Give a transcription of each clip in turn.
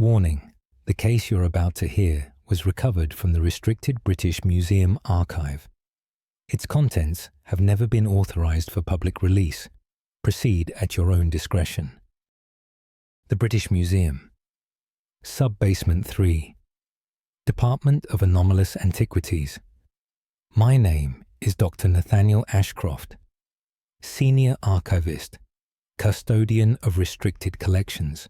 Warning: the case you're about to hear was recovered from the restricted British Museum archive. Its contents have never been authorised for public release. Proceed at your own discretion. The British Museum. Sub-Basement 3. Department of Anomalous Antiquities. My name is Dr. Nathaniel Ashcroft, Senior Archivist, Custodian of Restricted Collections.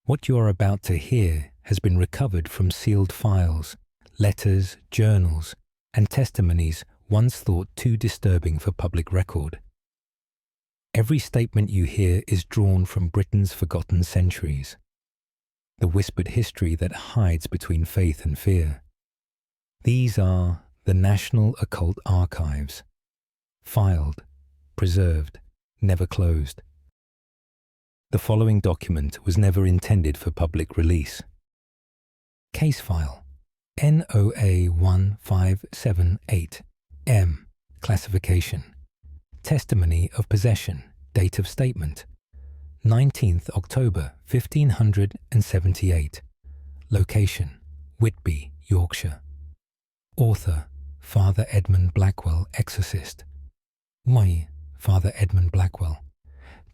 What you are about to hear has been recovered from sealed files, letters, journals, and testimonies once thought too disturbing for public record. Every statement you hear is drawn from Britain's forgotten centuries, the whispered history that hides between faith and fear. These are the National Occult Archives, filed, preserved, never closed. The following document was never intended for public release. Case File NOA 1578M. Classification. Testimony of Possession. Date of Statement 19th October 1578. Location: Whitby, Yorkshire. Author: Father Edmund Blackwell, Exorcist. Moi, Father Edmund Blackwell,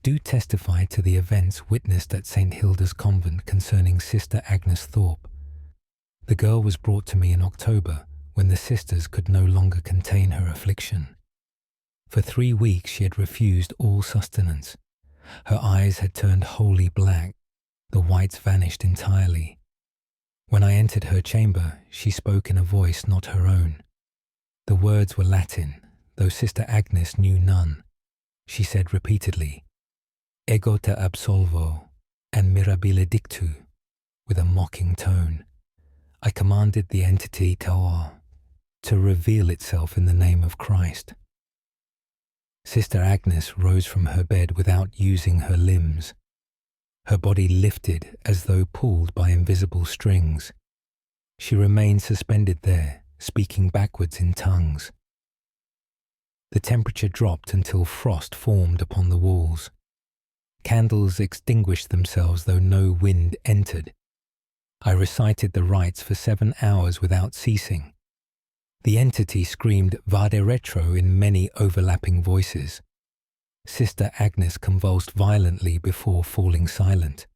do testify to the events witnessed at St. Hilda's Convent concerning Sister Agnes Thorpe. The girl was brought to me in October when the sisters could no longer contain her affliction. For 3 weeks she had refused all sustenance. Her eyes had turned wholly black, the whites vanished entirely. When I entered her chamber, she spoke in a voice not her own. The words were Latin, though Sister Agnes knew none. She said repeatedly, "Ego te absolvo," and "mirabile dictu," with a mocking tone. I commanded the entity Taor to reveal itself in the name of Christ. Sister Agnes rose from her bed without using her limbs. Her body lifted as though pulled by invisible strings. She remained suspended there, speaking backwards in tongues. The temperature dropped until frost formed upon the walls. Candles extinguished themselves though no wind entered. I recited the rites for 7 hours without ceasing. The entity screamed "Vade retro" in many overlapping voices. Sister Agnes convulsed violently before falling silent.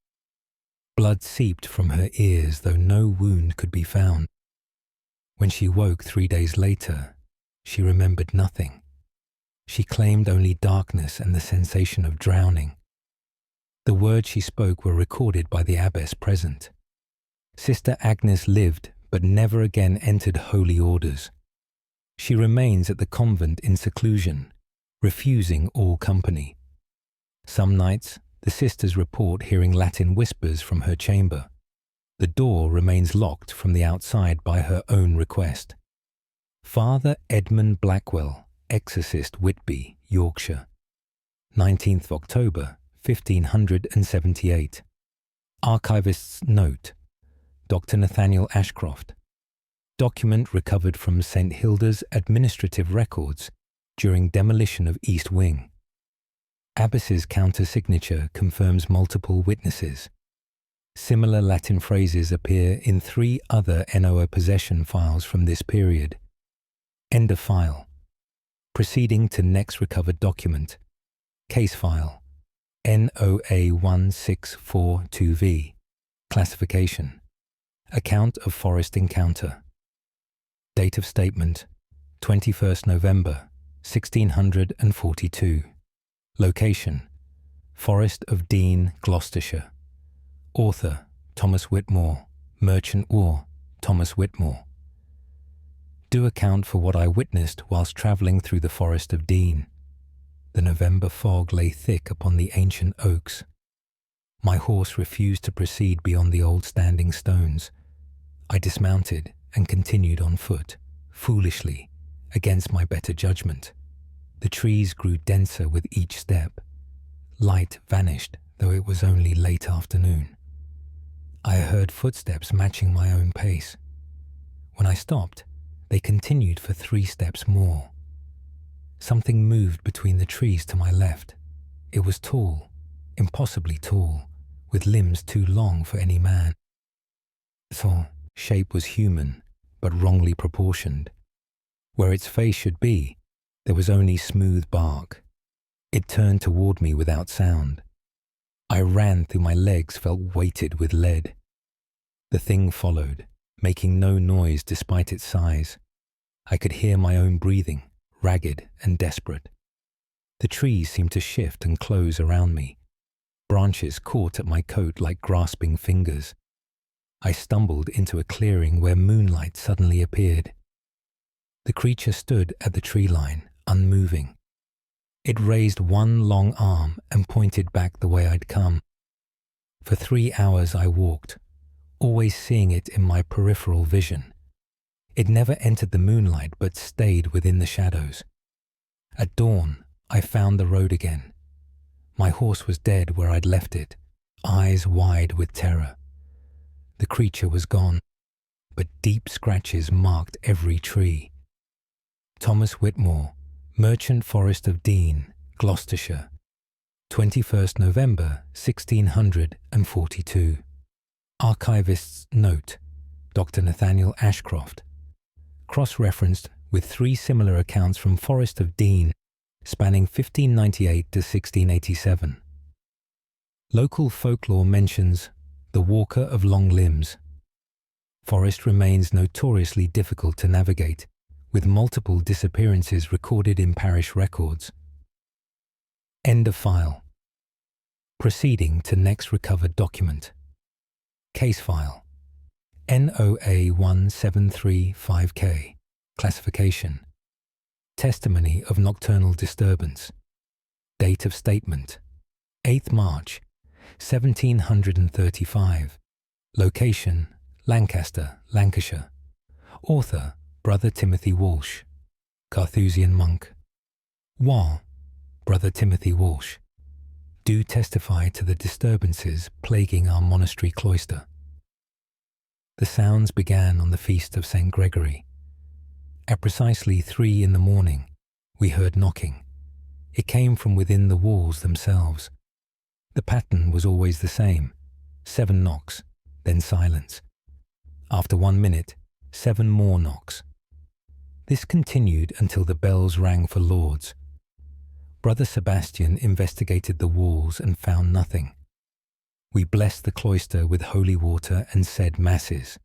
Blood seeped from her ears, though no wound could be found. When she woke 3 days later, she remembered nothing. She claimed only darkness and the sensation of drowning. The words she spoke were recorded by the abbess present. Sister Agnes lived, but never again entered holy orders. She remains at the convent in seclusion, refusing all company. Some nights, the sisters report hearing Latin whispers from her chamber. The door remains locked from the outside by her own request. Father Edmund Blackwell, Exorcist, Whitby, Yorkshire. 19th October 1578. Archivist's Note. Dr. Nathaniel Ashcroft. Document recovered from St. Hilda's administrative records during demolition of East Wing. Abbess's counter-signature confirms multiple witnesses. Similar Latin phrases appear in 3 other NOA possession files from this period. End of file. Proceeding to next recovered document. Case file NOA 1642V. Classification. Account of forest encounter. Date of statement 21st November 1642. Location: Forest of Dean, Gloucestershire. Author: Thomas Whitmore. Merchant War: Thomas Whitmore. Do account for what I witnessed whilst travelling through the Forest of Dean. The November fog lay thick upon the ancient oaks. My horse refused to proceed beyond the old standing stones. I dismounted and continued on foot, foolishly, against my better judgment. The trees grew denser with each step. Light vanished, though it was only late afternoon. I heard footsteps matching my own pace. When I stopped, they continued for 3 steps more. Something moved between the trees to my left. It was tall, impossibly tall, with limbs too long for any man. Its shape was human, but wrongly proportioned. Where its face should be, there was only smooth bark. It turned toward me without sound. I ran through my legs, felt weighted with lead. The thing followed, making no noise despite its size. I could hear my own breathing, ragged and desperate. The trees seemed to shift and close around me. Branches caught at my coat like grasping fingers. I stumbled into a clearing where moonlight suddenly appeared. The creature stood at the tree line, unmoving. It raised one long arm and pointed back the way I'd come. For 3 hours I walked, always seeing it in my peripheral vision. It never entered the moonlight but stayed within the shadows. At dawn, I found the road again. My horse was dead where I'd left it, eyes wide with terror. The creature was gone, but deep scratches marked every tree. Thomas Whitmore, Merchant Forest of Dean, Gloucestershire, 21st November 1642. Archivist's note, Dr. Nathaniel Ashcroft, cross-referenced with 3 similar accounts from Forest of Dean spanning 1598 to 1687. Local folklore mentions the Walker of Long Limbs. Forest remains notoriously difficult to navigate, with multiple disappearances recorded in parish records. End of file. Proceeding to next recovered document. Case file. NOA 1735K. Classification. Testimony of nocturnal disturbance. Date of statement. 8th March, 1735. Location, Lancaster, Lancashire. Author, Brother Timothy Walsh. Carthusian monk. While Brother Timothy Walsh, do testify to the disturbances plaguing our monastery cloister. The sounds began on the feast of St. Gregory. At precisely 3 in the morning, we heard knocking. It came from within the walls themselves. The pattern was always the same: 7 knocks, then silence. After 1 minute, 7 more knocks. This continued until the bells rang for lauds. Brother Sebastian investigated the walls and found nothing. We blessed the cloister with holy water and said masses.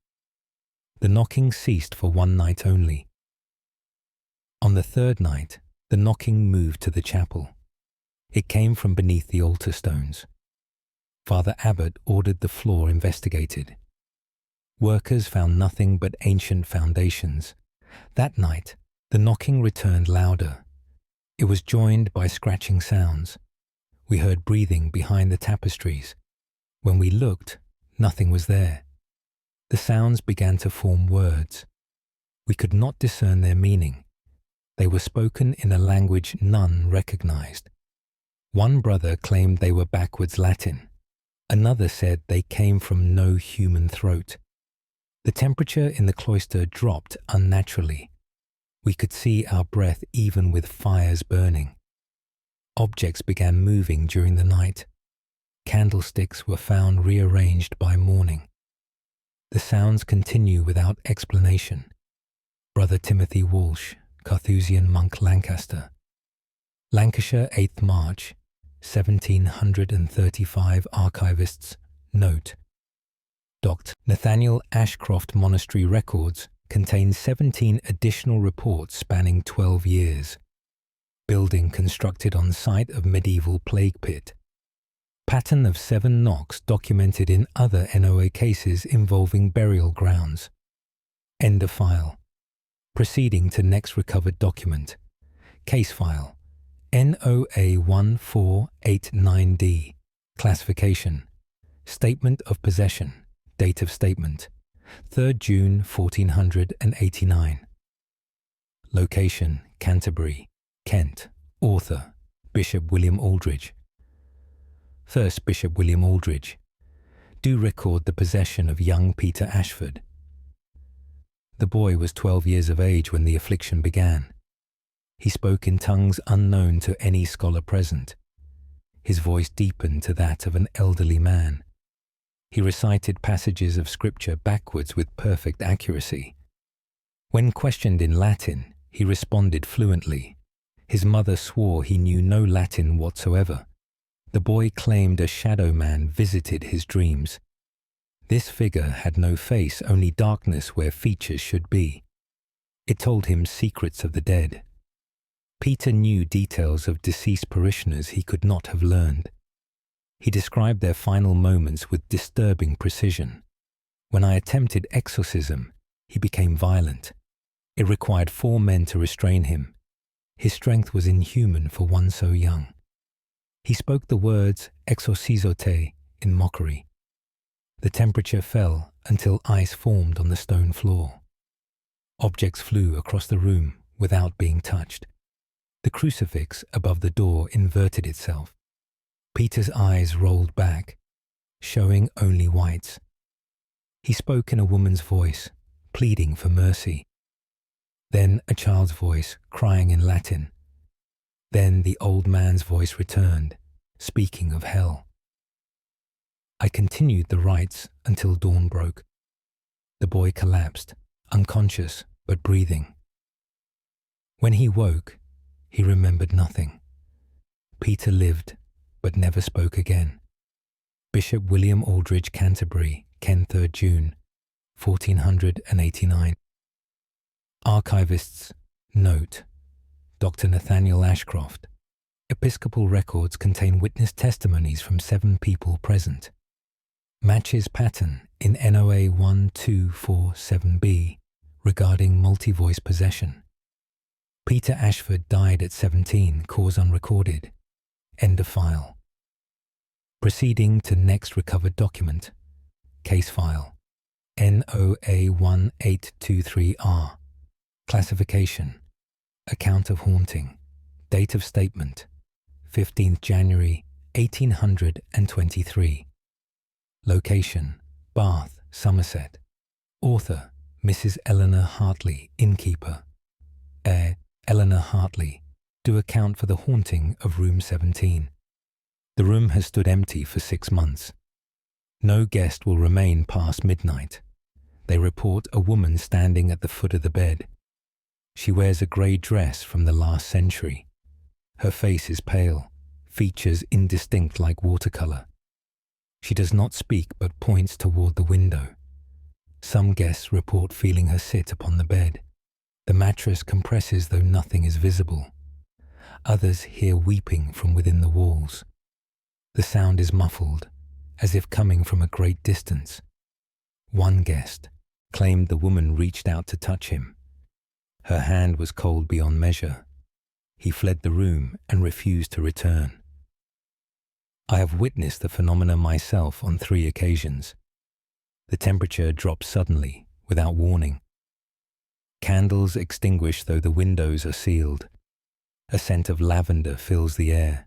The knocking ceased for 1 night only. On the 3rd night, the knocking moved to the chapel. It came from beneath the altar stones. Father Abbot ordered the floor investigated. Workers found nothing but ancient foundations. That night, the knocking returned louder. It was joined by scratching sounds. We heard breathing behind the tapestries. When we looked, nothing was there. The sounds began to form words. We could not discern their meaning. They were spoken in a language none recognized. One brother claimed they were backwards Latin. Another said they came from no human throat. The temperature in the cloister dropped unnaturally. We could see our breath even with fires burning. Objects began moving during the night. Candlesticks were found rearranged by morning. The sounds continue without explanation. Brother Timothy Walsh, Carthusian monk, Lancaster. Lancashire, 8th March, 1735. Archivists note. Dr. Nathaniel Ashcroft Monastery records contain 17 additional reports spanning 12 years. Building constructed on site of medieval plague pit. Pattern of 7 knocks documented in other NOA cases involving burial grounds. End of file. Proceeding to next recovered document. Case file. NOA 1489D. Classification. Statement of possession. Date of statement. 3rd June 1489. Location, Canterbury, Kent. Author, Bishop William Aldridge. First Bishop William Aldridge. Do record the possession of young Peter Ashford. The boy was 12 years of age when the affliction began. He spoke in tongues unknown to any scholar present. His voice deepened to that of an elderly man. He recited passages of scripture backwards with perfect accuracy. When questioned in Latin, he responded fluently. His mother swore he knew no Latin whatsoever. The boy claimed a shadow man visited his dreams. This figure had no face, only darkness where features should be. It told him secrets of the dead. Peter knew details of deceased parishioners he could not have learned. He described their final moments with disturbing precision. When I attempted exorcism, he became violent. It required 4 men to restrain him. His strength was inhuman for one so young. He spoke the words exorcizo te in mockery. The temperature fell until ice formed on the stone floor. Objects flew across the room without being touched. The crucifix above the door inverted itself. Peter's eyes rolled back, showing only whites. He spoke in a woman's voice, pleading for mercy. Then a child's voice, crying in Latin. Then the old man's voice returned, speaking of hell. I continued the rites until dawn broke. The boy collapsed, unconscious but breathing. When he woke, he remembered nothing. Peter lived, but never spoke again. Bishop William Aldridge, Canterbury, Ken 3rd June, 1489. Archivists note: Dr. Nathaniel Ashcroft. Episcopal records contain witness testimonies from 7 people present. Matches pattern in NOA 1247B regarding multi-voice possession. Peter Ashford died at 17, cause unrecorded. End of file. Proceeding to next recovered document. Case file. NOA 1823R. Classification. Account of haunting. Date of statement. 15th January 1823. Location: Bath, Somerset. Author: Mrs. Eleanor Hartley, innkeeper. Eleanor Hartley, do account for the haunting of room 17. The room has stood empty for 6 months. No guest will remain past midnight. They report a woman standing at the foot of the bed. She wears a grey dress from the last century. Her face is pale, features indistinct like watercolour. She does not speak but points toward the window. Some guests report feeling her sit upon the bed. The mattress compresses though nothing is visible. Others hear weeping from within the walls. The sound is muffled, as if coming from a great distance. One guest claimed the woman reached out to touch him. Her hand was cold beyond measure. He fled the room and refused to return. I have witnessed the phenomena myself on 3 occasions. The temperature drops suddenly, without warning. Candles extinguish though the windows are sealed. A scent of lavender fills the air.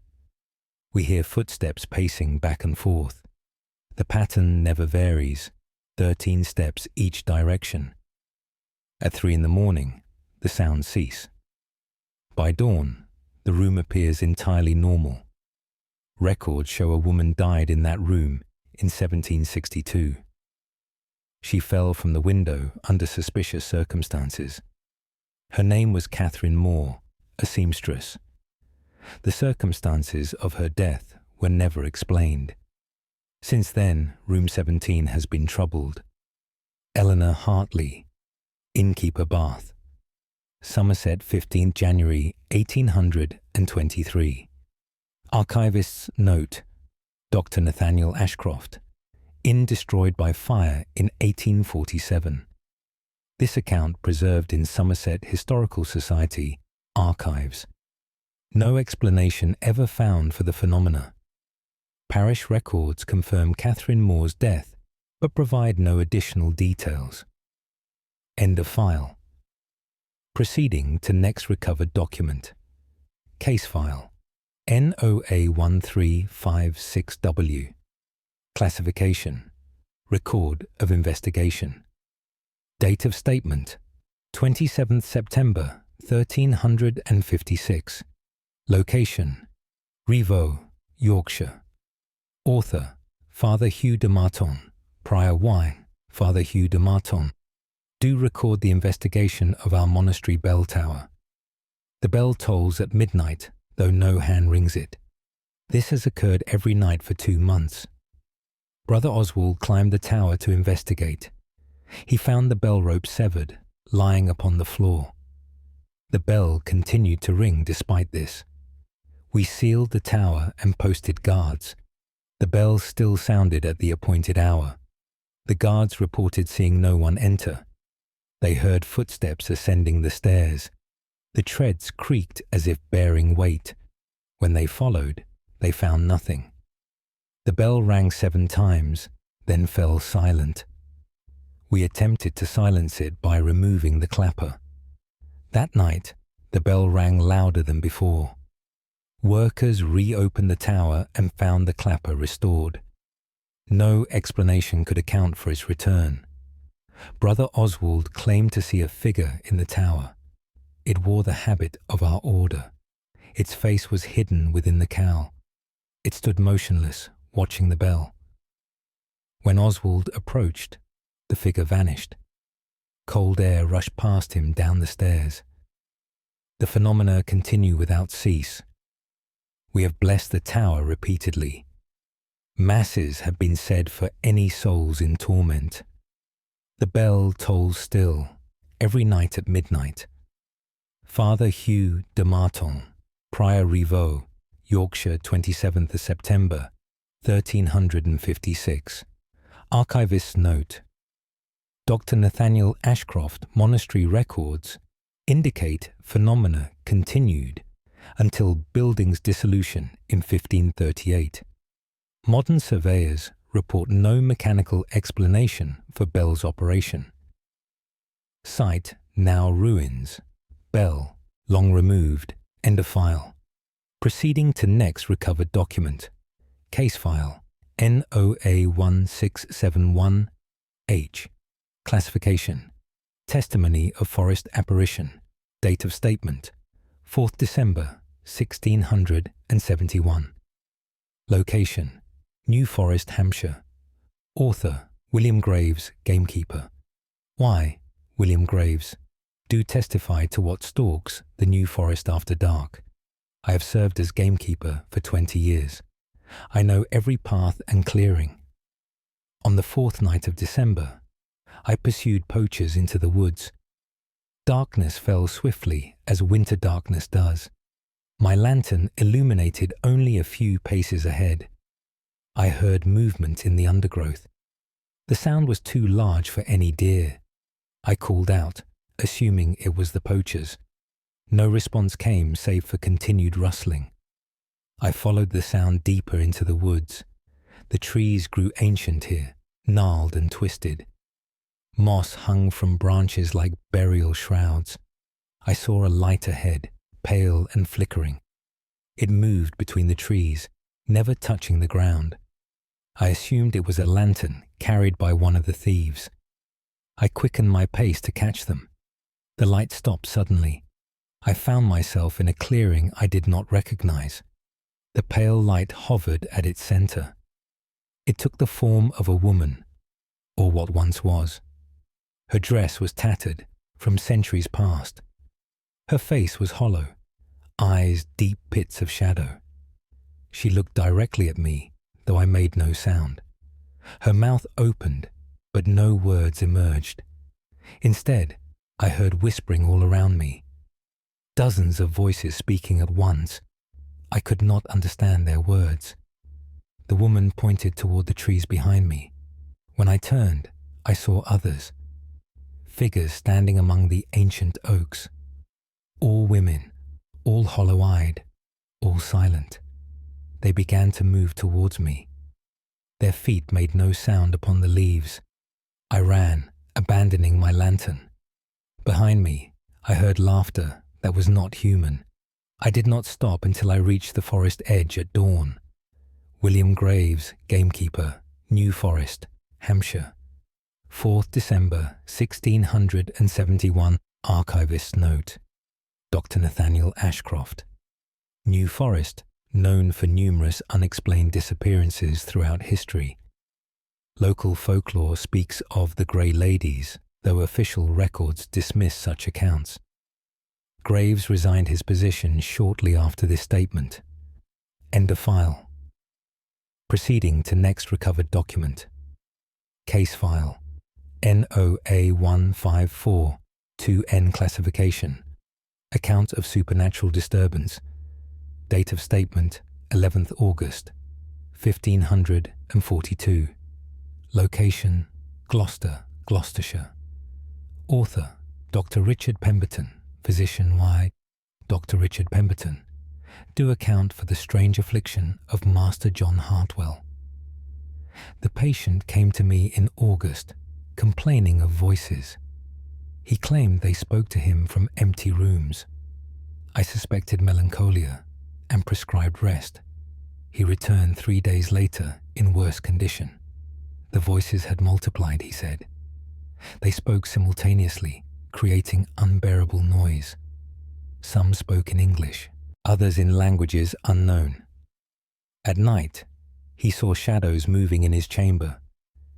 We hear footsteps pacing back and forth. The pattern never varies, 13 steps each direction. At 3 in the morning, the sounds cease. By dawn, the room appears entirely normal. Records show a woman died in that room in 1762. She fell from the window under suspicious circumstances. Her name was Catherine Moore, a seamstress. The circumstances of her death were never explained. Since then, room 17 has been troubled. Eleanor Hartley, innkeeper, Bath. Somerset, 15th January 1823. Archivists note: Dr. Nathaniel Ashcroft. Inn destroyed by fire in 1847. This account preserved in Somerset Historical Society archives. No explanation ever found for the phenomena. Parish records confirm Catherine Moore's death, but provide no additional details. End of file. Proceeding to next recovered document. Case file. NOA 1356W. Classification. Record of investigation. Date of statement. 27th September 1356. Location: Rievaulx, Yorkshire. Author: Father Hugh de Marton, Prior Y, Father Hugh de Marton, do record the investigation of our monastery bell tower. The bell tolls at midnight, though no hand rings it. This has occurred every night for 2 months. Brother Oswald climbed the tower to investigate. He found the bell rope severed, lying upon the floor. The bell continued to ring despite this. We sealed the tower and posted guards. The bell still sounded at the appointed hour. The guards reported seeing no one enter. They heard footsteps ascending the stairs. The treads creaked as if bearing weight. When they followed, they found nothing. The bell rang 7 times, then fell silent. We attempted to silence it by removing the clapper. That night, the bell rang louder than before. Workers reopened the tower and found the clapper restored. No explanation could account for its return. Brother Oswald claimed to see a figure in the tower. It wore the habit of our order. Its face was hidden within the cowl. It stood motionless, watching the bell. When Oswald approached, the figure vanished. Cold air rushed past him down the stairs. The phenomena continue without cease. We have blessed the tower repeatedly. Masses have been said for any souls in torment. The bell tolls still, every night at midnight. Father Hugh de Marton, Prior Rivaux, Yorkshire, 27th of September, 1356. Archivist's note. Dr. Nathaniel Ashcroft monastery records indicate phenomena continued until building's dissolution in 1538. Modern surveyors report no mechanical explanation for bell's operation. Site now ruins. Bell long removed. End of file. Proceeding to next recovered document. Case file NOA1671H. Classification. Testimony of forest apparition. Date of statement 4th December 1671. Location. New Forest, Hampshire. Author William Graves, gamekeeper. Why William Graves? Do testify to what stalks the New Forest after dark. I have served as gamekeeper for 20 years. I know every path and clearing. On the 4th night of December, I pursued poachers into the woods. Darkness fell swiftly as winter darkness does. My lantern illuminated only a few paces ahead. I heard movement in the undergrowth. The sound was too large for any deer. I called out, assuming it was the poachers. No response came save for continued rustling. I followed the sound deeper into the woods. The trees grew ancient here, gnarled and twisted. Moss hung from branches like burial shrouds. I saw a light ahead, pale and flickering. It moved between the trees, never touching the ground. I assumed it was a lantern carried by one of the thieves. I quickened my pace to catch them. The light stopped suddenly. I found myself in a clearing I did not recognize. The pale light hovered at its center. It took the form of a woman, or what once was. Her dress was tattered from centuries past. Her face was hollow, eyes deep pits of shadow. She looked directly at me, though I made no sound. Her mouth opened, but no words emerged. Instead, I heard whispering all around me. Dozens of voices speaking at once. I could not understand their words. The woman pointed toward the trees behind me. When I turned, I saw others. Figures standing among the ancient oaks. All women, all hollow-eyed, all silent. They began to move towards me. Their feet made no sound upon the leaves. I ran, abandoning my lantern. Behind me, I heard laughter that was not human. I did not stop until I reached the forest edge at dawn. William Graves, gamekeeper, New Forest, Hampshire. 4th December 1671. Archivist's note. Dr. Nathaniel Ashcroft. New Forest, known for numerous unexplained disappearances throughout history. Local folklore speaks of the Grey Ladies, though official records dismiss such accounts. Graves resigned his position shortly after this statement. End of file. Proceeding to next recovered document. Case file NOA154-2N classification. Account of supernatural disturbance. Date of statement 11th August 1542. Location Gloucester, Gloucestershire. Author Dr. Richard Pemberton. Physician Y. Dr. Richard Pemberton. Do account for the strange affliction of Master John Hartwell. The patient came to me in August, complaining of voices. He claimed they spoke to him from empty rooms. I suspected melancholia and prescribed rest. He returned 3 days later in worse condition. The voices had multiplied, he said. They spoke simultaneously, creating unbearable noise. Some spoke in English, others in languages unknown. At night, he saw shadows moving in his chamber.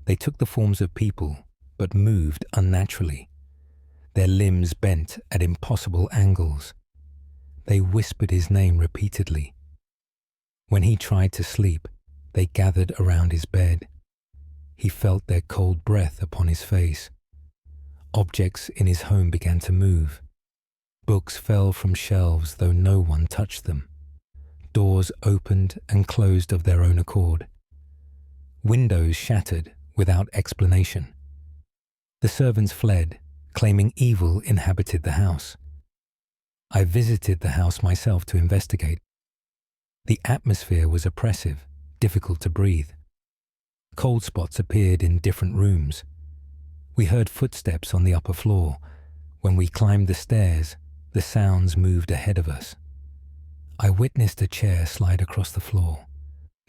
They took the forms of people, but moved unnaturally. Their limbs bent at impossible angles. They whispered his name repeatedly. When he tried to sleep, they gathered around his bed. He felt their cold breath upon his face. Objects in his home began to move. Books fell from shelves, though no one touched them. Doors opened and closed of their own accord. Windows shattered without explanation. The servants fled, claiming evil inhabited the house. I visited the house myself to investigate. The atmosphere was oppressive, difficult to breathe. Cold spots appeared in different rooms. We heard footsteps on the upper floor. When we climbed the stairs, the sounds moved ahead of us. I witnessed a chair slide across the floor.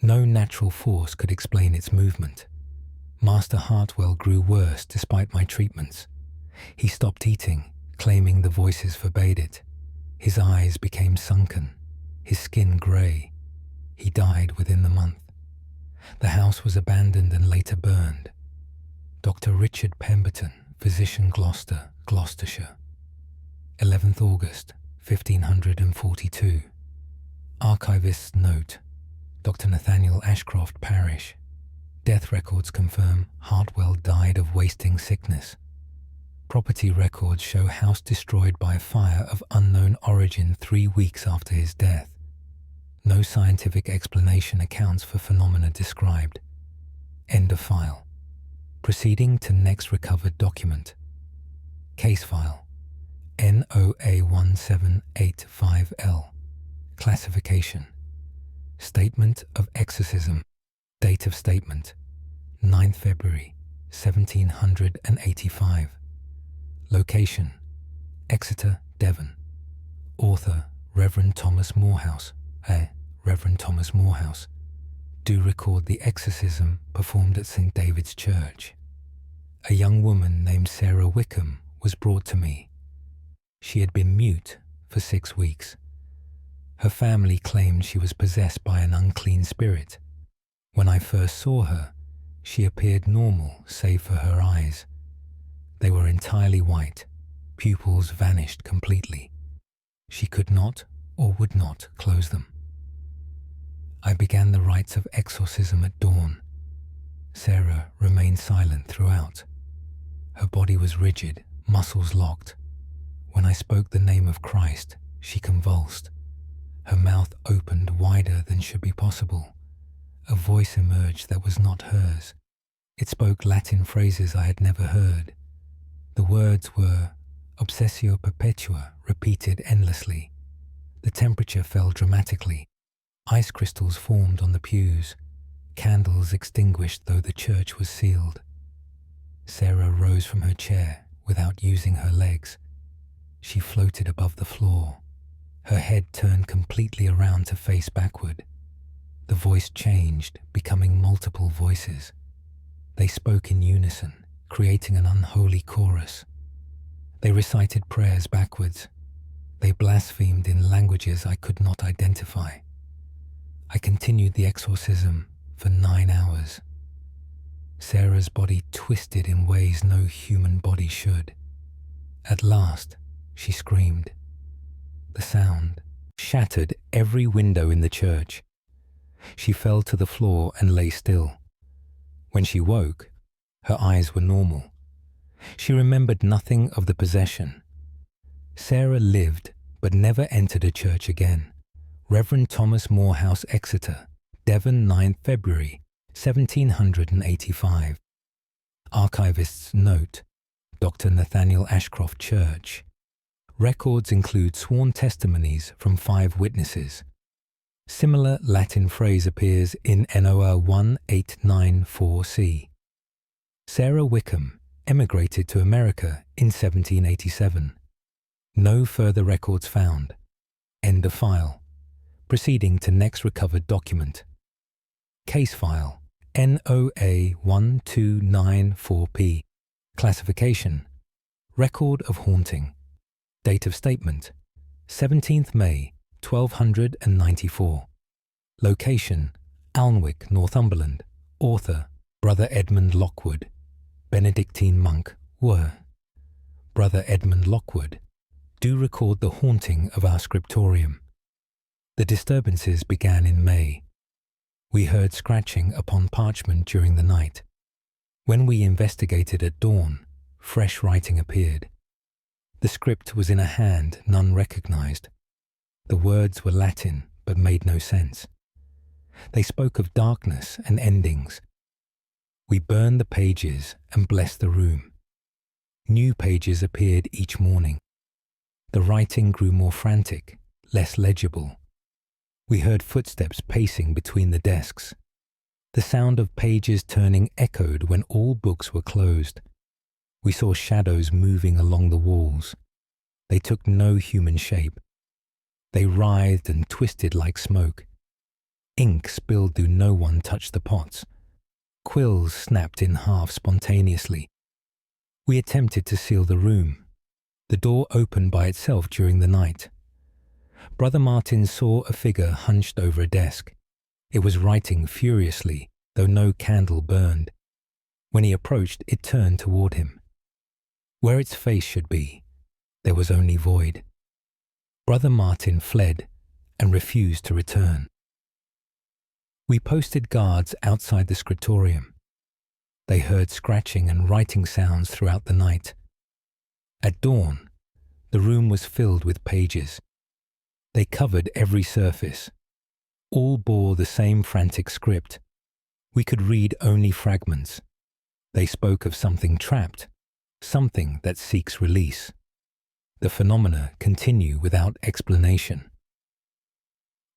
No natural force could explain its movement. Master Hartwell grew worse despite my treatments. He stopped eating, claiming the voices forbade it. His eyes became sunken, his skin grey. He died within the month. The house was abandoned and later burned. Dr. Richard Pemberton, Physician, Gloucester, Gloucestershire. 11th August, 1542. Archivist's note. Dr. Nathaniel Ashcroft Parish. Death records confirm Hartwell died of wasting sickness. Property records show house destroyed by fire of unknown origin 3 weeks after his death. No scientific explanation accounts for phenomena described. End of file. Proceeding to next recovered document. Case file NOA1785L. Classification. Statement of exorcism. Date of statement 9th February 1785. Location Exeter, Devon. Author Reverend Thomas Morehouse. Reverend Thomas Morehouse. Do record the exorcism performed at St. David's Church. A young woman named Sarah Wickham was brought to me. She had been mute for 6 weeks. Her family claimed she was possessed by an unclean spirit. When I first saw her, she appeared normal save for her eyes. They were entirely white, pupils vanished completely. She could not or would not close them. I began the rites of exorcism at dawn. Sarah remained silent throughout. Her body was rigid, muscles locked. When I spoke the name of Christ, she convulsed. Her mouth opened wider than should be possible. A voice emerged that was not hers. It spoke Latin phrases I had never heard. The words were obsessio perpetua, repeated endlessly. The temperature fell dramatically. Ice crystals formed on the pews. Candles extinguished though the church was sealed. Sarah rose from her chair without using her legs. She floated above the floor. Her head turned completely around to face backward. The voice changed, becoming multiple voices. They spoke in unison, creating an unholy chorus. They recited prayers backwards. They blasphemed in languages I could not identify. I continued the exorcism for 9 hours. Sarah's body twisted in ways no human body should. At last, she screamed. The sound shattered every window in the church. She fell to the floor and lay still. When she woke, her eyes were normal. She remembered nothing of the possession. Sarah lived but never entered a church again. Reverend Thomas Morehouse, Exeter, Devon, 9th February, 1785. Archivist's note, Dr. Nathaniel Ashcroft Church. Records include sworn testimonies from 5 witnesses. Similar Latin phrase appears in NOR 1894C. Sarah Wickham emigrated to America in 1787. No further records found. End of file. Proceeding to next recovered document. Case file NOA 1294P. Classification: Record of haunting. Date of statement: 17th May 1294. Location: Alnwick, Northumberland. Author: Brother Edmund Lockwood. Benedictine monk were. Brother Edmund Lockwood, do record the haunting of our scriptorium. The disturbances began in May. We heard scratching upon parchment during the night. When we investigated at dawn, fresh writing appeared. The script was in a hand none recognized. The words were Latin but made no sense. They spoke of darkness and endings. We burned the pages and blessed the room. New pages appeared each morning. The writing grew more frantic, less legible. We heard footsteps pacing between the desks. The sound of pages turning echoed when all books were closed. We saw shadows moving along the walls. They took no human shape. They writhed and twisted like smoke. Ink spilled though no one touched the pots. Quills snapped in half spontaneously. We attempted to seal the room. The door opened by itself during the night. Brother Martin saw a figure hunched over a desk. It was writing furiously, though no candle burned. When he approached, it turned toward him. Where its face should be, there was only void. Brother Martin fled and refused to return. We posted guards outside the scriptorium. They heard scratching and writing sounds throughout the night. At dawn, the room was filled with pages. They covered every surface. All bore the same frantic script. We could read only fragments. They spoke of something trapped, something that seeks release. The phenomena continue without explanation.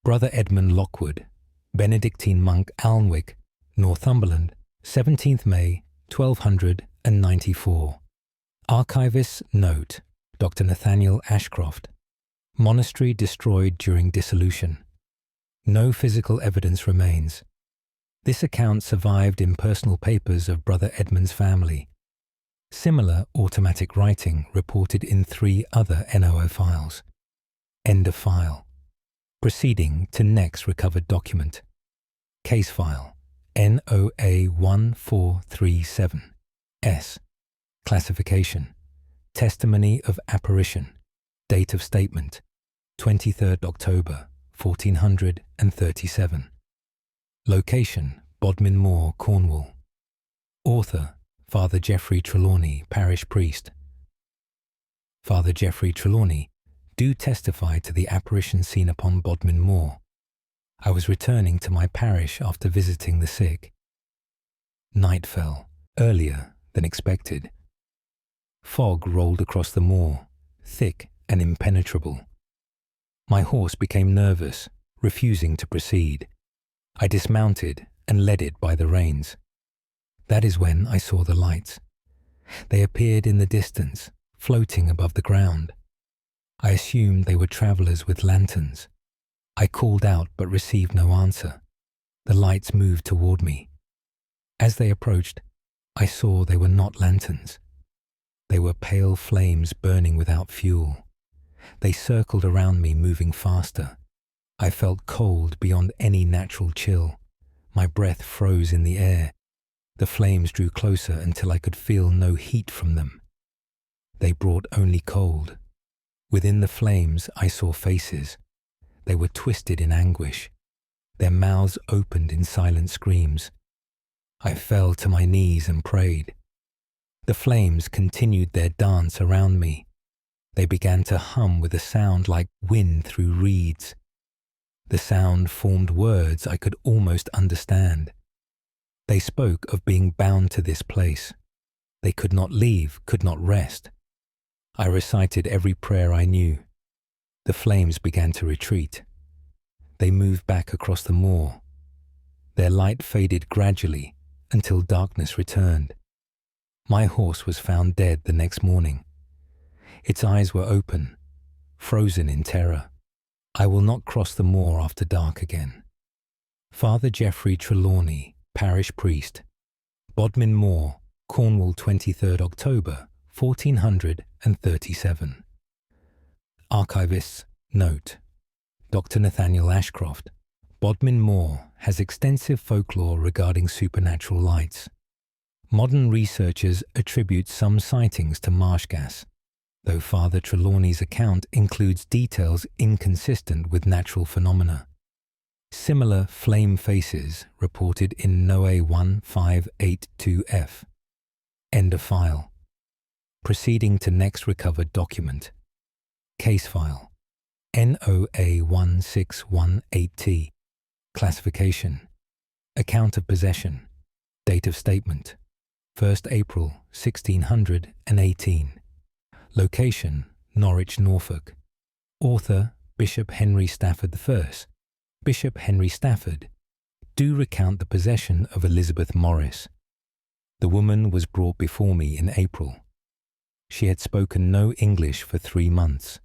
Brother Edmund Lockwood, Benedictine monk, Alnwick, Northumberland, 17th May, 1294. Archivist's note, Dr. Nathaniel Ashcroft. Monastery destroyed during dissolution. No physical evidence remains. This account survived in personal papers of Brother Edmund's family. Similar automatic writing reported in 3 other NOO files. End of file. Proceeding to next recovered document. Case file NOA 1437 S. Classification: Testimony of apparition. Date of statement: 23rd October 1437. Location: Bodmin Moor, Cornwall. Author: Father Geoffrey Trelawney, parish priest. Father Geoffrey Trelawney, do testify to the apparition seen upon Bodmin Moor. I was returning to my parish after visiting the sick. Night fell, earlier than expected. Fog rolled across the moor, thick and impenetrable. My horse became nervous, refusing to proceed. I dismounted and led it by the reins. That is when I saw the lights. They appeared in the distance, floating above the ground. I assumed they were travellers with lanterns. I called out but received no answer. The lights moved toward me. As they approached, I saw they were not lanterns. They were pale flames burning without fuel. They circled around me, moving faster. I felt cold beyond any natural chill. My breath froze in the air. The flames drew closer until I could feel no heat from them. They brought only cold. Within the flames I saw faces. They were twisted in anguish. Their mouths opened in silent screams. I fell to my knees and prayed. The flames continued their dance around me. They began to hum with a sound like wind through reeds. The sound formed words I could almost understand. They spoke of being bound to this place. They could not leave, could not rest. I recited every prayer I knew. The flames began to retreat. They moved back across the moor. Their light faded gradually until darkness returned. My horse was found dead the next morning. Its eyes were open, frozen in terror. I will not cross the moor after dark again. Father Geoffrey Trelawney, parish priest, Bodmin Moor, Cornwall, 23rd October, 1437. Archivist's note. Dr. Nathaniel Ashcroft. Bodmin Moor has extensive folklore regarding supernatural lights. Modern researchers attribute some sightings to marsh gas, though Father Trelawney's account includes details inconsistent with natural phenomena. Similar flame faces reported in NOA 1582F. End of file. Proceeding to next recovered document. Case file. NOA 1618T. Classification. Account of possession. Date of statement. 1st April 1618. Location, Norwich, Norfolk. Author, Bishop Henry Stafford I. Bishop Henry Stafford. Do recount the possession of Elizabeth Morris. The woman was brought before me in April. She had spoken no English for 3 months.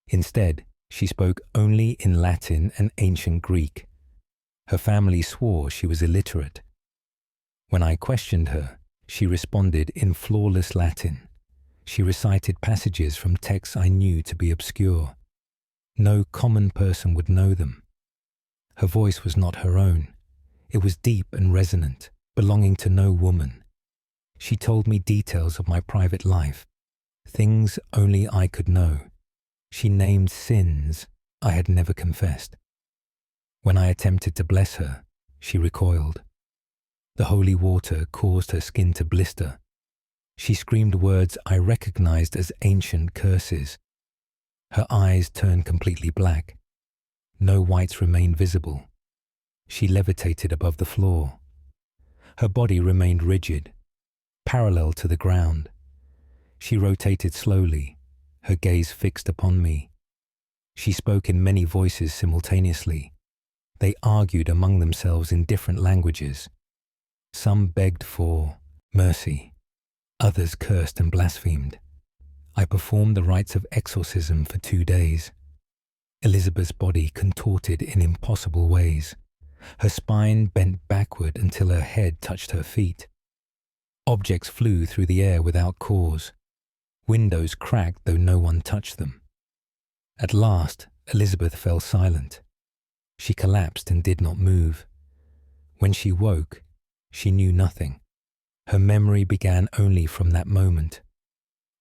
Instead, she spoke only in Latin and ancient Greek. Her family swore she was illiterate. When I questioned her, she responded in flawless Latin. She recited passages from texts I knew to be obscure. No common person would know them. Her voice was not her own. It was deep and resonant, belonging to no woman. She told me details of my private life, things only I could know. She named sins I had never confessed. When I attempted to bless her, she recoiled. The holy water caused her skin to blister. She screamed words I recognized as ancient curses. Her eyes turned completely black. No whites remained visible. She levitated above the floor. Her body remained rigid, parallel to the ground. She rotated slowly, her gaze fixed upon me. She spoke in many voices simultaneously. They argued among themselves in different languages. Some begged for mercy. Others cursed and blasphemed. I performed the rites of exorcism for 2 days. Elizabeth's body contorted in impossible ways. Her spine bent backward until her head touched her feet. Objects flew through the air without cause. Windows cracked though no one touched them. At last, Elizabeth fell silent. She collapsed and did not move. When she woke, she knew nothing. Her memory began only from that moment.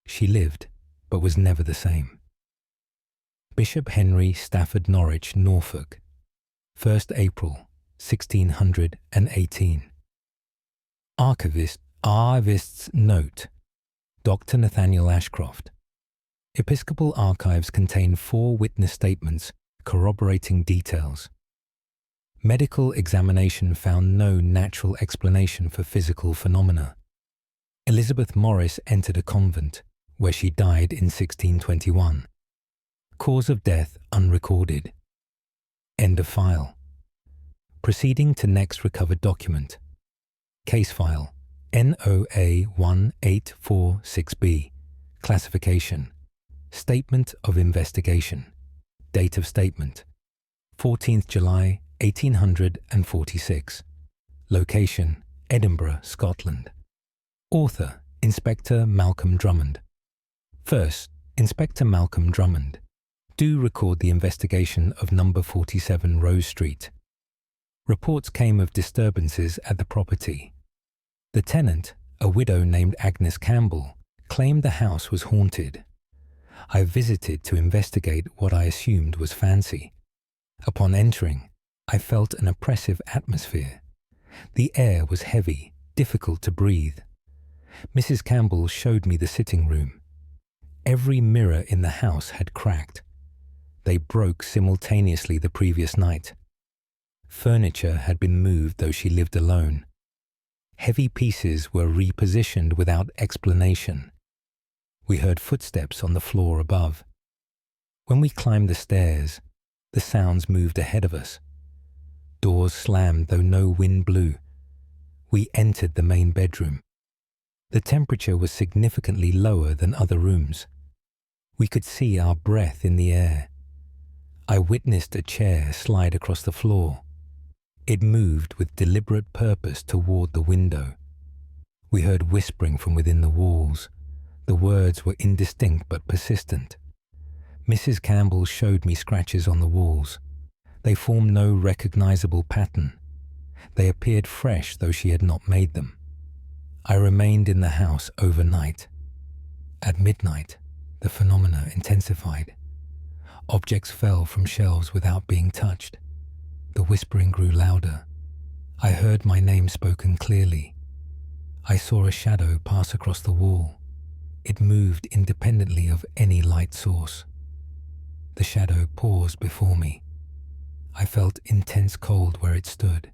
She lived, but was never the same. Bishop Henry Stafford Norwich, Norfolk. 1st April, 1618. Archivist's note. Dr. Nathaniel Ashcroft. Episcopal archives contain 4 witness statements corroborating details. Medical examination found no natural explanation for physical phenomena. Elizabeth Morris entered a convent, where she died in 1621. Cause of death unrecorded. End of file. Proceeding to next recovered document. Case file NOA 1846B. Classification. Statement of investigation. Date of statement. 14th July 1846. Location, Edinburgh, Scotland. Author, Inspector Malcolm Drummond. First, Inspector Malcolm Drummond. Do record the investigation of number 47 Rose Street. Reports came of disturbances at the property. The tenant, a widow named Agnes Campbell, claimed the house was haunted. I visited to investigate what I assumed was fancy. Upon entering, I felt an oppressive atmosphere. The air was heavy, difficult to breathe. Mrs. Campbell showed me the sitting room. Every mirror in the house had cracked. They broke simultaneously the previous night. Furniture had been moved, though she lived alone. Heavy pieces were repositioned without explanation. We heard footsteps on the floor above. When we climbed the stairs, the sounds moved ahead of us. Doors slammed, though no wind blew. We entered the main bedroom. The temperature was significantly lower than other rooms. We could see our breath in the air. I witnessed a chair slide across the floor. It moved with deliberate purpose toward the window. We heard whispering from within the walls. The words were indistinct but persistent. Mrs. Campbell showed me scratches on the walls. They formed no recognizable pattern. They appeared fresh, though she had not made them. I remained in the house overnight. At midnight, the phenomena intensified. Objects fell from shelves without being touched. The whispering grew louder. I heard my name spoken clearly. I saw a shadow pass across the wall. It moved independently of any light source. The shadow paused before me. I felt intense cold where it stood.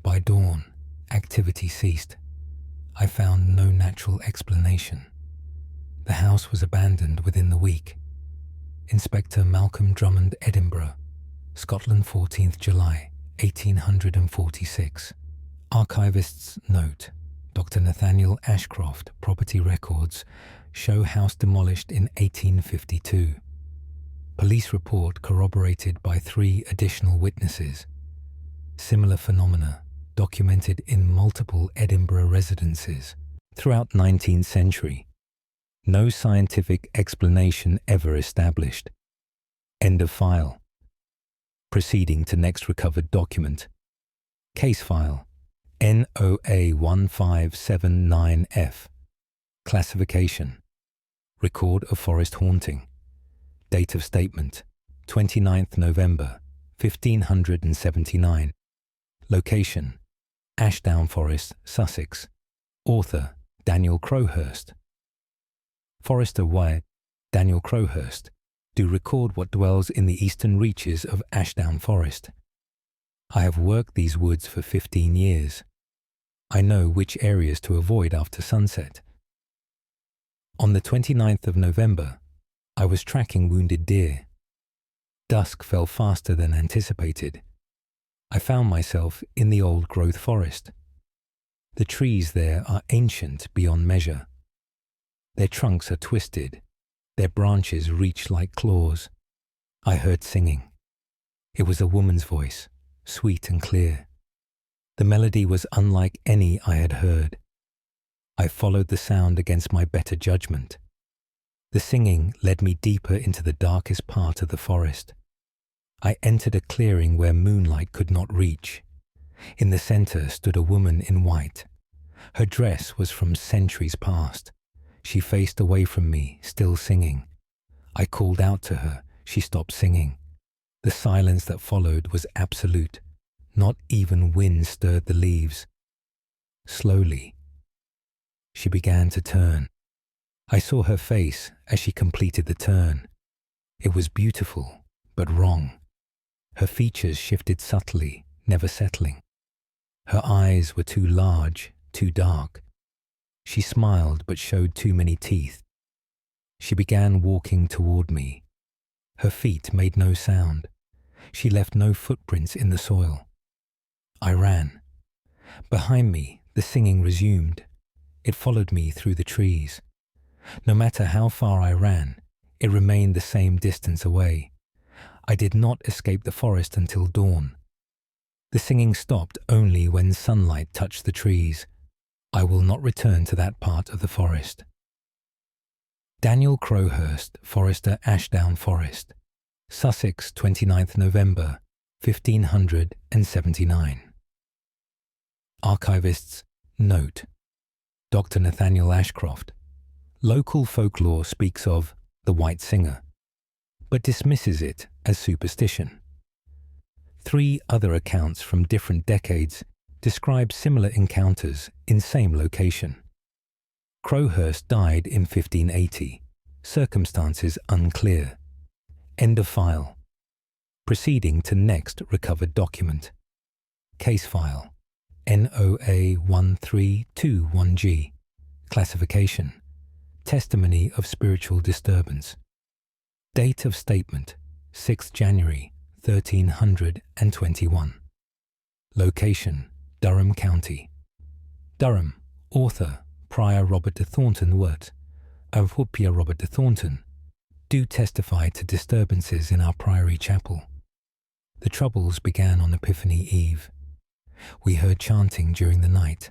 By dawn, activity ceased. I found no natural explanation. The house was abandoned within the week. Inspector Malcolm Drummond, Edinburgh, Scotland, 14th July, 1846. Archivist's note: Dr. Nathaniel Ashcroft, property records show house demolished in 1852. Police report corroborated by 3 additional witnesses. Similar phenomena documented in multiple Edinburgh residences throughout 19th century. No scientific explanation ever established. End of file. Proceeding to next recovered document. Case file NOA 1579F. Classification: Record of forest haunting. Date of statement: 29th November 1579. Location: Ashdown Forest, Sussex. Author: Daniel Crowhurst. Forester Y. Daniel Crowhurst do record what dwells in the eastern reaches of Ashdown Forest. I have worked these woods for 15 years. I know which areas to avoid after sunset. On the 29th of November, I was tracking wounded deer. Dusk fell faster than anticipated. I found myself in the old-growth forest. The trees there are ancient beyond measure. Their trunks are twisted. Their branches reach like claws. I heard singing. It was a woman's voice, sweet and clear. The melody was unlike any I had heard. I followed the sound against my better judgment. The singing led me deeper into the darkest part of the forest. I entered a clearing where moonlight could not reach. In the center stood a woman in white. Her dress was from centuries past. She faced away from me, still singing. I called out to her. She stopped singing. The silence that followed was absolute. Not even wind stirred the leaves. Slowly, she began to turn. I saw her face as she completed the turn. It was beautiful, but wrong. Her features shifted subtly, never settling. Her eyes were too large, too dark. She smiled but showed too many teeth. She began walking toward me. Her feet made no sound. She left no footprints in the soil. I ran. Behind me, the singing resumed. It followed me through the trees. No matter how far I ran, it remained the same distance away. I did not escape the forest until dawn. The singing stopped only when sunlight touched the trees. I will not return to that part of the forest. Daniel Crowhurst, Forester, Ashdown Forest, Sussex, 29th November, 1579. Archivists Note: Dr. Nathaniel Ashcroft. Local folklore speaks of the White Singer, but dismisses it as superstition. 3 other accounts from different decades describe similar encounters in same location. Crowhurst died in 1580. Circumstances unclear. End of file. Proceeding to next recovered document. Case file NOA 1321G. Classification: Testimony of spiritual disturbance. Date of statement: 6th January 1321. Location: Durham County. Durham. Author: Prior Robert de Thornton Wirt. Prior Robert de Thornton. Do testify to disturbances in our priory chapel. The troubles began on Epiphany Eve. We heard chanting during the night.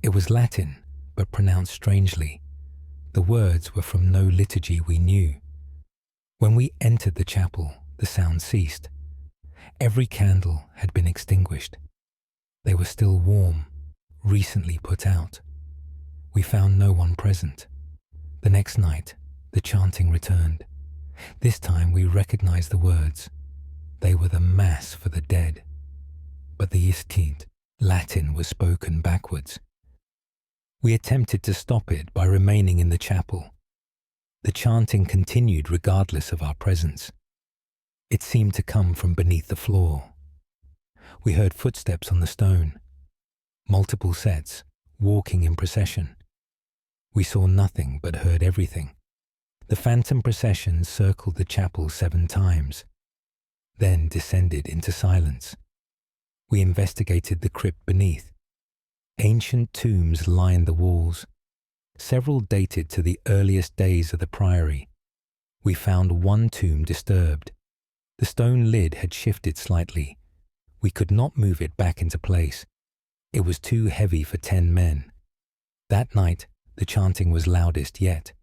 It was Latin, but pronounced strangely. The words were from no liturgy we knew. When we entered the chapel, the sound ceased. Every candle had been extinguished. They were still warm, recently put out. We found no one present. The next night, the chanting returned. This time we recognized the words. They were the Mass for the dead. But the Istint, Latin, was spoken backwards. We attempted to stop it by remaining in the chapel. The chanting continued regardless of our presence. It seemed to come from beneath the floor. We heard footsteps on the stone. Multiple sets, walking in procession. We saw nothing but heard everything. The phantom procession circled the chapel 7 times, then descended into silence. We investigated the crypt beneath. Ancient tombs lined the walls. Several dated to the earliest days of the priory. We found one tomb disturbed. The stone lid had shifted slightly. We could not move it back into place. It was too heavy for 10 men. That night, the chanting was loudest yet.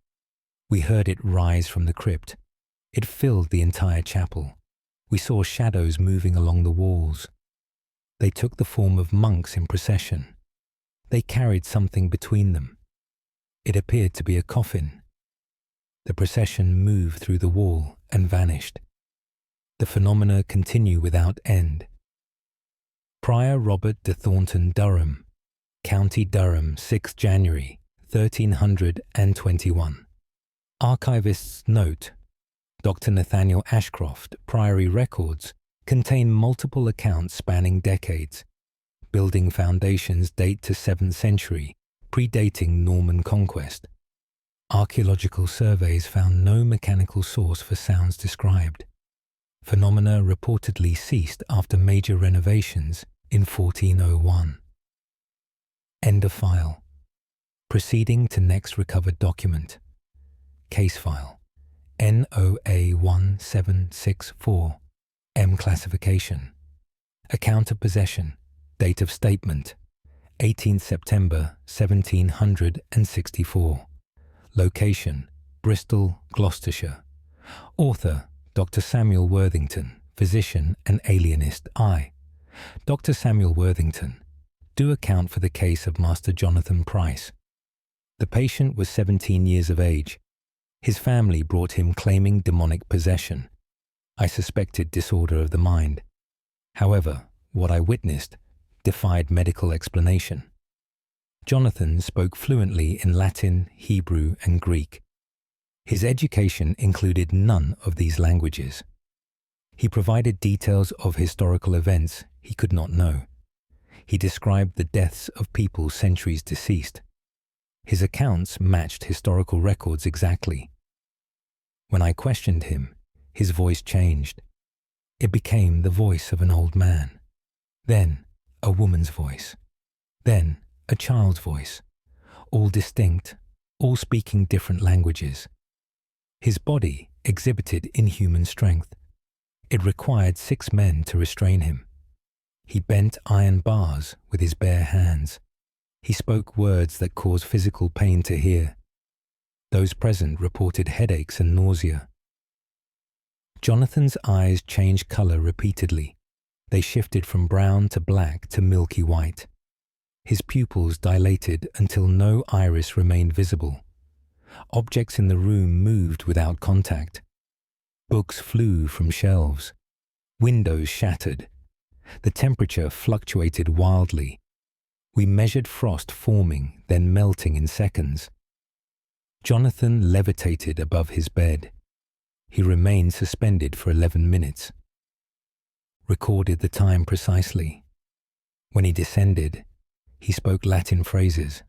We heard it rise from the crypt. It filled the entire chapel. We saw shadows moving along the walls. They took the form of monks in procession. They carried something between them. It appeared to be a coffin. The procession moved through the wall and vanished. The phenomena continue without end. Prior Robert de Thornton, Durham, County Durham, 6th January 1321. Archivist's note: Dr. Nathaniel Ashcroft, Priory Records, contain multiple accounts spanning decades. Building foundations date to 7th century, predating Norman conquest. Archaeological surveys found no mechanical source for sounds described. Phenomena reportedly ceased after major renovations in 1401. End of file. Proceeding to next recovered document. Case file NOA 1764. M classification. Account of possession. Date of statement: 18th September 1764. Location: Bristol, Gloucestershire. Author: Dr. Samuel Worthington, physician and alienist I. Dr. Samuel Worthington. Do account for the case of Master Jonathan Price. The patient was 17 years of age. His family brought him claiming demonic possession. I suspected disorder of the mind. However, what I witnessed defied medical explanation. Jonathan spoke fluently in Latin, Hebrew, and Greek. His education included none of these languages. He provided details of historical events he could not know. He described the deaths of people centuries deceased. His accounts matched historical records exactly. When I questioned him, his voice changed. It became the voice of an old man. Then a woman's voice. Then a child's voice. All distinct, all speaking different languages. His body exhibited inhuman strength. It required 6 men to restrain him. He bent iron bars with his bare hands. He spoke words that caused physical pain to hear. Those present reported headaches and nausea. Jonathan's eyes changed color repeatedly. They shifted from brown to black to milky white. His pupils dilated until no iris remained visible. Objects in the room moved without contact. Books flew from shelves. Windows shattered. The temperature fluctuated wildly. We measured frost forming, then melting in seconds. Jonathan levitated above his bed. He remained suspended for 11 minutes. Recorded the time precisely. When he descended, he spoke Latin phrases.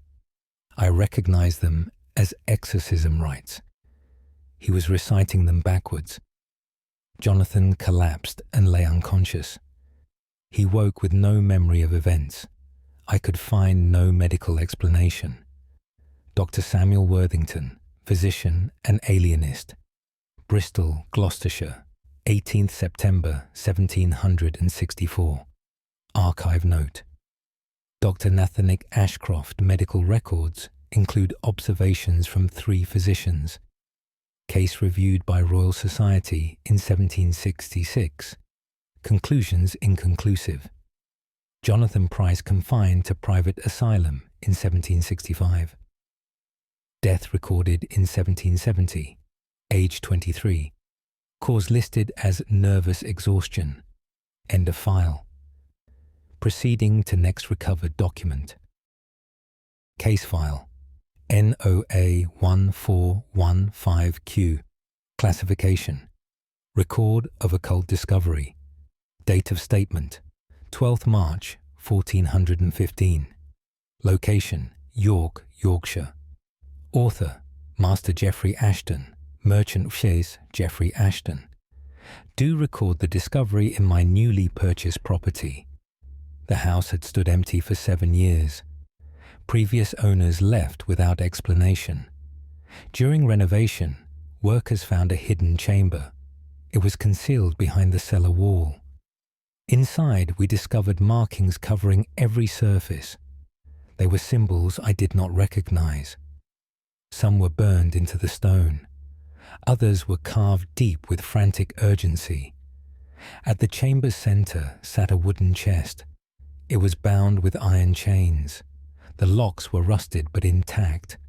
I recognized them as exorcism rites. He was reciting them backwards. Jonathan collapsed and lay unconscious. He woke with no memory of events. I could find no medical explanation. Dr. Samuel Worthington, physician and alienist. Bristol, Gloucestershire, 18th September 1764. Archive note. Dr. Nathaniel Ashcroft medical records include observations from 3 physicians. Case reviewed by Royal Society in 1766. Conclusions inconclusive. Jonathan Price confined to private asylum in 1765. Death recorded in 1770, age 23. Cause listed as nervous exhaustion. End of file. Proceeding to next recovered document. Case file NOA 1415Q. Classification. Record of occult discovery. Date of statement 12th March 1415. Location York, Yorkshire. Author Master Geoffrey Ashton, Merchant Chaise Geoffrey Ashton. Do record the discovery in my newly purchased property. The house had stood empty for 7 years. Previous owners left without explanation. During renovation, workers found a hidden chamber. It was concealed behind the cellar wall. Inside, we discovered markings covering every surface. They were symbols I did not recognize. Some were burned into the stone. Others were carved deep with frantic urgency. At the chamber's center sat a wooden chest. It was bound with iron chains. The locks were rusted but intact.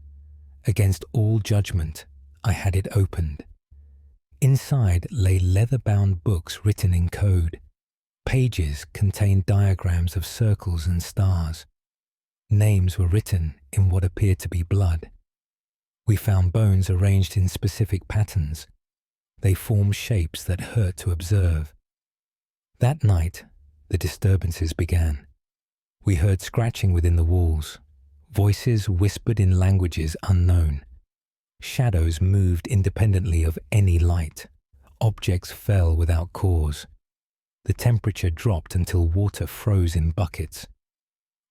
Against all judgment, I had it opened. Inside lay leather-bound books written in code. Pages contained diagrams of circles and stars. Names were written in what appeared to be blood. We found bones arranged in specific patterns. They formed shapes that hurt to observe. That night, the disturbances began. We heard scratching within the walls. Voices whispered in languages unknown. Shadows moved independently of any light. Objects fell without cause. The temperature dropped until water froze in buckets.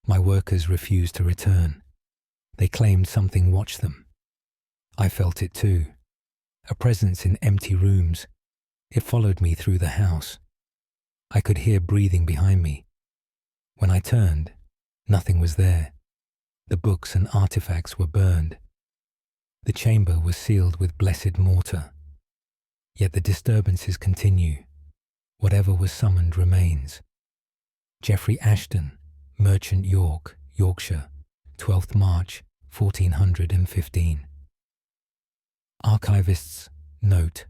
My workers refused to return. They claimed something watched them. I felt it too. A presence in empty rooms. It followed me through the house. I could hear breathing behind me. When I turned, nothing was there. The books and artifacts were burned. The chamber was sealed with blessed mortar. Yet the disturbances continue. Whatever was summoned remains. Geoffrey Ashton, Merchant York, Yorkshire, 12th March 1415. Archivists note: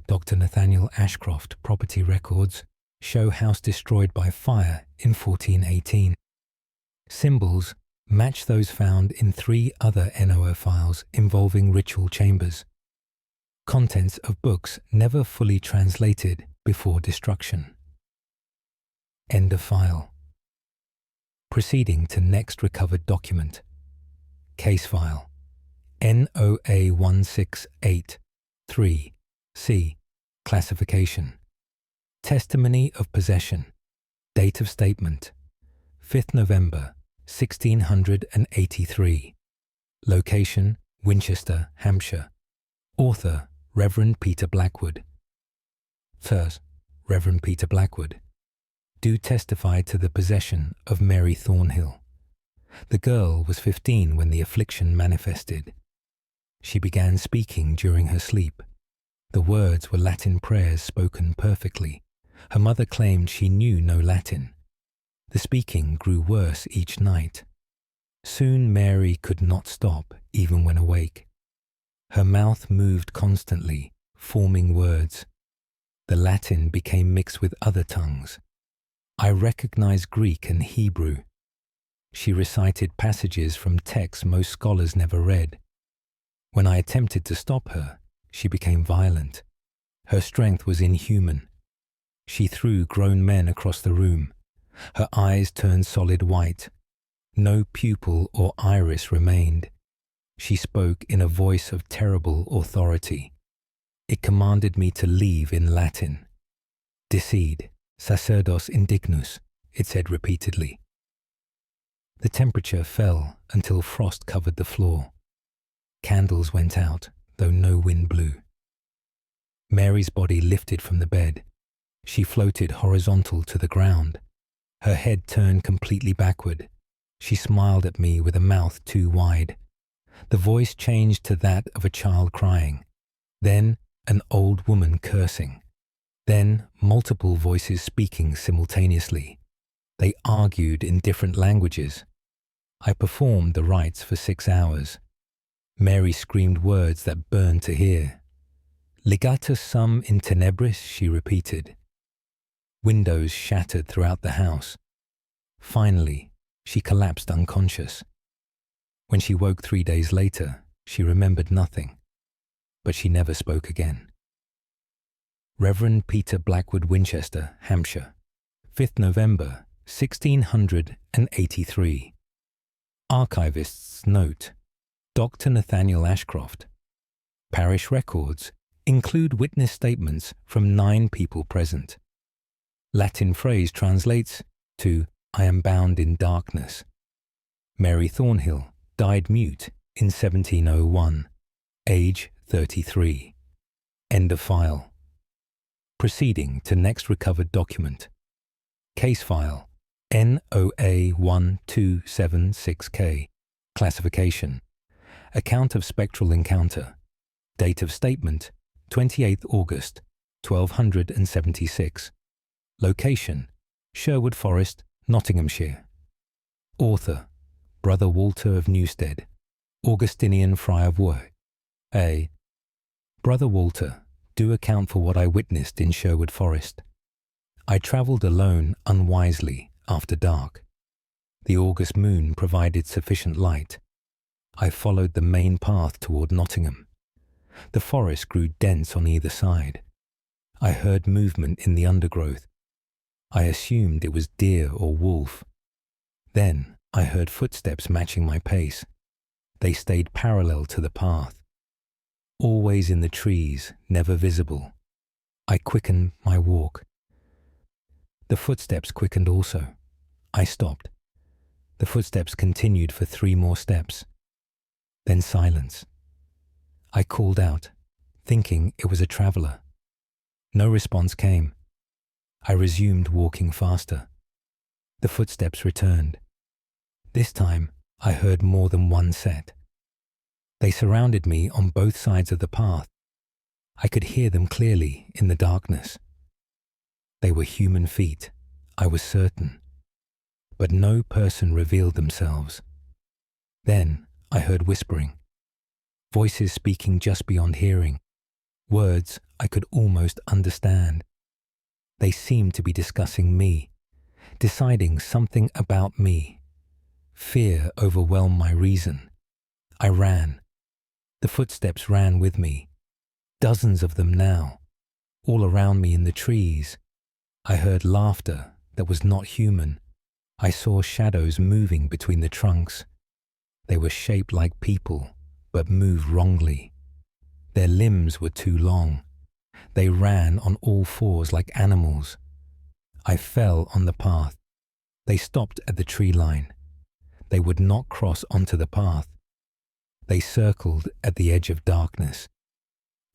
Dr. Nathaniel Ashcroft property records show house destroyed by fire in 1418. Symbols match those found in 3 other NOA files involving ritual chambers. Contents of books never fully translated before destruction. End of file. Proceeding to next recovered document. Case file NOA 168-3 C. Classification. Testimony of possession. Date of statement 5th November 1683. Location Winchester, Hampshire. Author Reverend Peter Blackwood. First, Reverend Peter Blackwood. Do testify to the possession of Mary Thornhill. The girl was 15 when the affliction manifested. She began speaking during her sleep. The words were Latin prayers spoken perfectly. Her mother claimed she knew no Latin. The speaking grew worse each night. Soon Mary could not stop, even when awake. Her mouth moved constantly, forming words. The Latin became mixed with other tongues. I recognized Greek and Hebrew. She recited passages from texts most scholars never read. When I attempted to stop her, she became violent. Her strength was inhuman. She threw grown men across the room. Her eyes turned solid white. No pupil or iris remained. She spoke in a voice of terrible authority. It commanded me to leave in Latin. Decede, sacerdos indignus, it said repeatedly. The temperature fell until frost covered the floor. Candles went out, though no wind blew. Mary's body lifted from the bed. She floated horizontal to the ground. Her head turned completely backward. She smiled at me with a mouth too wide. The voice changed to that of a child crying. Then an old woman cursing. Then multiple voices speaking simultaneously. They argued in different languages. I performed the rites for 6 hours. Mary screamed words that burned to hear. Legatus sum in tenebris, she repeated. Windows shattered throughout the house. Finally, she collapsed unconscious. When she woke 3 days later, she remembered nothing, but she never spoke again. Reverend Peter Blackwood Winchester, Hampshire, 5th November, 1683. Archivist's note. Dr. Nathaniel Ashcroft. Parish records include witness statements from 9 people present. Latin phrase translates to, I am bound in darkness. Mary Thornhill died mute in 1701, age 33. End of file. Proceeding to next recovered document. Case file NOA1276K. Classification. Account of spectral encounter. Date of statement 28th August 1276. Location Sherwood Forest, Nottinghamshire. Author Brother Walter of Newstead, Augustinian Friar of Worth. A. Brother Walter, do account for what I witnessed in Sherwood Forest. I travelled alone unwisely after dark. The August moon provided sufficient light. I followed the main path toward Nottingham. The forest grew dense on either side. I heard movement in the undergrowth. I assumed it was deer or wolf. Then I heard footsteps matching my pace. They stayed parallel to the path. Always in the trees, never visible. I quickened my walk. The footsteps quickened also. I stopped. The footsteps continued for 3 more steps. Then silence. I called out, thinking it was a traveller. No response came. I resumed walking faster. The footsteps returned. This time, I heard more than one set. They surrounded me on both sides of the path. I could hear them clearly in the darkness. They were human feet, I was certain. But no person revealed themselves. Then I heard whispering. Voices speaking just beyond hearing. Words I could almost understand. They seemed to be discussing me, deciding something about me. Fear overwhelmed my reason. I ran. The footsteps ran with me. Dozens of them now, all around me in the trees. I heard laughter that was not human. I saw shadows moving between the trunks. They were shaped like people, but moved wrongly. Their limbs were too long. They ran on all fours like animals. I fell on the path. They stopped at the tree line. They would not cross onto the path. They circled at the edge of darkness.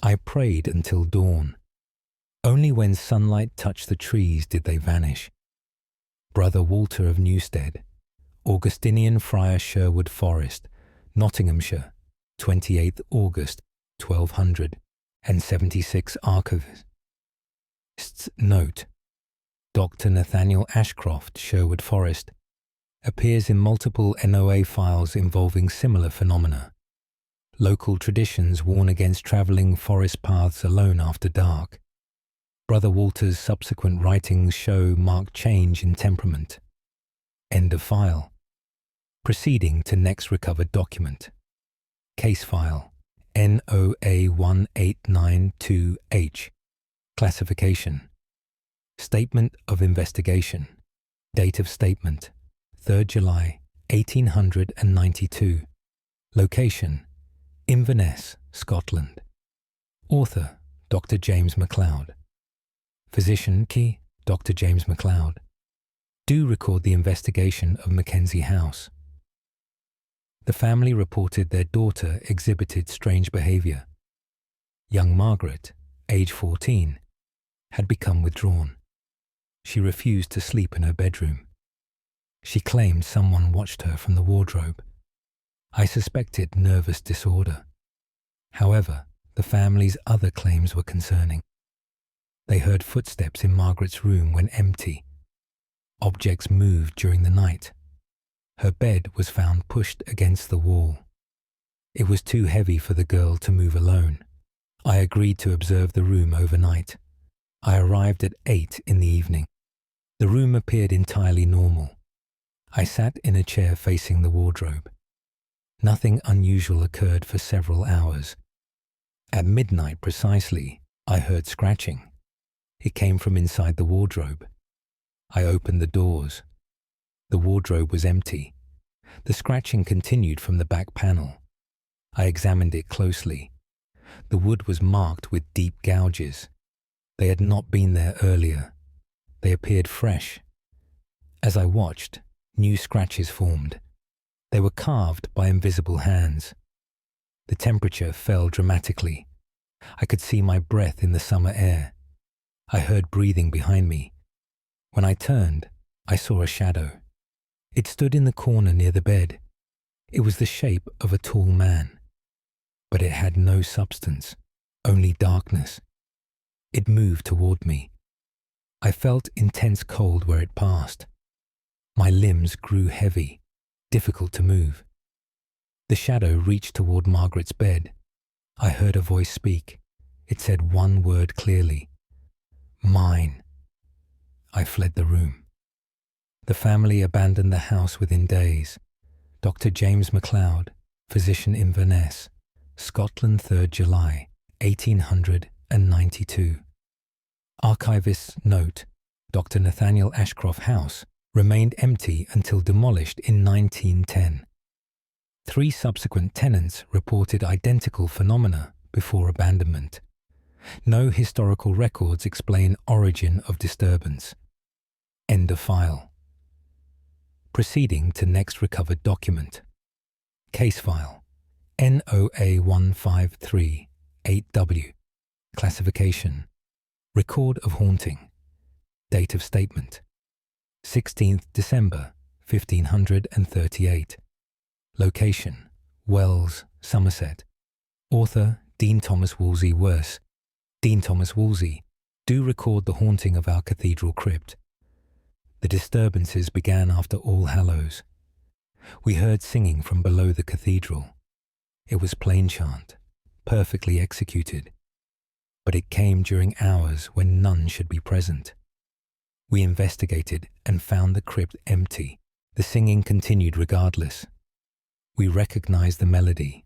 I prayed until dawn. Only when sunlight touched the trees did they vanish. Brother Walter of Newstead, Augustinian Friar, Sherwood Forest, Nottinghamshire, 28th August, 1276. Archivist's note. Dr. Nathaniel Ashcroft, Sherwood Forest, appears in multiple NOA files involving similar phenomena. Local traditions warn against traveling forest paths alone after dark. Brother Walter's subsequent writings show marked change in temperament. End of file. Proceeding to next recovered document. Case file NOA1892H. Classification. Statement of investigation. Date of statement 3rd July 1892. Location Inverness, Scotland. Author Dr. James MacLeod. Physician key Dr. James MacLeod. Do record the investigation of Mackenzie House. The family reported their daughter exhibited strange behaviour. Young Margaret, age 14, had become withdrawn. She refused to sleep in her bedroom. She claimed someone watched her from the wardrobe. I suspected nervous disorder. However, the family's other claims were concerning. They heard footsteps in Margaret's room when empty. Objects moved during the night. Her bed was found pushed against the wall. It was too heavy for the girl to move alone. I agreed to observe the room overnight. I arrived at 8 in the evening. The room appeared entirely normal. I sat in a chair facing the wardrobe. Nothing unusual occurred for several hours. At midnight precisely, I heard scratching. It came from inside the wardrobe. I opened the doors. The wardrobe was empty. The scratching continued from the back panel. I examined it closely. The wood was marked with deep gouges. They had not been there earlier. They appeared fresh. As I watched, new scratches formed. They were carved by invisible hands. The temperature fell dramatically. I could see my breath in the summer air. I heard breathing behind me. When I turned, I saw a shadow. It stood in the corner near the bed. It was the shape of a tall man. But it had no substance, only darkness. It moved toward me. I felt intense cold where it passed. My limbs grew heavy, difficult to move. The shadow reached toward Margaret's bed. I heard a voice speak. It said one word clearly. Mine. I fled the room. The family abandoned the house within days. Dr. James MacLeod, physician in Inverness, Scotland, 3rd July, 1892. Archivist's note: Dr. Nathaniel Ashcroft House remained empty until demolished in 1910. 3 subsequent tenants reported identical phenomena before abandonment. No historical records explain origin of disturbance. End of file. Proceeding to next recovered document. Case file NOA1538W. Classification. Record of haunting. Date of statement 16th December 1538. Location Wells, Somerset. Author Dean Thomas Wolsey Worse. Dean Thomas Wolsey, do record the haunting of our cathedral crypt. The disturbances began after All Hallows. We heard singing from below the cathedral. It was plain chant, perfectly executed, but it came during hours when none should be present. We investigated and found the crypt empty. The singing continued regardless. We recognized the melody.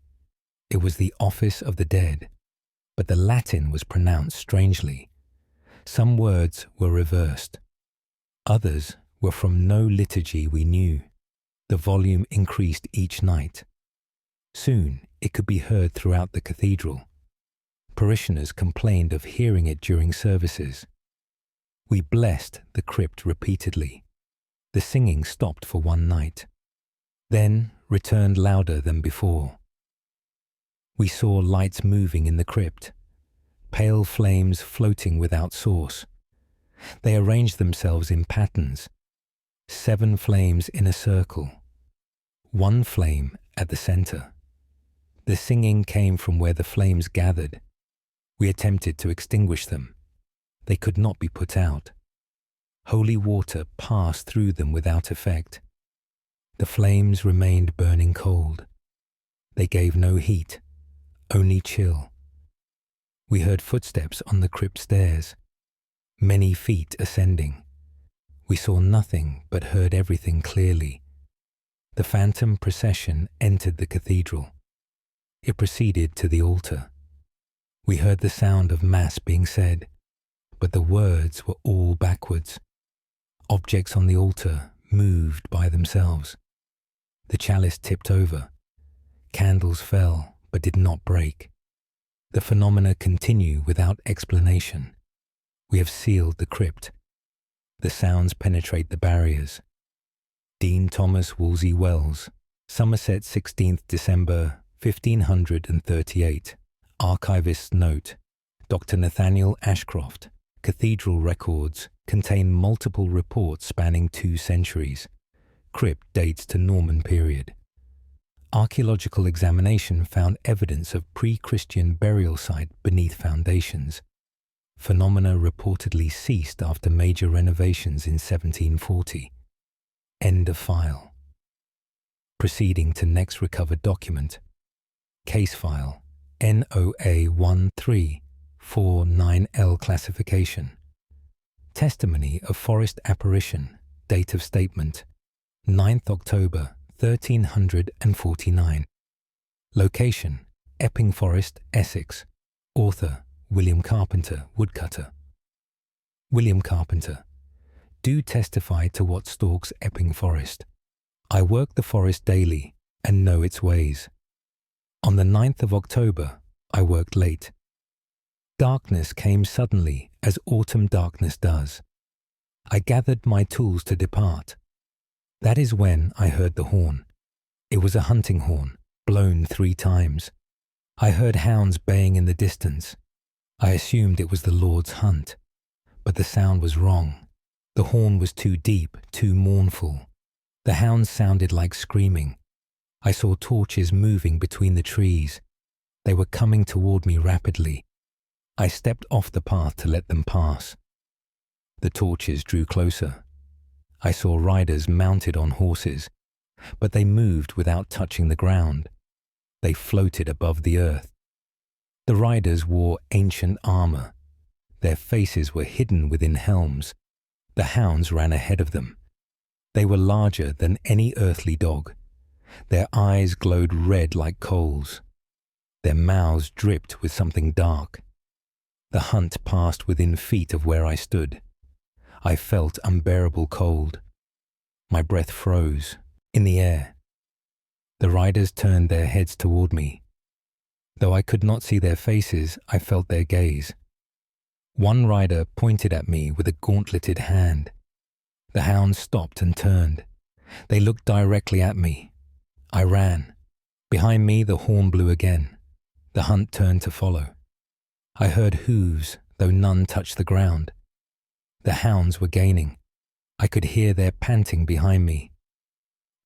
It was the Office of the Dead, but the Latin was pronounced strangely. Some words were reversed. Others were from no liturgy we knew. The volume increased each night. Soon it could be heard throughout the cathedral. Parishioners complained of hearing it during services. We blessed the crypt repeatedly. The singing stopped for one night, then returned louder than before. We saw lights moving in the crypt, pale flames floating without source. They arranged themselves in patterns, 7 flames in a circle, 1 flame at the center. The singing came from where the flames gathered. We attempted to extinguish them. They could not be put out. Holy water passed through them without effect. The flames remained burning cold. They gave no heat, only chill. We heard footsteps on the crypt stairs, many feet ascending. We saw nothing but heard everything clearly. The phantom procession entered the cathedral. It proceeded to the altar. We heard the sound of Mass being said, but the words were all backwards. Objects on the altar moved by themselves. The chalice tipped over. Candles fell but did not break. The phenomena continue without explanation. We have sealed the crypt. The sounds penetrate the barriers. Dean Thomas Wolsey Wells, Somerset, 16th December 1538. Archivist's note. Dr. Nathaniel Ashcroft. Cathedral records contain multiple reports spanning 2 centuries. Crypt dates to Norman period. Archaeological examination found evidence of pre-Christian burial site beneath foundations. Phenomena reportedly ceased after major renovations in 1740. End of file. Proceeding to next recovered document. Case file NOA 1349L classification. Testimony of forest apparition. Date of statement 9th October 1349. Location Epping Forest, Essex. Author William Carpenter, woodcutter. William Carpenter. Do testify to what stalks Epping Forest. I work the forest daily and know its ways. On the 9th of October, I worked late. Darkness came suddenly, as autumn darkness does. I gathered my tools to depart. That is when I heard the horn. It was a hunting horn, blown 3 times. I heard hounds baying in the distance. I assumed it was the Lord's hunt, but the sound was wrong. The horn was too deep, too mournful. The hounds sounded like screaming. I saw torches moving between the trees. They were coming toward me rapidly. I stepped off the path to let them pass. The torches drew closer. I saw riders mounted on horses, but they moved without touching the ground. They floated above the earth. The riders wore ancient armor. Their faces were hidden within helms. The hounds ran ahead of them. They were larger than any earthly dog. Their eyes glowed red like coals. Their mouths dripped with something dark. The hunt passed within feet of where I stood. I felt unbearable cold. My breath froze in the air. The riders turned their heads toward me. Though I could not see their faces, I felt their gaze. One rider pointed at me with a gauntleted hand. The hounds stopped and turned. They looked directly at me. I ran. Behind me, the horn blew again. The hunt turned to follow. I heard hooves, though none touched the ground. The hounds were gaining. I could hear their panting behind me.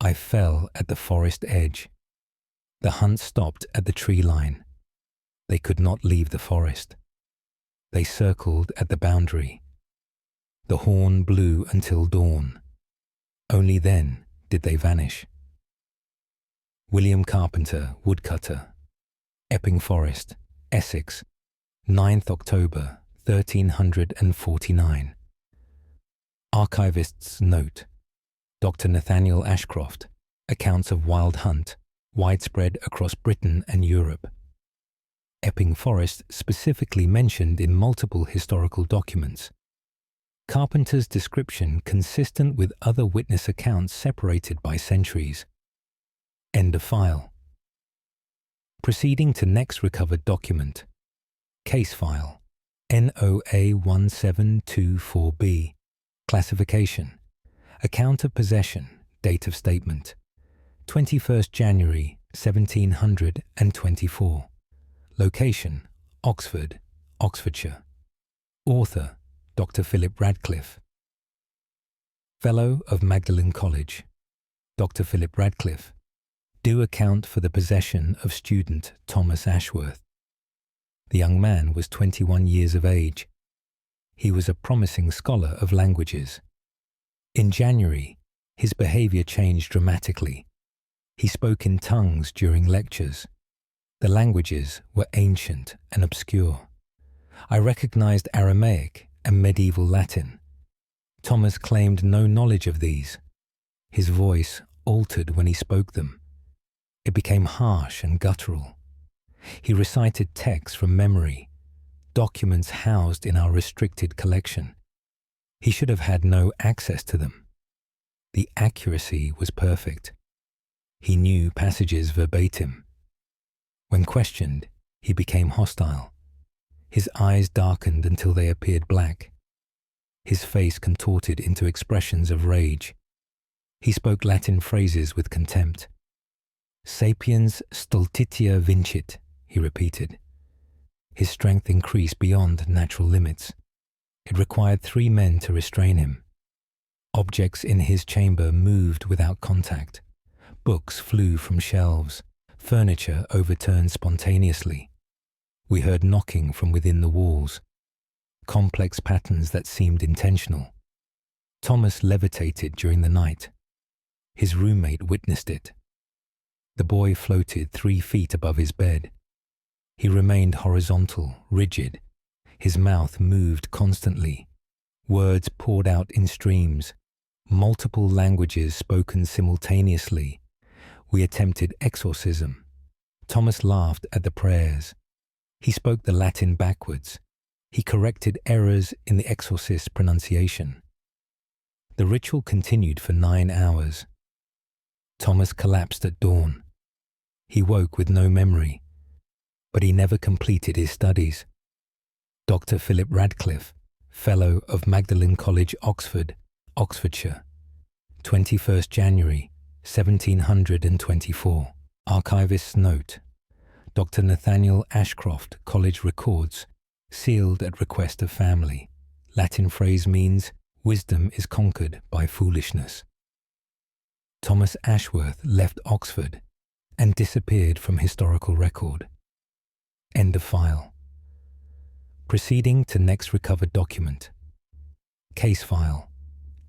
I fell at the forest edge. The hunt stopped at the tree line. They could not leave the forest. They circled at the boundary. The horn blew until dawn. Only then did they vanish. William Carpenter, woodcutter. Epping Forest, Essex, 9th October 1349. Archivist's note. Dr. Nathaniel Ashcroft. Accounts of wild hunt, widespread across Britain and Europe. Epping Forest specifically mentioned in multiple historical documents. Carpenter's description consistent with other witness accounts separated by centuries. End of file. Proceeding to next recovered document. Case file NOA 1724B. Classification. Account of possession. Date of statement 21st January 1724. Location Oxford, Oxfordshire. Author Dr. Philip Radcliffe. Fellow of Magdalen College. Dr. Philip Radcliffe. Do account for the possession of student Thomas Ashworth. The young man was 21 years of age. He was a promising scholar of languages. In January, His behavior changed dramatically. He spoke in tongues during lectures. The languages were ancient and obscure. I recognized Aramaic and medieval Latin. Thomas claimed no knowledge of these. His voice altered when he spoke them. It became harsh and guttural. He recited texts from memory, documents housed in our restricted collection. He should have had no access to them. The accuracy was perfect. He knew passages verbatim. When questioned, he became hostile. His eyes darkened until they appeared black. His face contorted into expressions of rage. He spoke Latin phrases with contempt. Sapiens stultitia vincit, he repeated. His strength increased beyond natural limits. It required 3 men to restrain him. Objects in his chamber moved without contact. Books flew from shelves. Furniture overturned spontaneously. We heard knocking from within the walls. Complex patterns that seemed intentional. Thomas levitated during the night. His roommate witnessed it. The boy floated 3 feet above his bed. He remained horizontal, rigid. His mouth moved constantly. Words poured out in streams. Multiple languages spoken simultaneously. We attempted exorcism. Thomas laughed at the prayers. He spoke the Latin backwards. He corrected errors in the exorcist's pronunciation. The ritual continued for 9 hours. Thomas collapsed at dawn. He woke with no memory, but he never completed his studies. Dr. Philip Radcliffe, Fellow of Magdalen College, Oxford, Oxfordshire, 21st January, 1724. Archivist's note. Dr. Nathaniel Ashcroft, College Records, sealed at request of family. Latin phrase means, wisdom is conquered by foolishness. Thomas Ashworth left Oxford and disappeared from historical record. End of file. Proceeding to next recovered document. Case file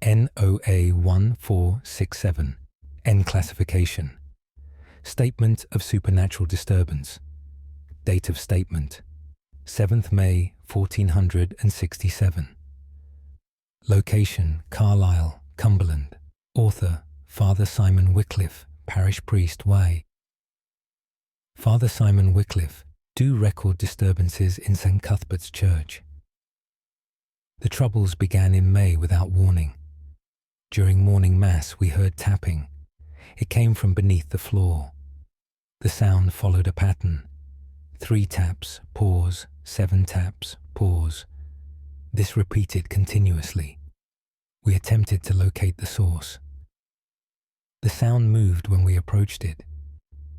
NOA 1467. N classification. Statement of supernatural disturbance. Date of statement 7th May 1467. Location Carlisle, Cumberland. Author Father Simon Wycliffe, Parish Priest Way. Father Simon Wycliffe do record disturbances in St. Cuthbert's Church. The troubles began in May without warning. During morning mass we heard tapping. It came from beneath the floor. The sound followed a pattern. 3 taps, pause, 7 taps, pause. This repeated continuously. We attempted to locate the source. The sound moved when we approached it.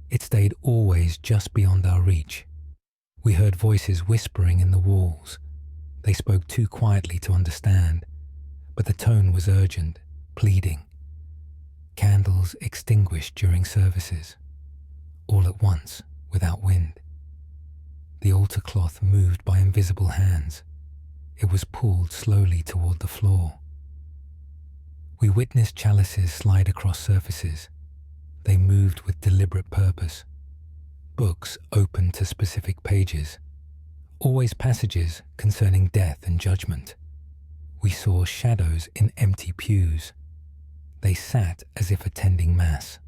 It stayed always just beyond our reach. We heard voices whispering in the walls. They spoke too quietly to understand, but the tone was urgent, pleading. Candles extinguished during services, all at once, without wind. The altar cloth moved by invisible hands. It was pulled slowly toward the floor. We witnessed chalices slide across surfaces. They moved with deliberate purpose. Books opened to specific pages, always passages concerning death and judgment. We saw shadows in empty pews. They sat as if attending Mass.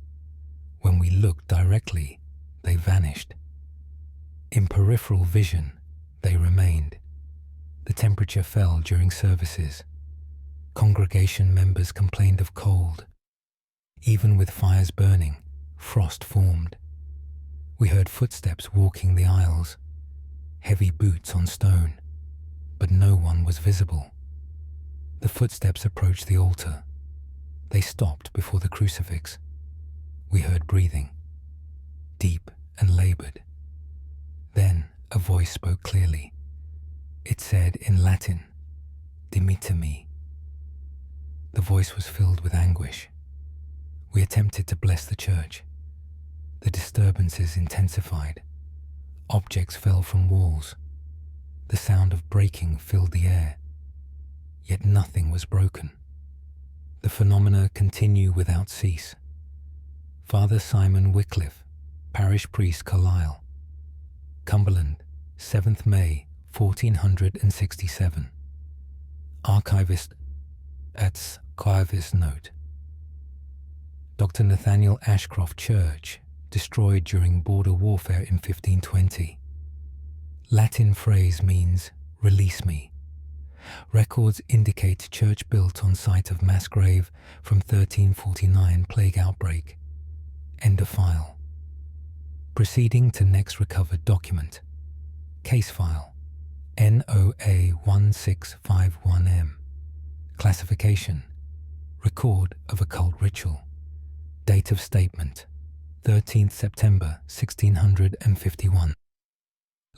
When we looked directly, they vanished. In peripheral vision, they remained. The temperature fell during services. Congregation members complained of cold. Even with fires burning, frost formed. We heard footsteps walking the aisles, heavy boots on stone, but no one was visible. The footsteps approached the altar. They stopped before the crucifix. We heard breathing, deep and labored. Then a voice spoke clearly. It said in Latin, "Dimitami." The voice was filled with anguish. We attempted to bless the church. The disturbances intensified. Objects fell from walls. The sound of breaking filled the air. Yet nothing was broken. The phenomena continue without cease. Father Simon Wycliffe, Parish Priest, Carlisle, Cumberland, 7th May, 1467. Archivist at Archivist Note. Dr. Nathaniel Ashcroft Church, destroyed during border warfare in 1520. Latin phrase means, "Release me." Records indicate church built on site of mass grave from 1349 plague outbreak. End of file. Proceeding to next recovered document. Case file NOA 1651M. Classification: Record of occult ritual. Date of statement: 13th September 1651.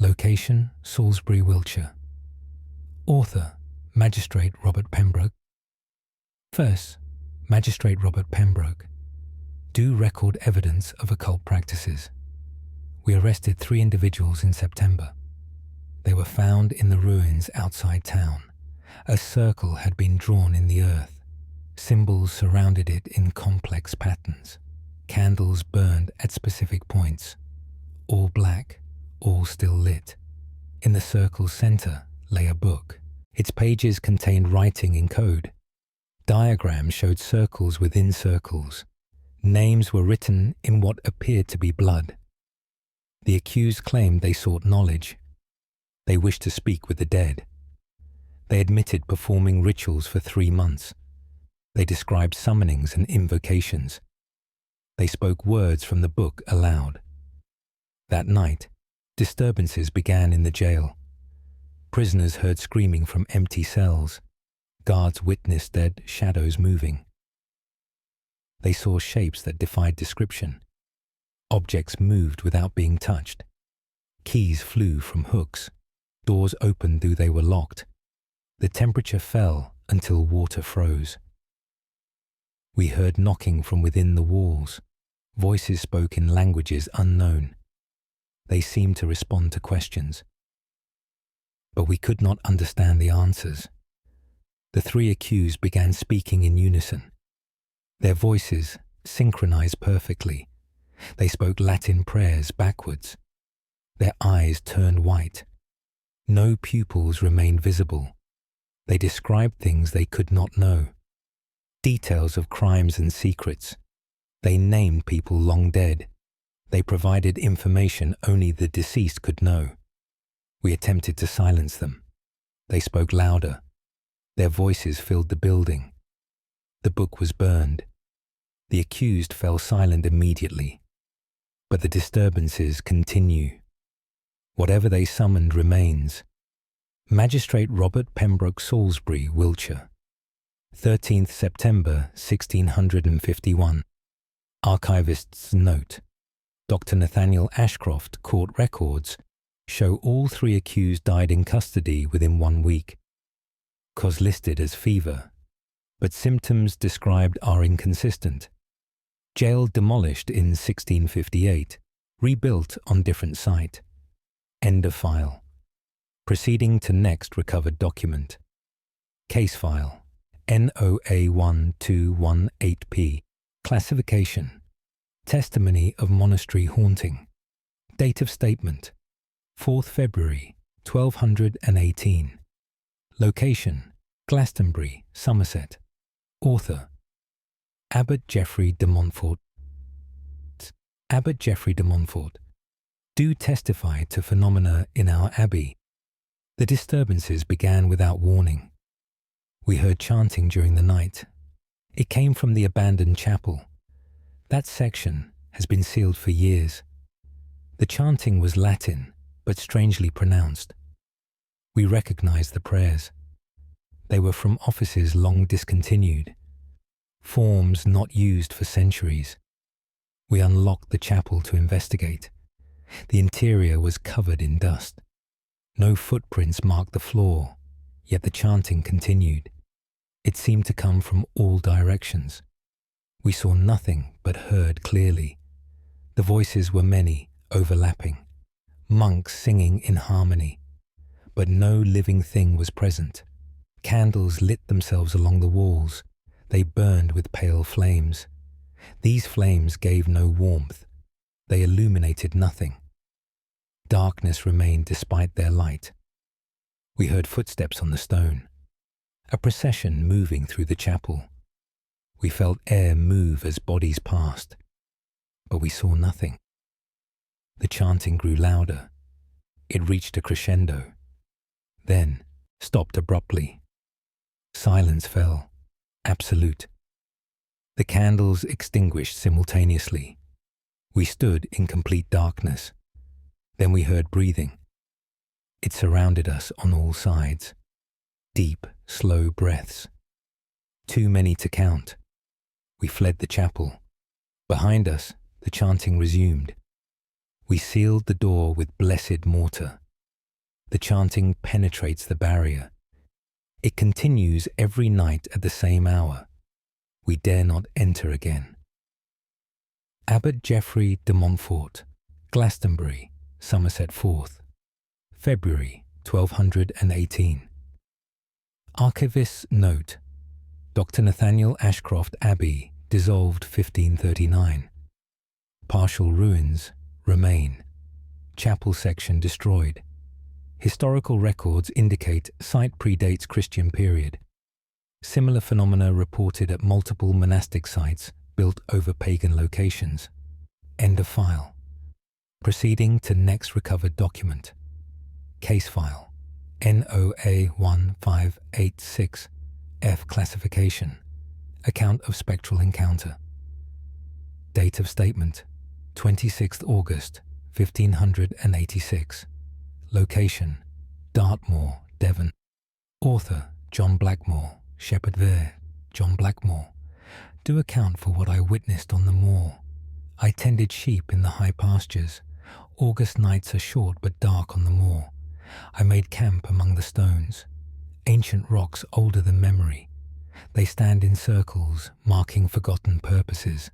Location: Salisbury, Wiltshire. Author: Magistrate Robert Pembroke. First, Magistrate Robert Pembroke. Do record evidence of occult practices. We arrested 3 individuals in September. They were found in the ruins outside town. A circle had been drawn in the earth. Symbols surrounded it in complex patterns. Candles burned at specific points. All black, all still lit. In the circle's center lay a book. Its pages contained writing in code. Diagrams showed circles within circles. Names were written in what appeared to be blood. The accused claimed they sought knowledge. They wished to speak with the dead. They admitted performing rituals for 3 months. They described summonings and invocations. They spoke words from the book aloud. That night, disturbances began in the jail. Prisoners heard screaming from empty cells. Guards witnessed dead shadows moving. They saw shapes that defied description. Objects moved without being touched. Keys flew from hooks. Doors opened though they were locked. The temperature fell until water froze. We heard knocking from within the walls. Voices spoke in languages unknown. They seemed to respond to questions. But we could not understand the answers. The 3 accused began speaking in unison. Their voices synchronized perfectly. They spoke Latin prayers backwards. Their eyes turned white. No pupils remained visible. They described things they could not know. Details of crimes and secrets. They named people long dead. They provided information only the deceased could know. We attempted to silence them. They spoke louder. Their voices filled the building. The book was burned. The accused fell silent immediately. But the disturbances continue. Whatever they summoned remains. Magistrate Robert Pembroke, Salisbury, Wiltshire. 13th September 1651. Archivist's note. Dr. Nathaniel Ashcroft court records show all 3 accused died in custody within 1 week. Cause listed as fever, but symptoms described are inconsistent. Jail demolished in 1658, rebuilt on different site. End of file. Proceeding to next recovered document. Case file NOA 1218P. Classification: Testimony of monastery haunting. Date of statement: 4th February 1218. Location: Glastonbury, Somerset. Author: Abbot Geoffrey de Montfort. Abbot Geoffrey de Montfort. Do testify to phenomena in our abbey. The disturbances began without warning. We heard chanting during the night. It came from the abandoned chapel. That section has been sealed for years. The chanting was Latin, but strangely pronounced. We recognized the prayers. They were from offices long discontinued, forms not used for centuries. We unlocked the chapel to investigate. The interior was covered in dust. No footprints marked the floor, yet the chanting continued. It seemed to come from all directions. We saw nothing but heard clearly. The voices were many, overlapping. Monks singing in harmony. But no living thing was present. Candles lit themselves along the walls. They burned with pale flames. These flames gave no warmth. They illuminated nothing. Darkness remained despite their light. We heard footsteps on the stone, a procession moving through the chapel. We felt air move as bodies passed, but we saw nothing. The chanting grew louder. It reached a crescendo, then stopped abruptly. Silence fell, absolute. The candles extinguished simultaneously. We stood in complete darkness. Then we heard breathing. It surrounded us on all sides. Deep, slow breaths. Too many to count. We fled the chapel. Behind us, the chanting resumed. We sealed the door with blessed mortar. The chanting penetrates the barrier. It continues every night at the same hour. We dare not enter again. Abbot Geoffrey de Montfort, Glastonbury, Somerset Forth, February 1218. Archivist's note: Dr. Nathaniel Ashcroft Abbey, dissolved 1539. Partial ruins remain. Chapel section destroyed. Historical records indicate site predates Christian period. Similar phenomena reported at multiple monastic sites built over pagan locations. End of file. Proceeding to next recovered document. Case file. NOA 1586. F classification. Account of spectral encounter. Date of statement: 26th August, 1586. Location: Dartmoor, Devon. Author: John Blackmore, Shepherd Vere, John Blackmore. Do account for what I witnessed on the moor. I tended sheep in the high pastures. August nights are short but dark on the moor. I made camp among the stones. Ancient rocks older than memory. They stand in circles, marking forgotten purposes.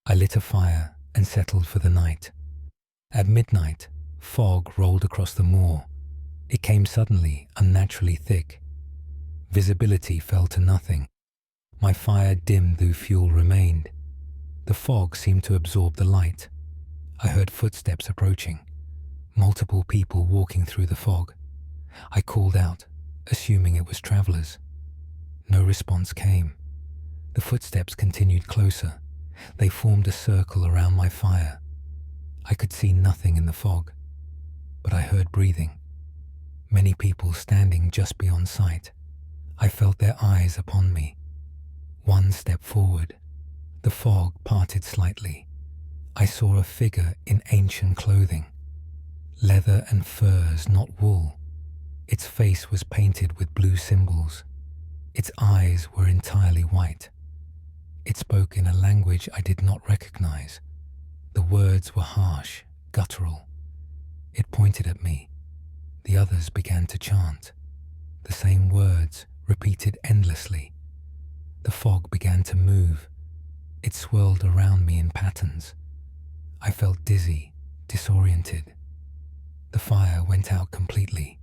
I lit a fire and settled for the night. At midnight, fog rolled across the moor. It came suddenly, unnaturally thick. Visibility fell to nothing. My fire dimmed though fuel remained. The fog seemed to absorb the light. I heard footsteps approaching. Multiple people walking through the fog. I called out, assuming it was travelers. No response came. The footsteps continued closer. They formed a circle around my fire. I could see nothing in the fog, but I heard breathing. Many people standing just beyond sight. I felt their eyes upon me. One step forward. The fog parted slightly. I saw a figure in ancient clothing. Leather and furs, not wool. Its face was painted with blue symbols. Its eyes were entirely white. It spoke in a language I did not recognize. The words were harsh, guttural. It pointed at me. The others began to chant. The same words, repeated endlessly. The fog began to move. It swirled around me in patterns. I felt dizzy, disoriented. The fire went out completely.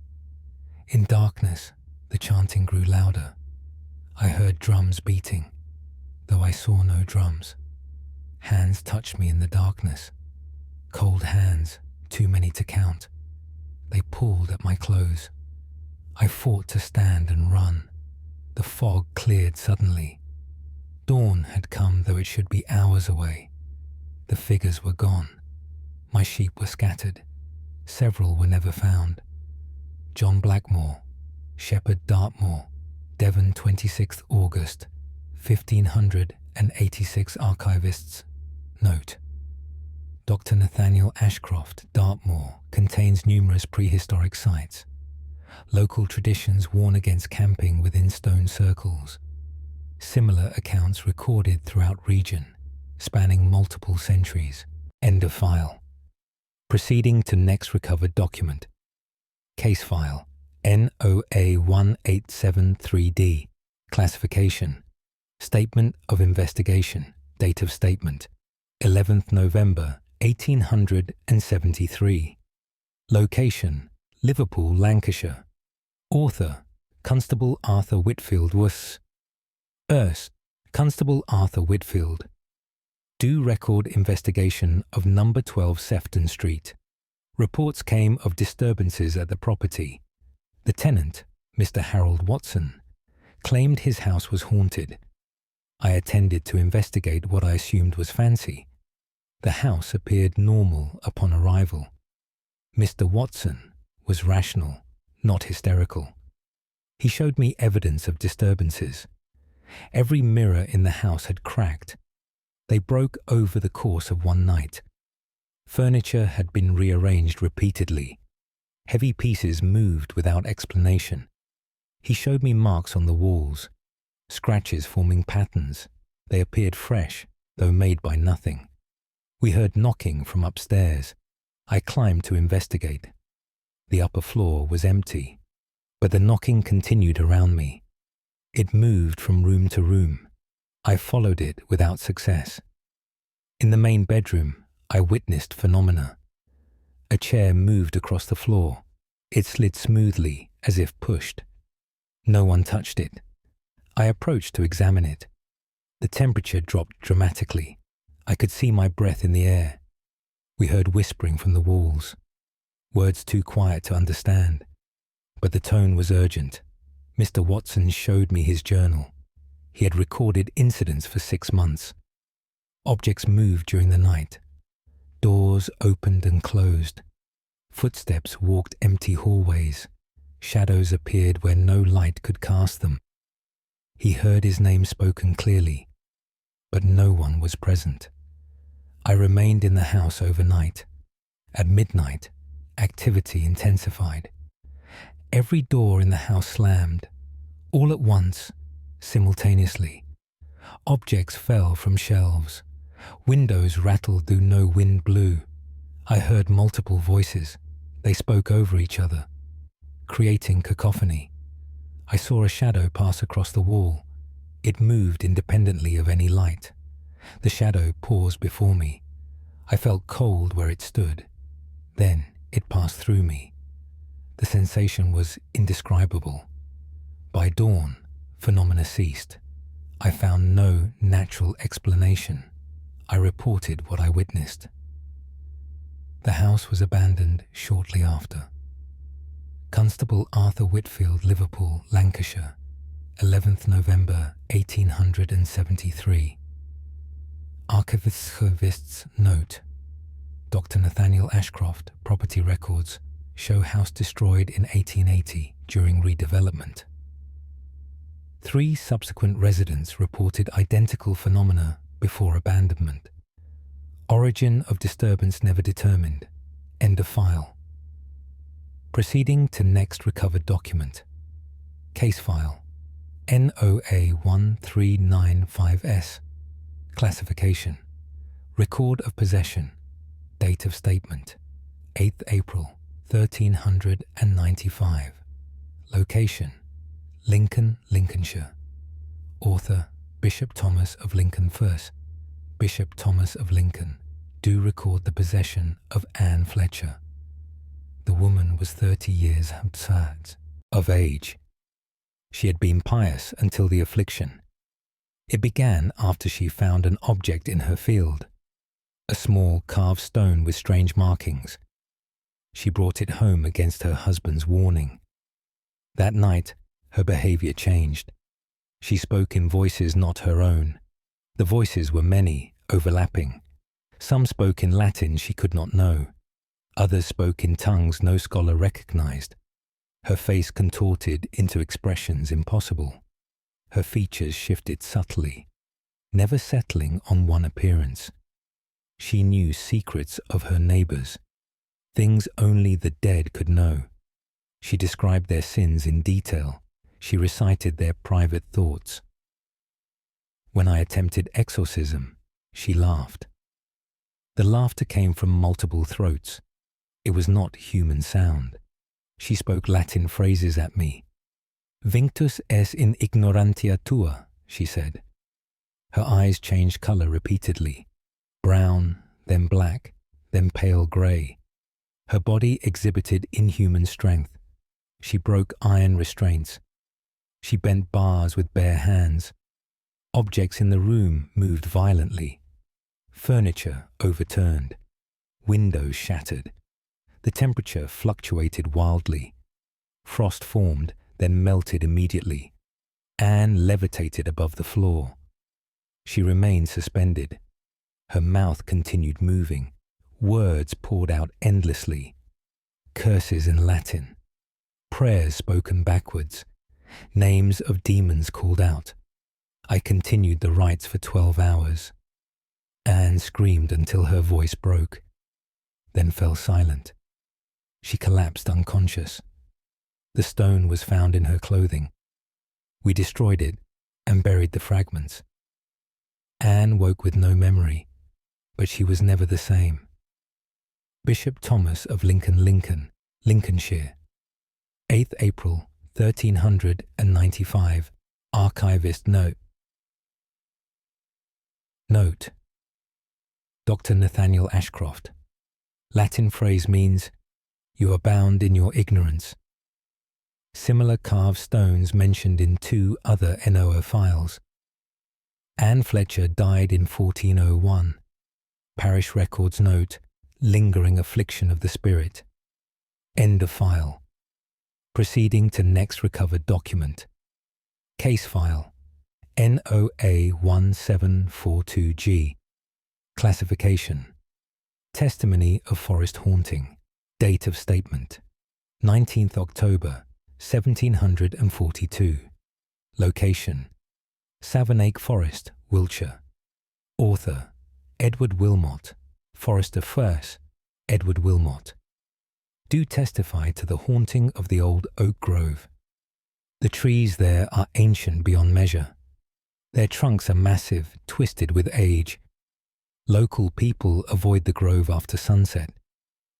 In darkness, the chanting grew louder. I heard drums beating, though I saw no drums. Hands touched me in the darkness. Cold hands, too many to count. They pulled at my clothes. I fought to stand and run. The fog cleared suddenly. Dawn had come, though it should be hours away. The figures were gone. My sheep were scattered. Several were never found. John Blackmore, Shepherd Dartmoor, Devon, 26th August, 1586. Archivists. Note: Dr. Nathaniel Ashcroft, Dartmoor, contains numerous prehistoric sites. Local traditions warn against camping within stone circles. Similar accounts recorded throughout region, spanning multiple centuries. End of file. Proceeding to next recovered document. Case file NOA 1873D. Classification. Statement of investigation. Date of statement: 11th November 1873. Location: Liverpool, Lancashire. Author: Constable Arthur Whitfield Wuss. Erse, Constable Arthur Whitfield. Do record investigation of number 12 Sefton Street. Reports came of disturbances at the property. The tenant, Mr. Harold Watson, claimed his house was haunted. I attended to investigate what I assumed was fancy. The house appeared normal upon arrival. Mr. Watson was rational, not hysterical. He showed me evidence of disturbances. Every mirror in the house had cracked. They broke over the course of one night. Furniture had been rearranged repeatedly. Heavy pieces moved without explanation. He showed me marks on the walls, scratches forming patterns. They appeared fresh, though made by nothing. We heard knocking from upstairs. I climbed to investigate. The upper floor was empty, but the knocking continued around me. It moved from room to room. I followed it without success. In the main bedroom, I witnessed phenomena. A chair moved across the floor. It slid smoothly, as if pushed. No one touched it. I approached to examine it. The temperature dropped dramatically. I could see my breath in the air. We heard whispering from the walls, words too quiet to understand, but the tone was urgent. Mr. Watson showed me his journal. He had recorded incidents for 6 months. Objects moved during the night. Doors opened and closed. Footsteps walked empty hallways. Shadows appeared where no light could cast them. He heard his name spoken clearly, but no one was present. I remained in the house overnight. At midnight, activity intensified. Every door in the house slammed, all at once, simultaneously. Objects fell from shelves. Windows rattled though no wind blew. I heard multiple voices. They spoke over each other, creating cacophony. I saw a shadow pass across the wall. It moved independently of any light. The shadow paused before me. I felt cold where it stood. Then it passed through me. The sensation was indescribable. By dawn, phenomena ceased. I found no natural explanation. I reported what I witnessed. The house was abandoned shortly after. Constable Arthur Whitfield, Liverpool, Lancashire, 11th November 1873. Archivist's note. Dr. Nathaniel Ashcroft, property records, show house destroyed in 1880 during redevelopment. 3 subsequent residents reported identical phenomena before abandonment. Origin of disturbance never determined. End of file. Proceeding to next recovered document. Case file. NOA 1395S. Classification. Record of possession. Date of statement. 8th April 1395. Location. Lincoln, Lincolnshire. Author Bishop Thomas of Lincoln First. Bishop Thomas of Lincoln. Do record the possession of Anne Fletcher. The woman was 30 years of age. She had been pious until the affliction. It began after she found an object in her field, a small carved stone with strange markings. She brought it home against her husband's warning. That night, her behavior changed. She spoke in voices not her own. The voices were many, overlapping. Some spoke in Latin she could not know. Others spoke in tongues no scholar recognized. Her face contorted into expressions impossible. Her features shifted subtly, never settling on one appearance. She knew secrets of her neighbors, things only the dead could know. She described their sins in detail. She recited their private thoughts. When I attempted exorcism, she laughed. The laughter came from multiple throats. It was not human sound. She spoke Latin phrases at me. Vinctus es in ignorantia tua, she said. Her eyes changed color repeatedly. Brown, then black, then pale grey. Her body exhibited inhuman strength. She broke iron restraints. She bent bars with bare hands. Objects in the room moved violently. Furniture overturned. Windows shattered. The temperature fluctuated wildly. Frost formed, then melted immediately. Anne levitated above the floor. She remained suspended. Her mouth continued moving. Words poured out endlessly. Curses in Latin. Prayers spoken backwards. Names of demons called out. I continued the rites for 12 hours. Anne screamed until her voice broke, then fell silent. She collapsed unconscious. The stone was found in her clothing. We destroyed it and buried the fragments. Anne woke with no memory, but she was never the same. Bishop Thomas of Lincoln, Lincolnshire. 8th April 1395. Archivist note. Note. Dr. Nathaniel Ashcroft. Latin phrase means, "You are bound in your ignorance." Similar carved stones mentioned in 2 other NOO files. Anne Fletcher died in 1401. Parish records note, lingering affliction of the spirit. End of file. Proceeding to next recovered document. Case file. NOA 1742G. Classification. Testimony of forest haunting. Date of statement. 19th October, 1742. Location. Savernake Forest, Wiltshire. Author. Edward Wilmot. Forester First, Edward Wilmot. Do testify to the haunting of the old oak grove. The trees there are ancient beyond measure. Their trunks are massive, twisted with age. Local people avoid the grove after sunset.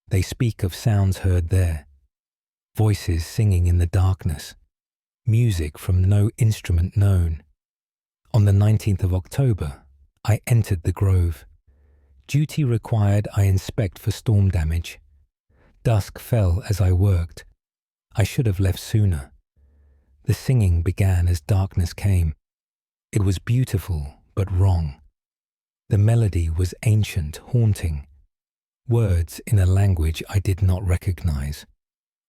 They speak of sounds heard there. Voices singing in the darkness. Music from no instrument known. On the 19th of October, I entered the grove. Duty required I inspect for storm damage. Dusk fell as I worked. I should have left sooner. The singing began as darkness came. It was beautiful, but wrong. The melody was ancient, haunting. Words in a language I did not recognize.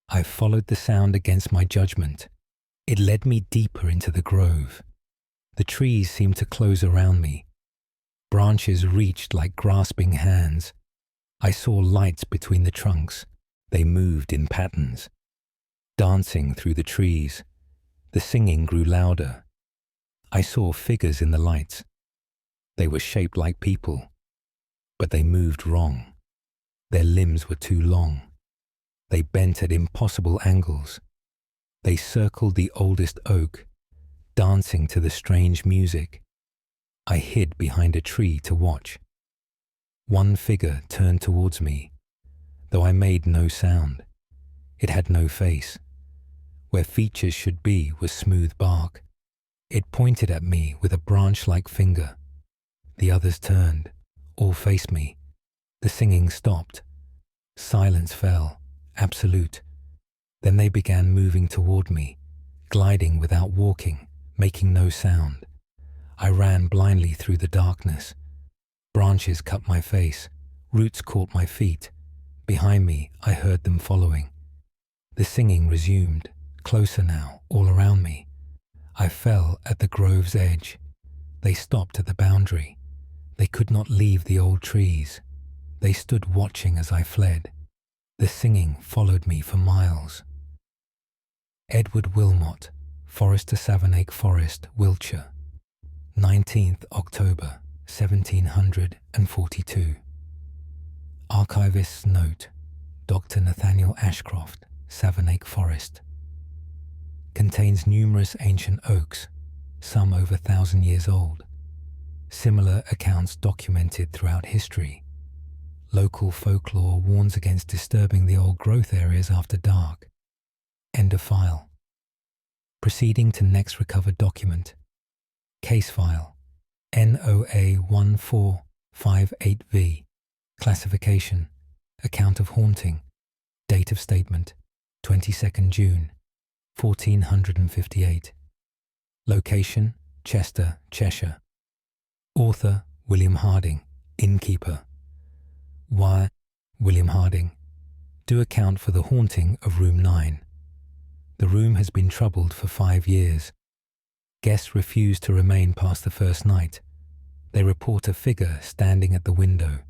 I followed the sound against my judgment. It led me deeper into the grove. The trees seemed to close around me. Branches reached like grasping hands. I saw lights between the trunks. They moved in patterns. Dancing through the trees. The singing grew louder. I saw figures in the lights. They were shaped like people, but they moved wrong. Their limbs were too long. They bent at impossible angles. They circled the oldest oak, dancing to the strange music. I hid behind a tree to watch. One figure turned towards me, though I made no sound. It had no face. Where features should be was smooth bark. It pointed at me with a branch-like finger. The others turned. All faced me. The singing stopped. Silence fell, absolute. Then they began moving toward me, gliding without walking, making no sound. I ran blindly through the darkness. Branches cut my face. Roots caught my feet. Behind me, I heard them following. The singing resumed, closer now, all around me. I fell at the grove's edge. They stopped at the boundary. They could not leave the old trees. They stood watching as I fled. The singing followed me for miles. Edward Wilmot, Forester Savernake Forest, Wiltshire. 19th October, 1742. Archivist's note. Dr. Nathaniel Ashcroft, Savernake Forest. Contains numerous ancient oaks, some over 1,000 years old. Similar accounts documented throughout history. Local folklore warns against disturbing the old growth areas after dark. End of file. Proceeding to next recovered document. Case file. NOA 1458V. Classification. Account of haunting. Date of statement. 22nd June, 1458. Location. Chester, Cheshire. Author William Harding, innkeeper. Why William Harding. Do account for the haunting of room 9. The room has been troubled for 5 years. Guests refuse to remain past the first night. They report a figure standing at the window.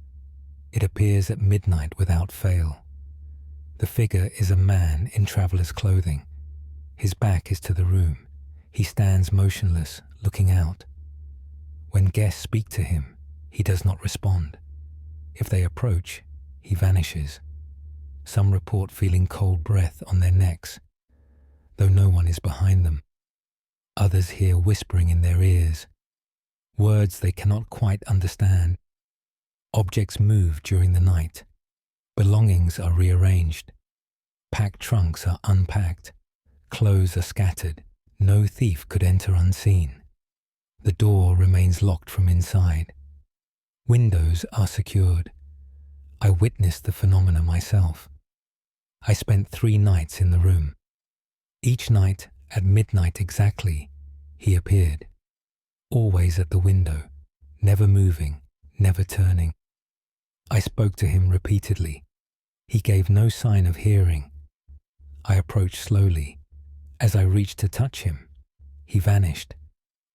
It appears at midnight without fail. The figure is a man in traveller's clothing. His back is to the room. He stands motionless, looking out. When guests speak to him, he does not respond. If they approach, he vanishes. Some report feeling cold breath on their necks, though no one is behind them. Others hear whispering in their ears, words they cannot quite understand. Objects move during the night. Belongings are rearranged. Packed trunks are unpacked. Clothes are scattered. No thief could enter unseen. The door remains locked from inside. Windows are secured. I witnessed the phenomena myself. I spent 3 nights in the room. Each night, at midnight exactly, he appeared. Always at the window, never moving, never turning. I spoke to him repeatedly. He gave no sign of hearing. I approached slowly. As I reached to touch him, he vanished,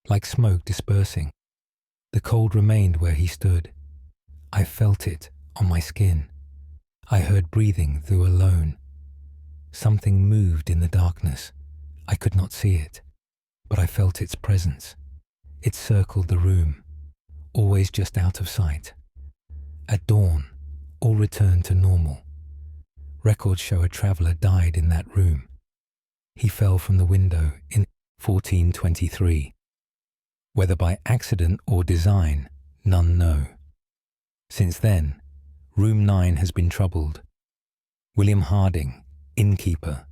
like smoke dispersing. The cold remained where he stood. I felt it on my skin. I heard breathing though alone. Something moved in the darkness. I could not see it, but I felt its presence. It circled the room, always just out of sight. At dawn, all returned to normal. Records show a traveller died in that room. He fell from the window in 1423. Whether by accident or design, none know. Since then, room 9 has been troubled. William Harding, innkeeper.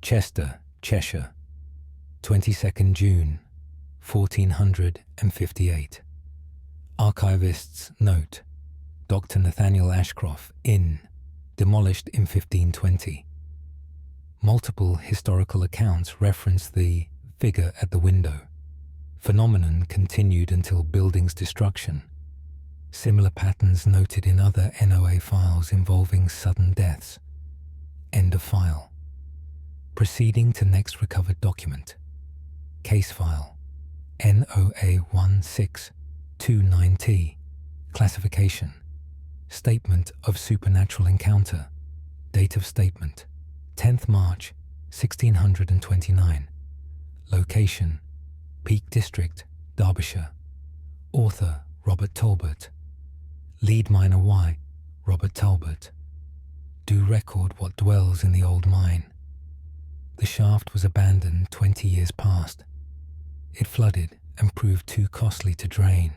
Chester, Cheshire. 22nd June, 1458. Archivist's note. Dr. Nathaniel Ashcroft, Inn, demolished in 1520. Multiple historical accounts reference the figure at the window. Phenomenon continued until building's destruction. Similar patterns noted in other NOA files involving sudden deaths. End of file. Proceeding to next recovered document. Case file. NOA 1629T. Classification. Statement of supernatural encounter. Date of statement. 10th March, 1629. Location. Peak District, Derbyshire. Author, Robert Talbot. Lead miner Y, Robert Talbot. Do record what dwells in the old mine. The shaft was abandoned 20 years past. It flooded and proved too costly to drain.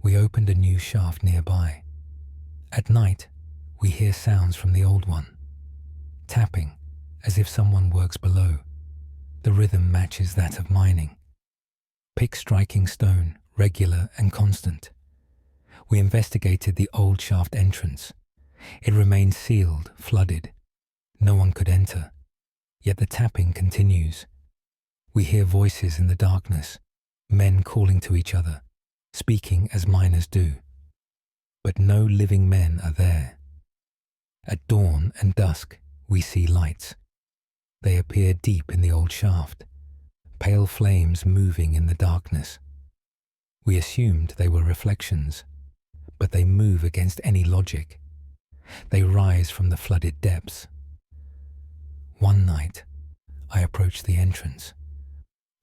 We opened a new shaft nearby. At night, we hear sounds from the old one. Tapping, as if someone works below. The rhythm matches that of mining. Pick striking stone, regular and constant. We investigated the old shaft entrance. It remained sealed, flooded. No one could enter. Yet the tapping continues. We hear voices in the darkness, men calling to each other, speaking as miners do. But no living men are there. At dawn and dusk, we see lights. They appear deep in the old shaft, pale flames moving in the darkness. We assumed they were reflections, but they move against any logic. They rise from the flooded depths. One night, I approached the entrance.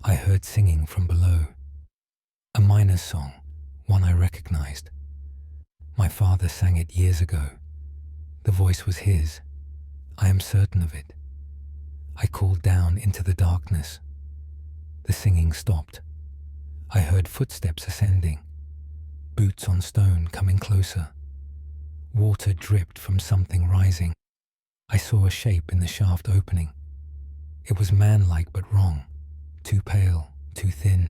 I heard singing from below. A miner's song, one I recognized. My father sang it years ago. The voice was his. I am certain of it. I called down into the darkness. The singing stopped. I heard footsteps ascending, boots on stone coming closer. Water dripped from something rising. I saw a shape in the shaft opening. It was man-like but wrong, too pale, too thin.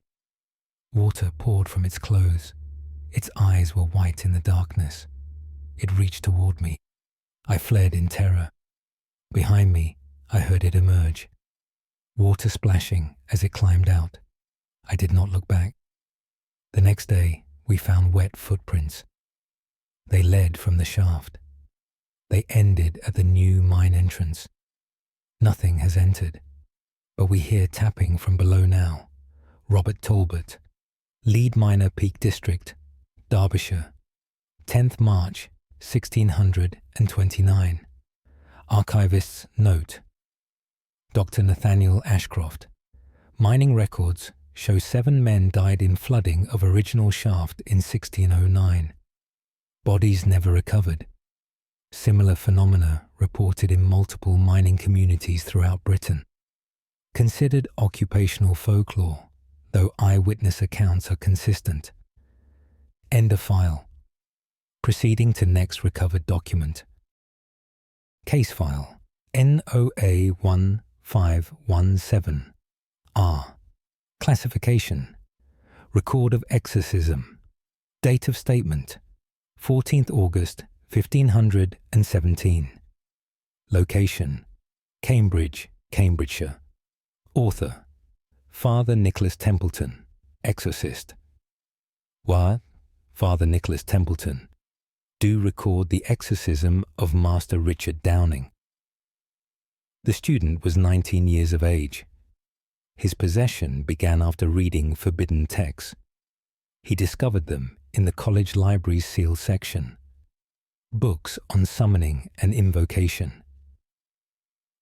Water poured from its clothes. Its eyes were white in the darkness. It reached toward me. I fled in terror. Behind me, I heard it emerge. Water splashing as it climbed out. I did not look back. The next day, we found wet footprints. They led from the shaft. They ended at the new mine entrance. Nothing has entered, but we hear tapping from below now. Robert Talbot, Lead Miner Peak District, Derbyshire, 10th March, 1629. Archivist's note. Dr. Nathaniel Ashcroft. Mining records show 7 men died in flooding of original shaft in 1609. Bodies never recovered. Similar phenomena reported in multiple mining communities throughout Britain. Considered occupational folklore, though eyewitness accounts are consistent. End of file. Proceeding to next recovered document. Case file NOA 1517 R. Classification. Record of exorcism. Date of statement 14th August 1517. Location Cambridge, Cambridgeshire. Author Father Nicholas Templeton, exorcist. Why, Father Nicholas Templeton, do record the exorcism of Master Richard Downing. The student was 19 years of age. His possession began after reading forbidden texts. He discovered them in the college library's sealed section. Books on summoning and invocation.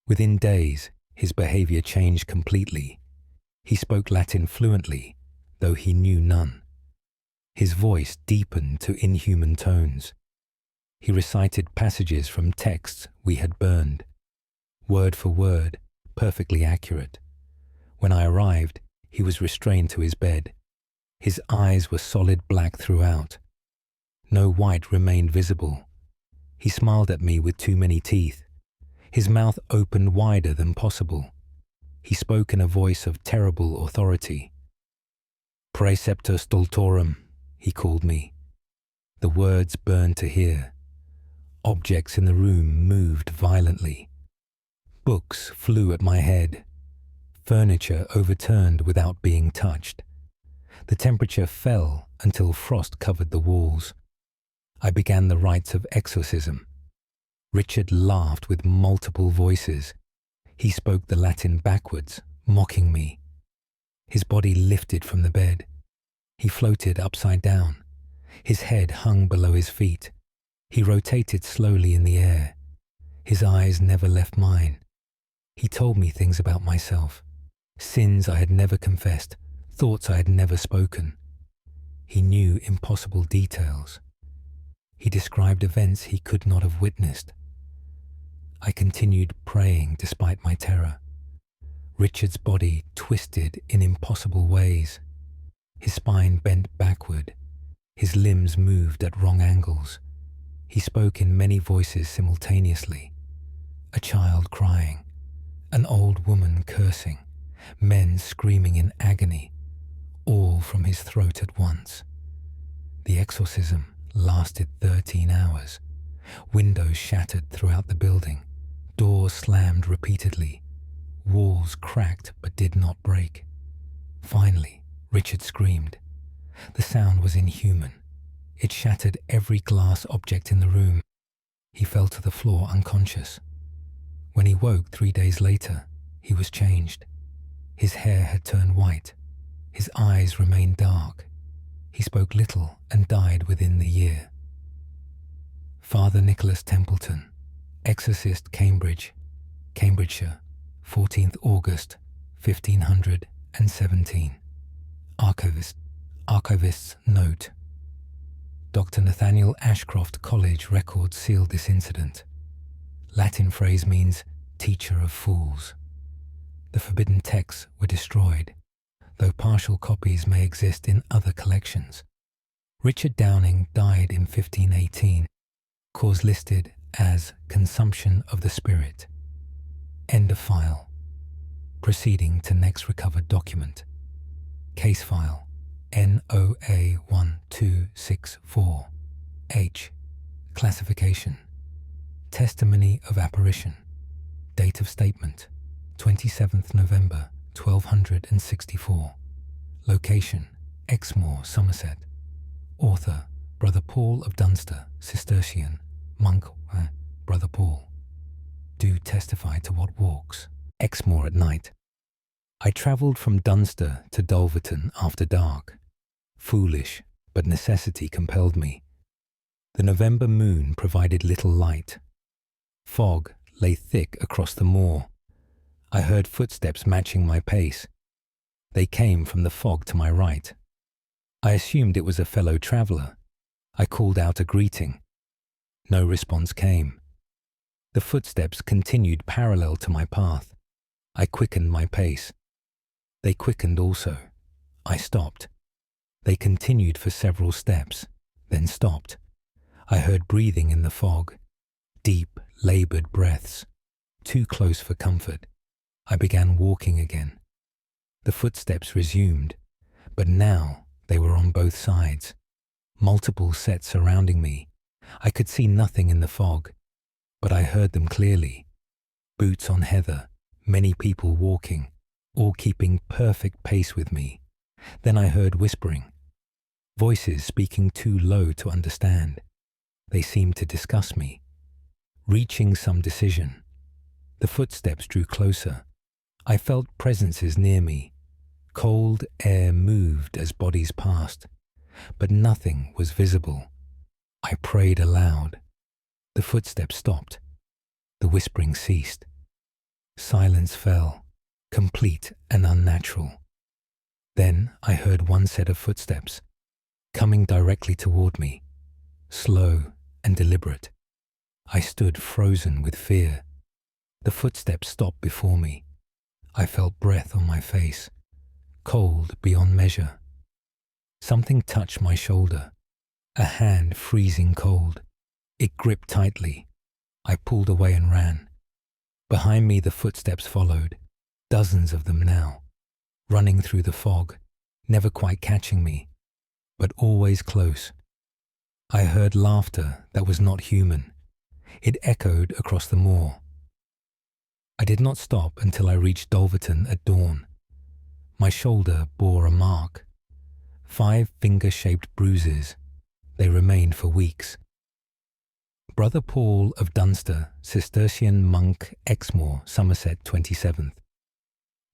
Within days, his behavior changed completely. He spoke Latin fluently, though he knew none. His voice deepened to inhuman tones. He recited passages from texts we had burned, word for word, perfectly accurate. When I arrived, he was restrained to his bed. His eyes were solid black throughout. No white remained visible. He smiled at me with too many teeth. His mouth opened wider than possible. He spoke in a voice of terrible authority. Praeceptor stultorum, he called me. The words burned to hear. Objects in the room moved violently. Books flew at my head. Furniture overturned without being touched. The temperature fell until frost covered the walls. I began the rites of exorcism. Richard laughed with multiple voices. He spoke the Latin backwards, mocking me. His body lifted from the bed. He floated upside down. His head hung below his feet. He rotated slowly in the air. His eyes never left mine. He told me things about myself, sins I had never confessed, thoughts I had never spoken. He knew impossible details. He described events he could not have witnessed. I continued praying despite my terror. Richard's body twisted in impossible ways. His spine bent backward. His limbs moved at wrong angles. He spoke in many voices simultaneously. A child crying, an old woman cursing, men screaming in agony, all from his throat at once. The exorcism lasted 13 hours. Windows shattered throughout the building. Doors slammed repeatedly. Walls cracked but did not break. Finally, Richard screamed. The sound was inhuman. It shattered every glass object in the room. He fell to the floor unconscious. When he woke 3 days later, he was changed. His hair had turned white. His eyes remained dark. He spoke little and died within the year. Father Nicholas Templeton, exorcist, Cambridge, Cambridgeshire, 14th August, 1517. Archivist's note. Dr. Nathaniel Ashcroft College records sealed this incident. Latin phrase means teacher of fools. The forbidden texts were destroyed, though partial copies may exist in other collections. Richard Downing died in 1518, cause listed as consumption of the spirit. End of file. Proceeding to next recovered document. Case file NOA 1264 H. Classification. Testimony of apparition. Date of statement 27th November 1264. Location: Exmoor, Somerset. Author: Brother Paul of Dunster, Cistercian. Monk: Brother Paul. Do testify to what walks. Exmoor at night. I travelled from Dunster to Dulverton after dark. Foolish, but necessity compelled me. The November moon provided little light. Fog lay thick across the moor. I heard footsteps matching my pace. They came from the fog to my right. I assumed it was a fellow traveller. I called out a greeting. No response came. The footsteps continued parallel to my path. I quickened my pace. They quickened also. I stopped. They continued for several steps, then stopped. I heard breathing in the fog. Deep, laboured breaths. Too close for comfort. I began walking again. The footsteps resumed, but now they were on both sides. Multiple sets surrounding me. I could see nothing in the fog, but I heard them clearly. Boots on heather, many people walking, all keeping perfect pace with me. Then I heard whispering. Voices speaking too low to understand. They seemed to discuss me. Reaching some decision. The footsteps drew closer. I felt presences near me. Cold air moved as bodies passed, but nothing was visible. I prayed aloud. The footsteps stopped. The whispering ceased. Silence fell, complete and unnatural. Then I heard one set of footsteps, coming directly toward me, slow and deliberate. I stood frozen with fear. The footsteps stopped before me. I felt breath on my face, cold beyond measure. Something touched my shoulder, a hand freezing cold. It gripped tightly. I pulled away and ran. Behind me the footsteps followed, dozens of them now, running through the fog, never quite catching me, but always close. I heard laughter that was not human. It echoed across the moor. I did not stop until I reached Dulverton at dawn. My shoulder bore a mark. 5 finger-shaped bruises. They remained for weeks. Brother Paul of Dunster, Cistercian monk, Exmoor, Somerset, 27th.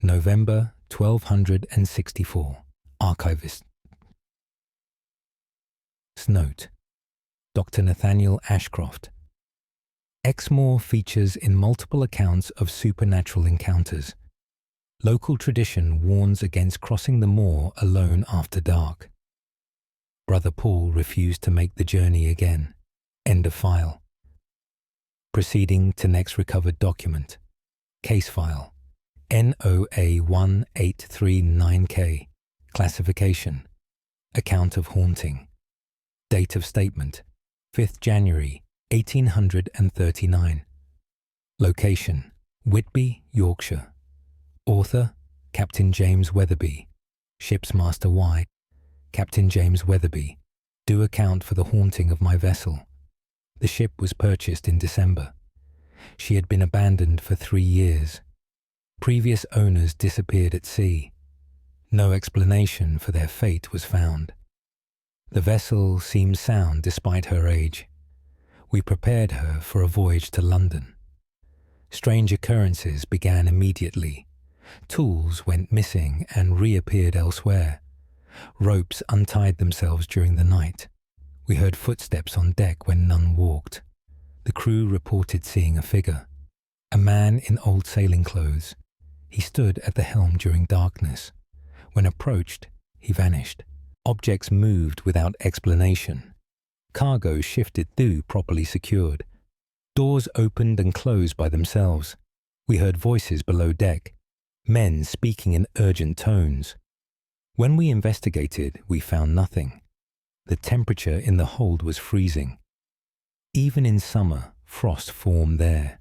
November 1264. Archivist. Note: Dr. Nathaniel Ashcroft. Exmoor features in multiple accounts of supernatural encounters. Local tradition warns against crossing the moor alone after dark. Brother Paul refused to make the journey again. End of file. Proceeding to next recovered document. Case file. NOA1839K. Classification. Account of haunting. Date of statement. 5th January 1839. Location: Whitby, Yorkshire. Author: Captain James Weatherby. Ship's Master Y. Captain James Weatherby. Do account for the haunting of my vessel. The ship was purchased in December. She had been abandoned for 3 years. Previous owners disappeared at sea. No explanation for their fate was found. The vessel seemed sound despite her age. We prepared her for a voyage to London. Strange occurrences began immediately. Tools went missing and reappeared elsewhere. Ropes untied themselves during the night. We heard footsteps on deck when none walked. The crew reported seeing a figure. A man in old sailing clothes. He stood at the helm during darkness. When approached, he vanished. Objects moved without explanation. Cargo shifted through properly secured. Doors opened and closed by themselves. We heard voices below deck. Men speaking in urgent tones. When we investigated, we found nothing. The temperature in the hold was freezing. Even in summer, frost formed there.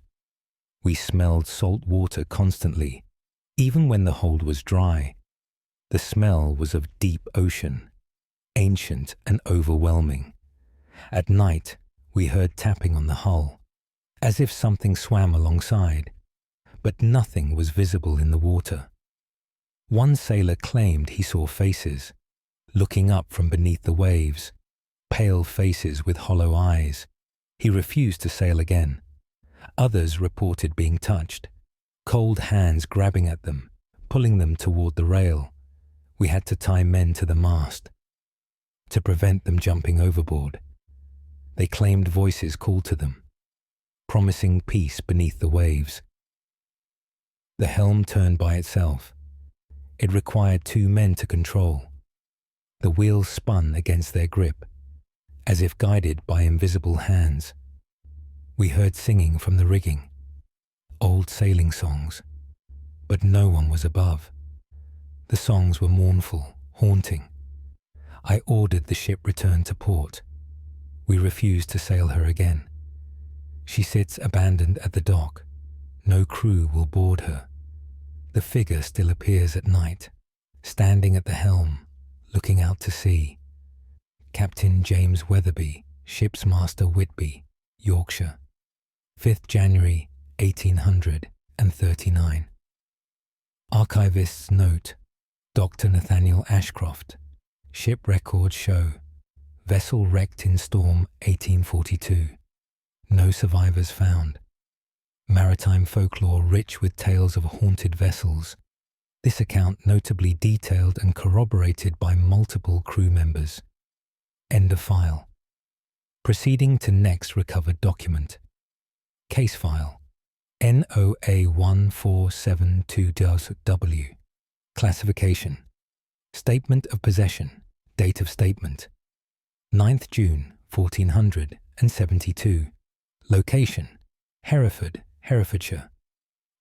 We smelled salt water constantly, even when the hold was dry. The smell was of deep ocean, ancient and overwhelming. At night, we heard tapping on the hull, as if something swam alongside, but nothing was visible in the water. One sailor claimed he saw faces, looking up from beneath the waves, pale faces with hollow eyes. He refused to sail again. Others reported being touched, cold hands grabbing at them, pulling them toward the rail. We had to tie men to the mast to prevent them jumping overboard. They claimed voices called to them, promising peace beneath the waves. The helm turned by itself. It required 2 men to control. The wheels spun against their grip, as if guided by invisible hands. We heard singing from the rigging, old sailing songs, but no one was above. The songs were mournful, haunting. I ordered the ship return to port. We refused to sail her again. She sits abandoned at the dock. No crew will board her. The figure still appears at night, standing at the helm, looking out to sea. Captain James Weatherby, Ship's Master Whitby, Yorkshire. 5th January 1839. Archivist's note. Dr. Nathaniel Ashcroft. Ship records show. Vessel wrecked in storm 1842. No survivors found. Maritime folklore rich with tales of haunted vessels. This account notably detailed and corroborated by multiple crew members. End of file. Proceeding to next recovered document. Case file. NOA 1472-W. Classification. Statement of possession. Date of statement. 9th June 1472. Location. Hereford, Herefordshire.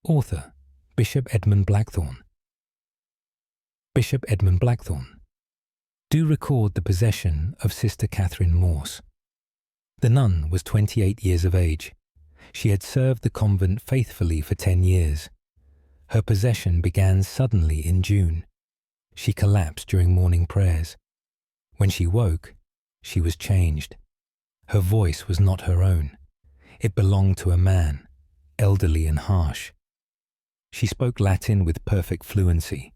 Author. Bishop Edmund Blackthorne. Bishop Edmund Blackthorne. Do record the possession of Sister Catherine Morse. The nun was 28 years of age. She had served the convent faithfully for 10 years. Her possession began suddenly in June. She collapsed during morning prayers. When she woke, she was changed. Her voice was not her own. It belonged to a man, elderly and harsh. She spoke Latin with perfect fluency.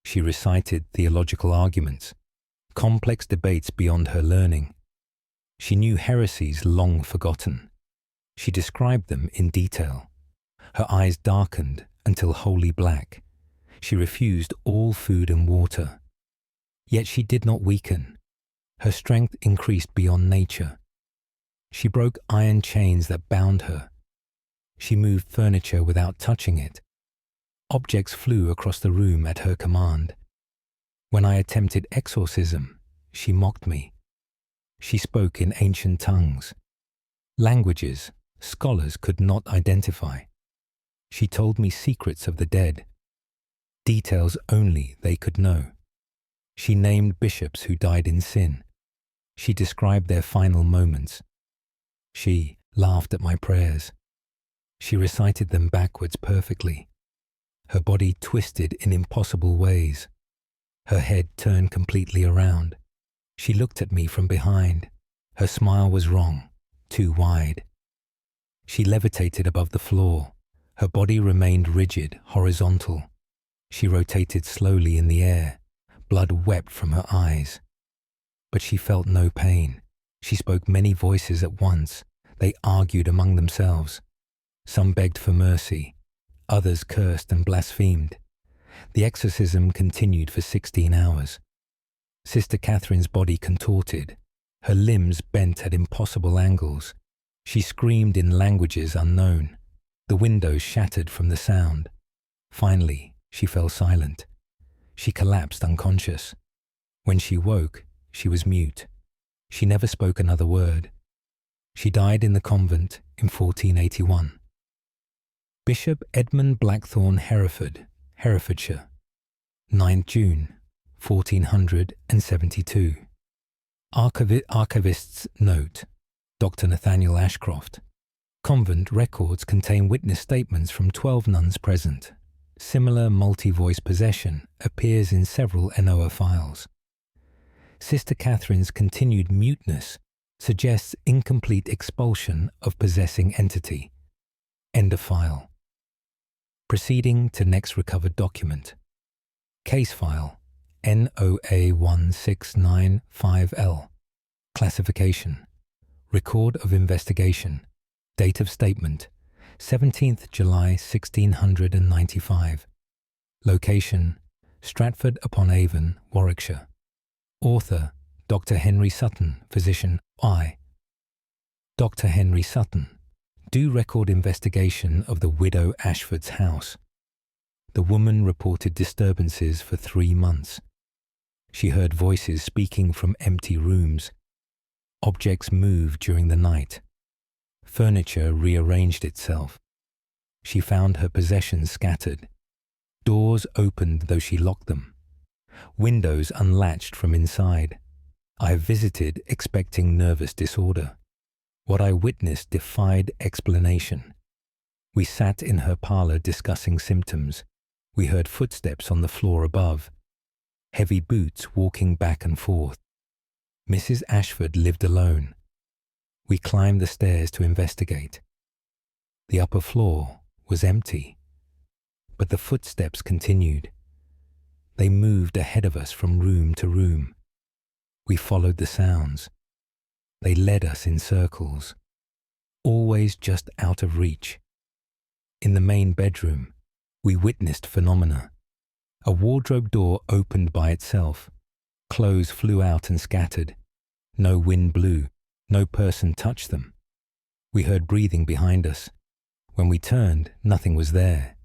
She recited theological arguments, complex debates beyond her learning. She knew heresies long forgotten. She described them in detail. Her eyes darkened until wholly black. She refused all food and water. Yet she did not weaken. Her strength increased beyond nature. She broke iron chains that bound her. She moved furniture without touching it. Objects flew across the room at her command. When I attempted exorcism, she mocked me. She spoke in ancient tongues, languages scholars could not identify. She told me secrets of the dead, details only they could know. She named bishops who died in sin. She described their final moments. She laughed at my prayers. She recited them backwards perfectly. Her body twisted in impossible ways. Her head turned completely around. She looked at me from behind. Her smile was wrong, too wide. She levitated above the floor. Her body remained rigid, horizontal. She rotated slowly in the air. Blood wept from her eyes. But she felt no pain. She spoke many voices at once. They argued among themselves. Some begged for mercy. Others cursed and blasphemed. The exorcism continued for 16 hours. Sister Catherine's body contorted. Her limbs bent at impossible angles. She screamed in languages unknown. The windows shattered from the sound. Finally, she fell silent. She collapsed unconscious. When she woke, she was mute. She never spoke another word. She died in the convent in 1481. Bishop Edmund Blackthorne Hereford, Herefordshire. 9th June, 1472. Archivist's note. Dr. Nathaniel Ashcroft. Convent records contain witness statements from 12 nuns present. Similar multi-voice possession appears in several NOA files. Sister Catherine's continued muteness suggests incomplete expulsion of possessing entity. End of file. Proceeding to next recovered document. Case file NOA1695L. Classification. Record of investigation. Date of statement 17th July 1695. Location Stratford-upon-Avon, Warwickshire. Author Dr. Henry Sutton, physician, I. Dr. Henry Sutton. Do record investigation of the widow Ashford's house. The woman reported disturbances for 3 months. She heard voices speaking from empty rooms. Objects moved during the night. Furniture rearranged itself. She found her possessions scattered. Doors opened though she locked them. Windows unlatched from inside. I visited expecting nervous disorder. What I witnessed defied explanation. We sat in her parlour discussing symptoms. We heard footsteps on the floor above. Heavy boots walking back and forth. Mrs. Ashford lived alone. We climbed the stairs to investigate. The upper floor was empty, but the footsteps continued. They moved ahead of us from room to room. We followed the sounds. They led us in circles, always just out of reach. In the main bedroom, we witnessed phenomena. A wardrobe door opened by itself. Clothes flew out and scattered. No wind blew. No person touched them. We heard breathing behind us. When we turned, nothing was there.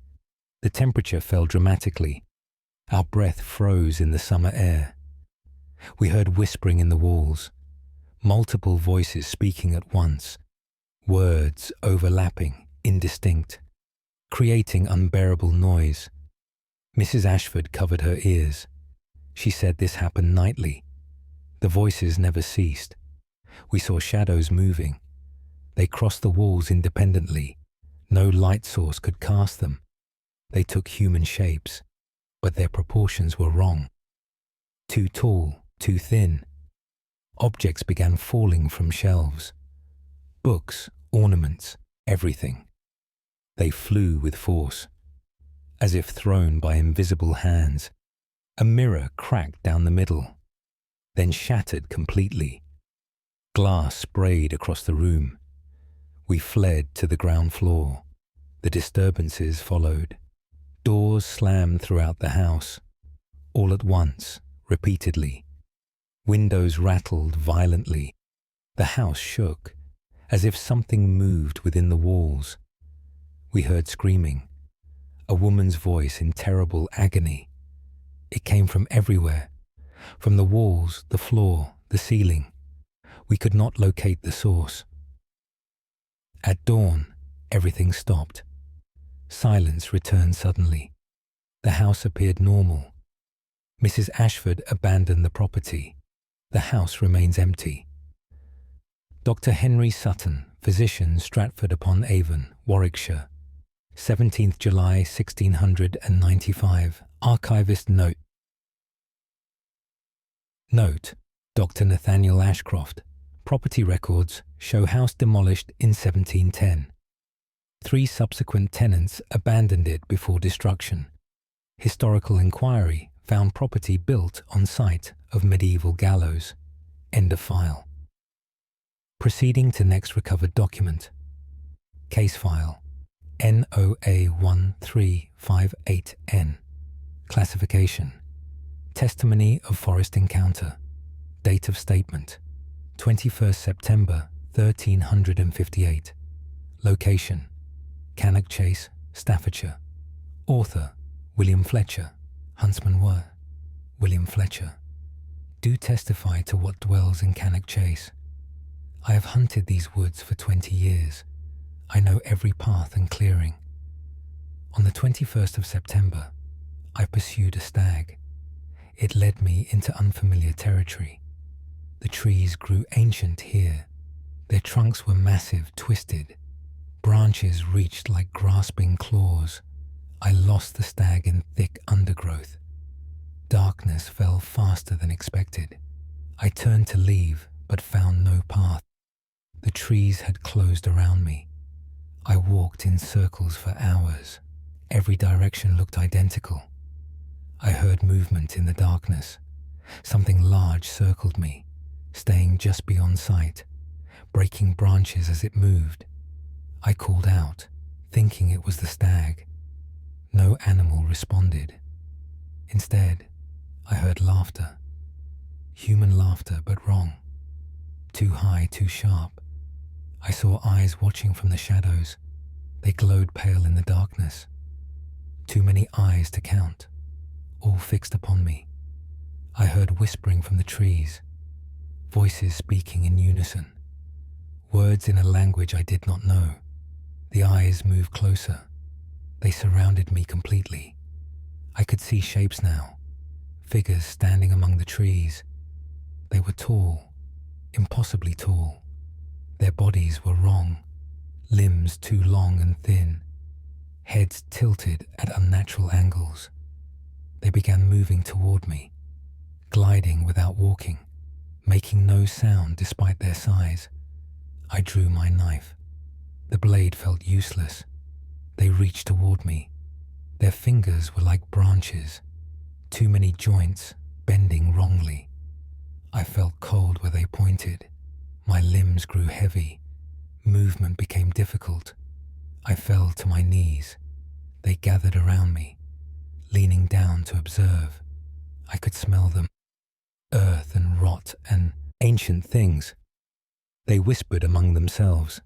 The temperature fell dramatically. Our breath froze in the summer air. We heard whispering in the walls. Multiple voices speaking at once. Words overlapping, indistinct, creating unbearable noise. Mrs. Ashford covered her ears. She said this happened nightly. The voices never ceased. We saw shadows moving. They crossed the walls independently. No light source could cast them. They took human shapes, but their proportions were wrong. Too tall, too thin. Objects began falling from shelves. Books, ornaments, everything. They flew with force, as if thrown by invisible hands. A mirror cracked down the middle, then shattered completely. Glass sprayed across the room. We fled to the ground floor. The disturbances followed. Doors slammed throughout the house, all at once, repeatedly. Windows rattled violently. The house shook, as if something moved within the walls. We heard screaming, a woman's voice in terrible agony. It came from everywhere, from the walls, the floor, the ceiling. We could not locate the source. At dawn, everything stopped. Silence returned suddenly. The house appeared normal. Mrs. Ashford abandoned the property. The house remains empty. Dr. Henry Sutton, physician, Stratford-upon-Avon, Warwickshire. 17th July 1695. Archivist note. Note: Dr. Nathaniel Ashcroft. Property records show house demolished in 1710. 3 subsequent tenants abandoned it before destruction. Historical inquiry found property built on site of medieval gallows. End of file. Proceeding to next recovered document. Case file NOA1358N. Classification. Testimony of forest encounter. Date of statement 21st September 1358. Location Cannock Chase, Staffordshire. Author William Fletcher. Huntsman were William Fletcher. Do testify to what dwells in Cannock Chase. I have hunted these woods for 20 years. I know every path and clearing. On the 21st of September, I pursued a stag. It led me into unfamiliar territory. The trees grew ancient here. Their trunks were massive, twisted. Branches reached like grasping claws. I lost the stag in thick undergrowth. Darkness fell faster than expected. I turned to leave, but found no path. The trees had closed around me. I walked in circles for hours. Every direction looked identical. I heard movement in the darkness. Something large circled me, staying just beyond sight, breaking branches as it moved. I called out, thinking it was the stag. No animal responded. Instead, I heard laughter. Human laughter, but wrong. Too high, too sharp. I saw eyes watching from the shadows. They glowed pale in the darkness. Too many eyes to count, all fixed upon me. I heard whispering from the trees, voices speaking in unison, words in a language I did not know. The eyes moved closer. They surrounded me completely. I could see shapes now, figures standing among the trees. They were tall, impossibly tall. Their bodies were wrong, limbs too long and thin, heads tilted at unnatural angles. They began moving toward me, gliding without walking, making no sound despite their size. I drew my knife. The blade felt useless. They reached toward me. Their fingers were like branches, too many joints bending wrongly. I felt cold where they pointed. My limbs grew heavy. Movement became difficult. I fell to my knees. They gathered around me, leaning down to observe. I could smell them, earth and rot and ancient things. They whispered among themselves,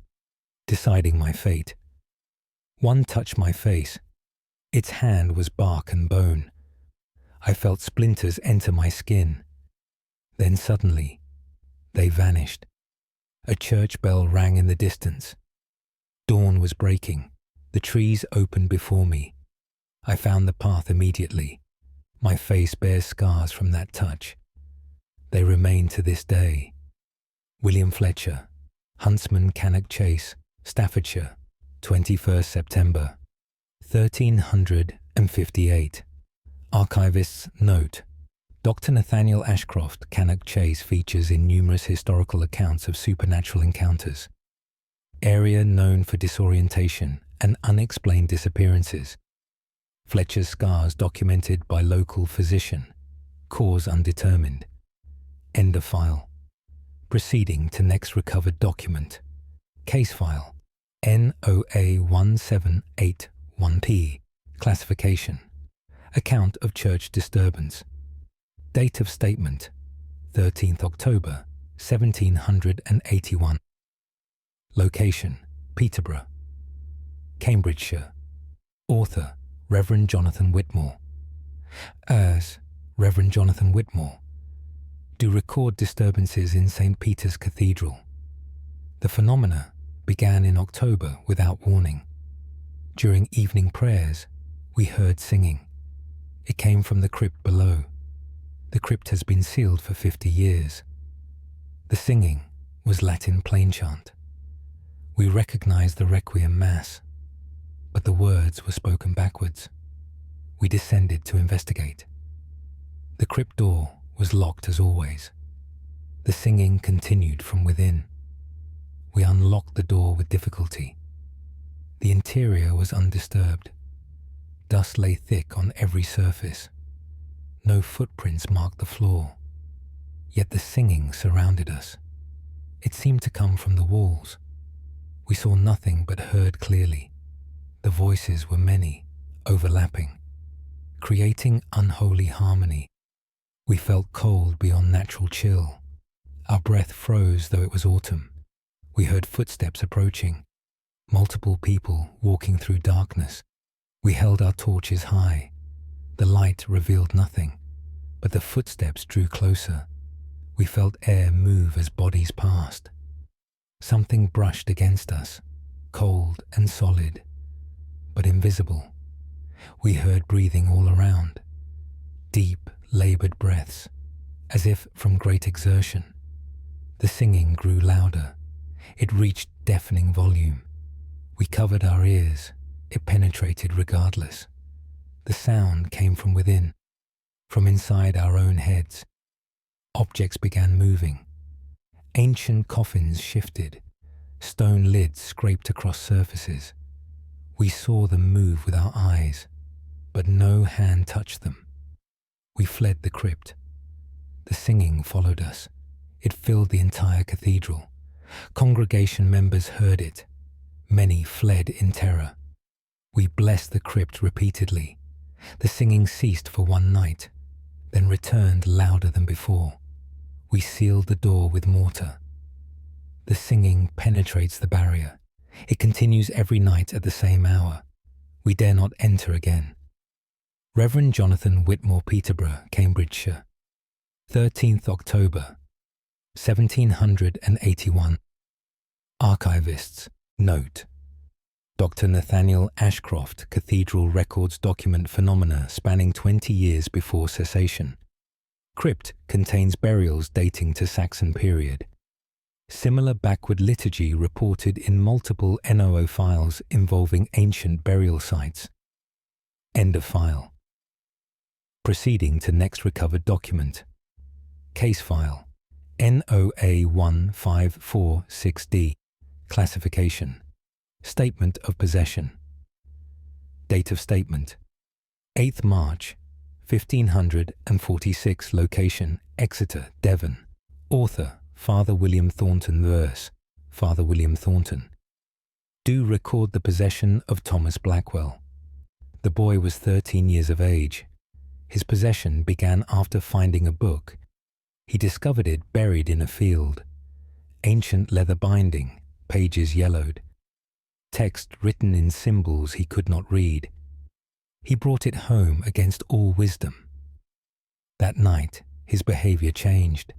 deciding my fate. One touched my face. Its hand was bark and bone. I felt splinters enter my skin. Then suddenly, they vanished. A church bell rang in the distance. Dawn was breaking. The trees opened before me. I found the path immediately. My face bears scars from that touch. They remain to this day. William Fletcher, Huntsman Cannock Chase, Staffordshire, 21st September, 1358. Archivist's note. Dr. Nathaniel Ashcroft Cannock Chase features in numerous historical accounts of supernatural encounters. Area known for disorientation and unexplained disappearances. Fletcher's scars documented by local physician. Cause undetermined. End of file. Proceeding to next recovered document. Case file. NOA1781P. Classification. Account of church disturbance. Date of statement, 13th October, 1781. Location, Peterborough. Cambridgeshire. Author, Reverend Jonathan Whitmore. As Reverend Jonathan Whitmore. Do record disturbances in St. Peter's Cathedral. The phenomena began in October without warning. During evening prayers, we heard singing. It came from the crypt below. The crypt has been sealed for 50 years. The singing was Latin plainchant. We recognized the Requiem Mass, but the words were spoken backwards. We descended to investigate. The crypt door was locked as always. The singing continued from within. We unlocked the door with difficulty. The interior was undisturbed. Dust lay thick on every surface. No footprints marked the floor. Yet the singing surrounded us. It seemed to come from the walls. We saw nothing but heard clearly. The voices were many, overlapping, creating unholy harmony. We felt cold beyond natural chill. Our breath froze though it was autumn. We heard footsteps approaching, multiple people walking through darkness. We held our torches high. The light revealed nothing, but the footsteps drew closer. We felt air move as bodies passed. Something brushed against us, cold and solid, but invisible. We heard breathing all around, deep, labored breaths, as if from great exertion. The singing grew louder. It reached deafening volume. We covered our ears. It penetrated regardless. The sound came from within, from inside our own heads. Objects began moving. Ancient coffins shifted. Stone lids scraped across surfaces. We saw them move with our eyes, but no hand touched them. We fled the crypt. The singing followed us. It filled the entire cathedral. Congregation members heard it. Many fled in terror. We blessed the crypt repeatedly. The singing ceased for one night, then returned louder than before. We sealed the door with mortar. The singing penetrates the barrier. It continues every night at the same hour. We dare not enter again. Reverend Jonathan Whitmore, Peterborough, Cambridgeshire. 13th October, 1781. Archivists. Note. Dr. Nathaniel Ashcroft, Cathedral Records document phenomena spanning 20 years before cessation. Crypt contains burials dating to Saxon period. Similar backward liturgy reported in multiple NOO files involving ancient burial sites. End of file. Proceeding to next recovered document. Case file. NOA 1546D. Classification. Statement of possession. Date of statement. 8th March, 1546. Location, Exeter, Devon. Author, Father William Thornton. Verse, Father William Thornton. Do record the possession of Thomas Blackwell. The boy was 13 years of age. His possession began after finding a book. He discovered it buried in a field. Ancient leather binding, pages yellowed. Text written in symbols he could not read. He brought it home against all wisdom. That night, his behavior changed.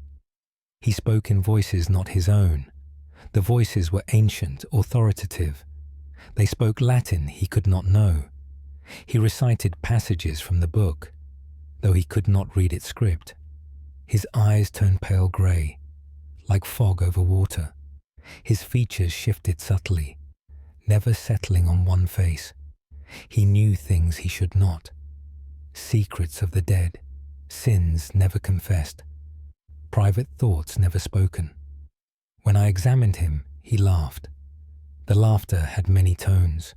He spoke in voices not his own. The voices were ancient, authoritative. They spoke Latin he could not know. He recited passages from the book, though he could not read its script. His eyes turned pale grey, like fog over water. His features shifted subtly, never settling on one face. He knew things he should not. Secrets of the dead, sins never confessed, private thoughts never spoken. When I examined him, he laughed. The laughter had many tones.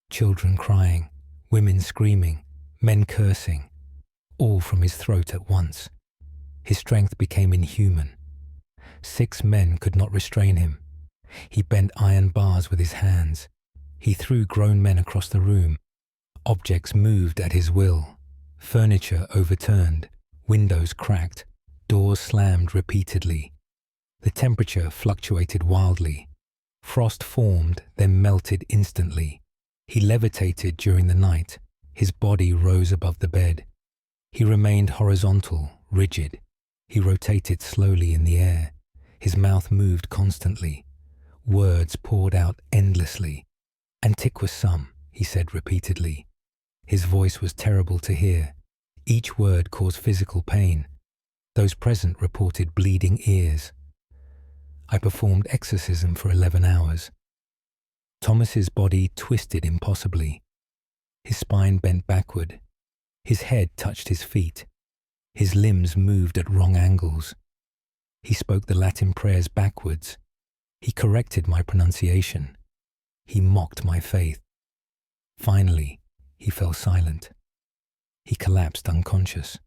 Children crying, women screaming, men cursing, all from his throat at once. His strength became inhuman. 6 men could not restrain him. He bent iron bars with his hands. He threw grown men across the room. Objects moved at his will. Furniture overturned. Windows cracked. Doors slammed repeatedly. The temperature fluctuated wildly. Frost formed, then melted instantly. He levitated during the night. His body rose above the bed. He remained horizontal, rigid. He rotated slowly in the air. His mouth moved constantly. Words poured out endlessly. "Antiquus sum," he said repeatedly. His voice was terrible to hear. Each word caused physical pain. Those present reported bleeding ears. I performed exorcism for 11 hours. Thomas's body twisted impossibly. His spine bent backward. His head touched his feet. His limbs moved at wrong angles. He spoke the Latin prayers backwards. He corrected my pronunciation. He mocked my faith. Finally, he fell silent. He collapsed unconscious.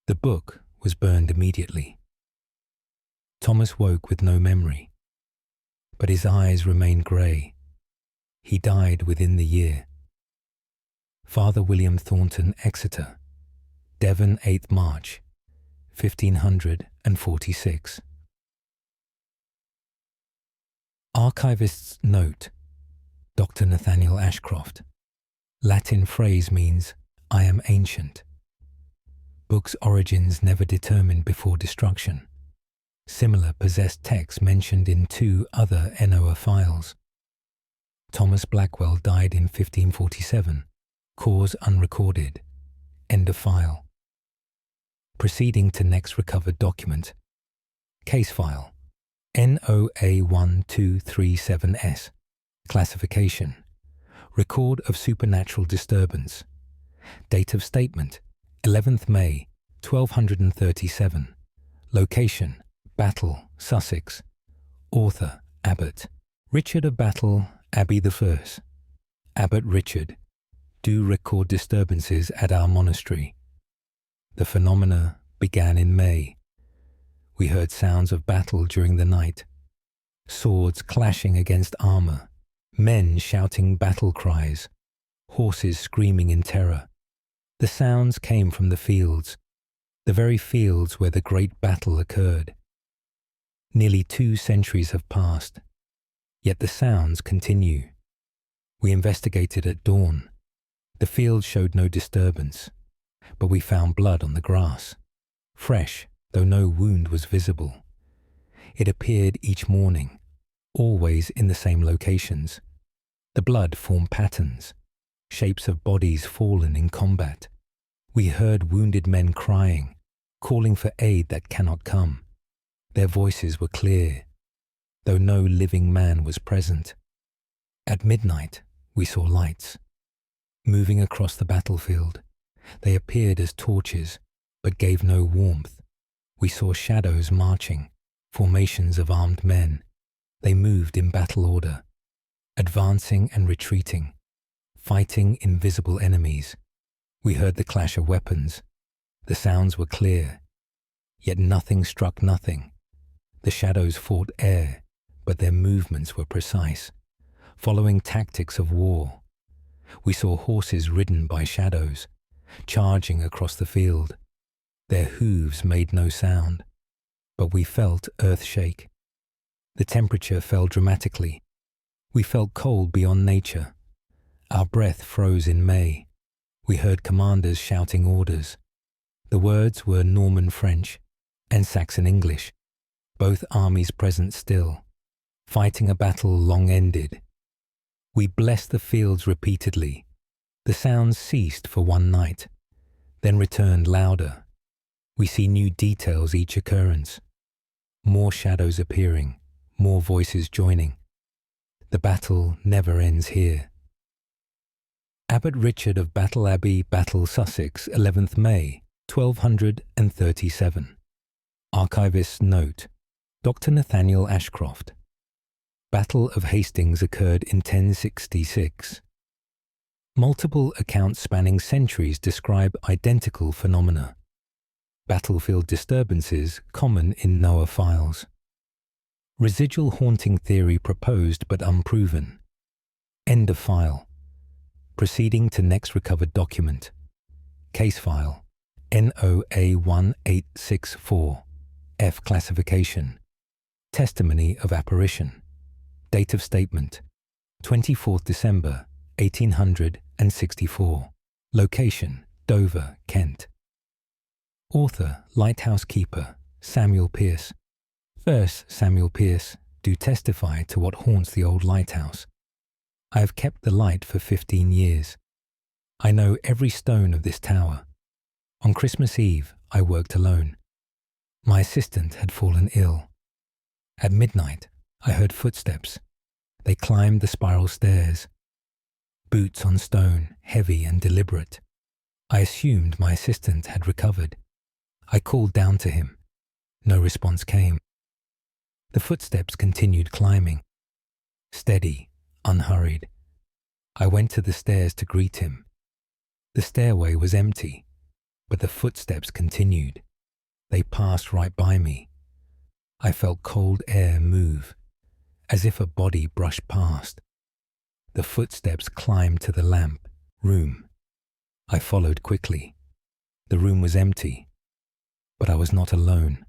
The book was burned immediately. Thomas woke with no memory, but his eyes remained grey. He died within the year. Father William Thornton, Exeter, Devon, 8th March, 1546. Archivist's note. Dr. Nathaniel Ashcroft. Latin phrase means, "I am ancient." Book's origins never determined before destruction. Similar possessed texts mentioned in 2 other NOA files. Thomas Blackwell died in 1547. Cause unrecorded. End of file. Proceeding to next recovered document. Case file. NOA 1237S. Classification. Record of supernatural disturbance. Date of statement. 11th May, 1237. Location. Battle, Sussex. Author, Abbot. Richard of Battle, Abbey I. Abbot Richard. Do record disturbances at our monastery. The phenomena began in May. We heard sounds of battle during the night, swords clashing against armor, men shouting battle cries, horses screaming in terror. The sounds came from the fields, the very fields where the great battle occurred. Nearly 2 centuries have passed, yet the sounds continue. We investigated at dawn. The field showed no disturbance, but we found blood on the grass, fresh though no wound was visible. It appeared each morning, always in the same locations. The blood formed patterns, shapes of bodies fallen in combat. We heard wounded men crying, calling for aid that cannot come. Their voices were clear, though no living man was present. At midnight, we saw lights, moving across the battlefield. They appeared as torches, but gave no warmth. We saw shadows marching, formations of armed men. They moved in battle order, advancing and retreating, fighting invisible enemies. We heard the clash of weapons. The sounds were clear, yet nothing struck nothing. The shadows fought air, but their movements were precise, following tactics of war. We saw horses ridden by shadows, charging across the field. Their hooves made no sound, but we felt earth shake. The temperature fell dramatically. We felt cold beyond nature. Our breath froze in May. We heard commanders shouting orders. The words were Norman French and Saxon English, both armies present still, fighting a battle long ended. We blessed the fields repeatedly. The sounds ceased for one night, then returned louder. We see new details each occurrence, more shadows appearing, more voices joining. The battle never ends here. Abbot Richard of Battle Abbey, Battle, Sussex, 11th May, 1237. Archivist's note: Dr. Nathaniel Ashcroft. Battle of Hastings occurred in 1066. Multiple accounts spanning centuries describe identical phenomena. Battlefield disturbances common in Noah files. Residual haunting theory proposed but unproven. End of file. Proceeding to next recovered document. Case file NOA 1864. F classification. Testimony of apparition. Date of statement 24th December 1864. Location Dover, Kent. Author Lighthouse Keeper Samuel Pearce. 1st Samuel Pearce, do testify to what haunts the old lighthouse. I have kept the light for 15 years. I know every stone of this tower. On Christmas Eve, I worked alone. My assistant had fallen ill. At midnight, I heard footsteps. They climbed the spiral stairs. Boots on stone, heavy and deliberate. I assumed my assistant had recovered. I called down to him. No response came. The footsteps continued climbing. Steady, unhurried. I went to the stairs to greet him. The stairway was empty, but the footsteps continued. They passed right by me. I felt cold air move, as if a body brushed past. The footsteps climbed to the lamp room. I followed quickly. The room was empty, but I was not alone.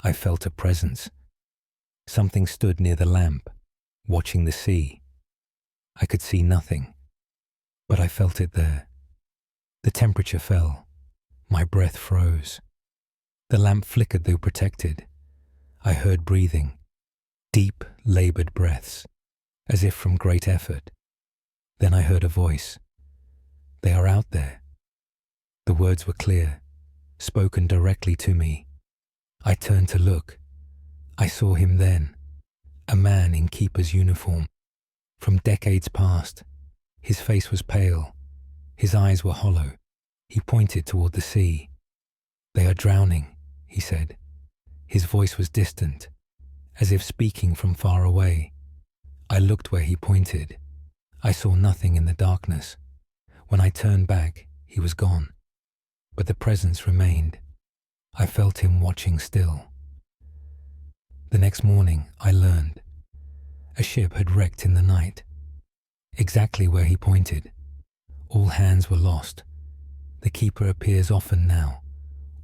I felt a presence. Something stood near the lamp, watching the sea. I could see nothing, but I felt it there. The temperature fell. My breath froze. The lamp flickered though protected. I heard breathing, deep, labored breaths, as if from great effort. Then I heard a voice. They are out there. The words were clear, spoken directly to me. I turned to look. I saw him then, a man in keeper's uniform. From decades past, his face was pale. His eyes were hollow. He pointed toward the sea. They are drowning, he said. His voice was distant, as if speaking from far away. I looked where he pointed. I saw nothing in the darkness. When I turned back, he was gone. but the presence remained. I felt him watching still. The next morning, I learned. A ship had wrecked in the night, exactly where he pointed. All hands were lost. The keeper appears often now,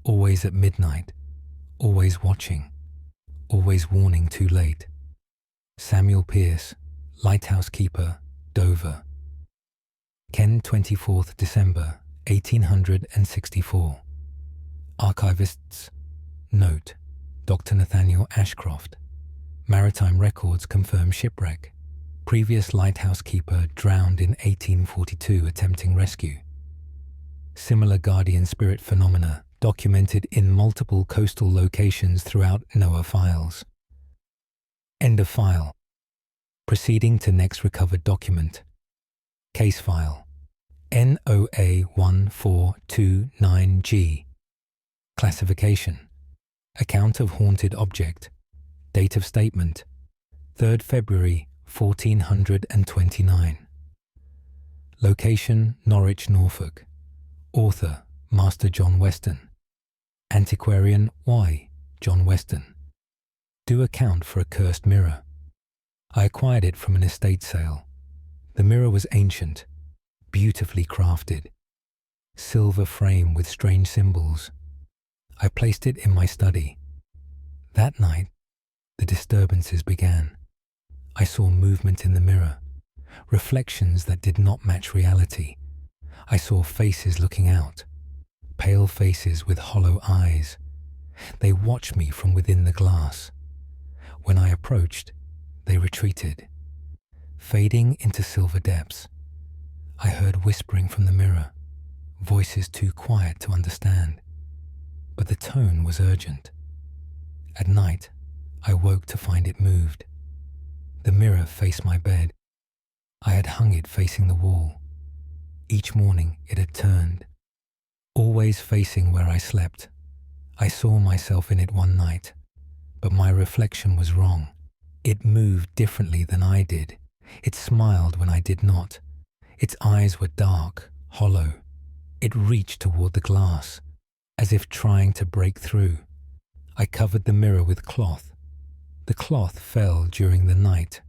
always at midnight, always watching, always warning too late. Samuel Pierce, Lighthouse Keeper, Dover. Ken, 24th December, 1864. Archivists. Note: Dr. Nathaniel Ashcroft. Maritime records confirm shipwreck. Previous lighthouse keeper drowned in 1842 attempting rescue. Similar guardian spirit phenomena documented in multiple coastal locations throughout NOAA files. End of file. Proceeding to next recovered document. Case file NOA 1429G. Classification: Account of haunted object. Date of statement: 3rd February 1429. Location: Norwich, Norfolk. Author: Master John Weston. Antiquarian: Y. John Weston. Do account for a cursed mirror. I acquired it from an estate sale. The mirror was ancient, beautifully crafted. Silver frame with strange symbols. I placed it in my study. That night, the disturbances began. I saw movement in the mirror, reflections that did not match reality. I saw faces looking out, pale faces with hollow eyes. They watched me from within the glass. When I approached, they retreated, fading into silver depths. I heard whispering from the mirror, voices too quiet to understand, but the tone was urgent. At night, I woke to find it moved. The mirror faced my bed. I had hung it facing the wall. Each morning it had turned, always facing where I slept. I saw myself in it one night, but my reflection was wrong. It moved differently than I did. It smiled when I did not. Its eyes were dark, hollow. It reached toward the glass, as if trying to break through. I covered the mirror with cloth. The cloth fell during the night.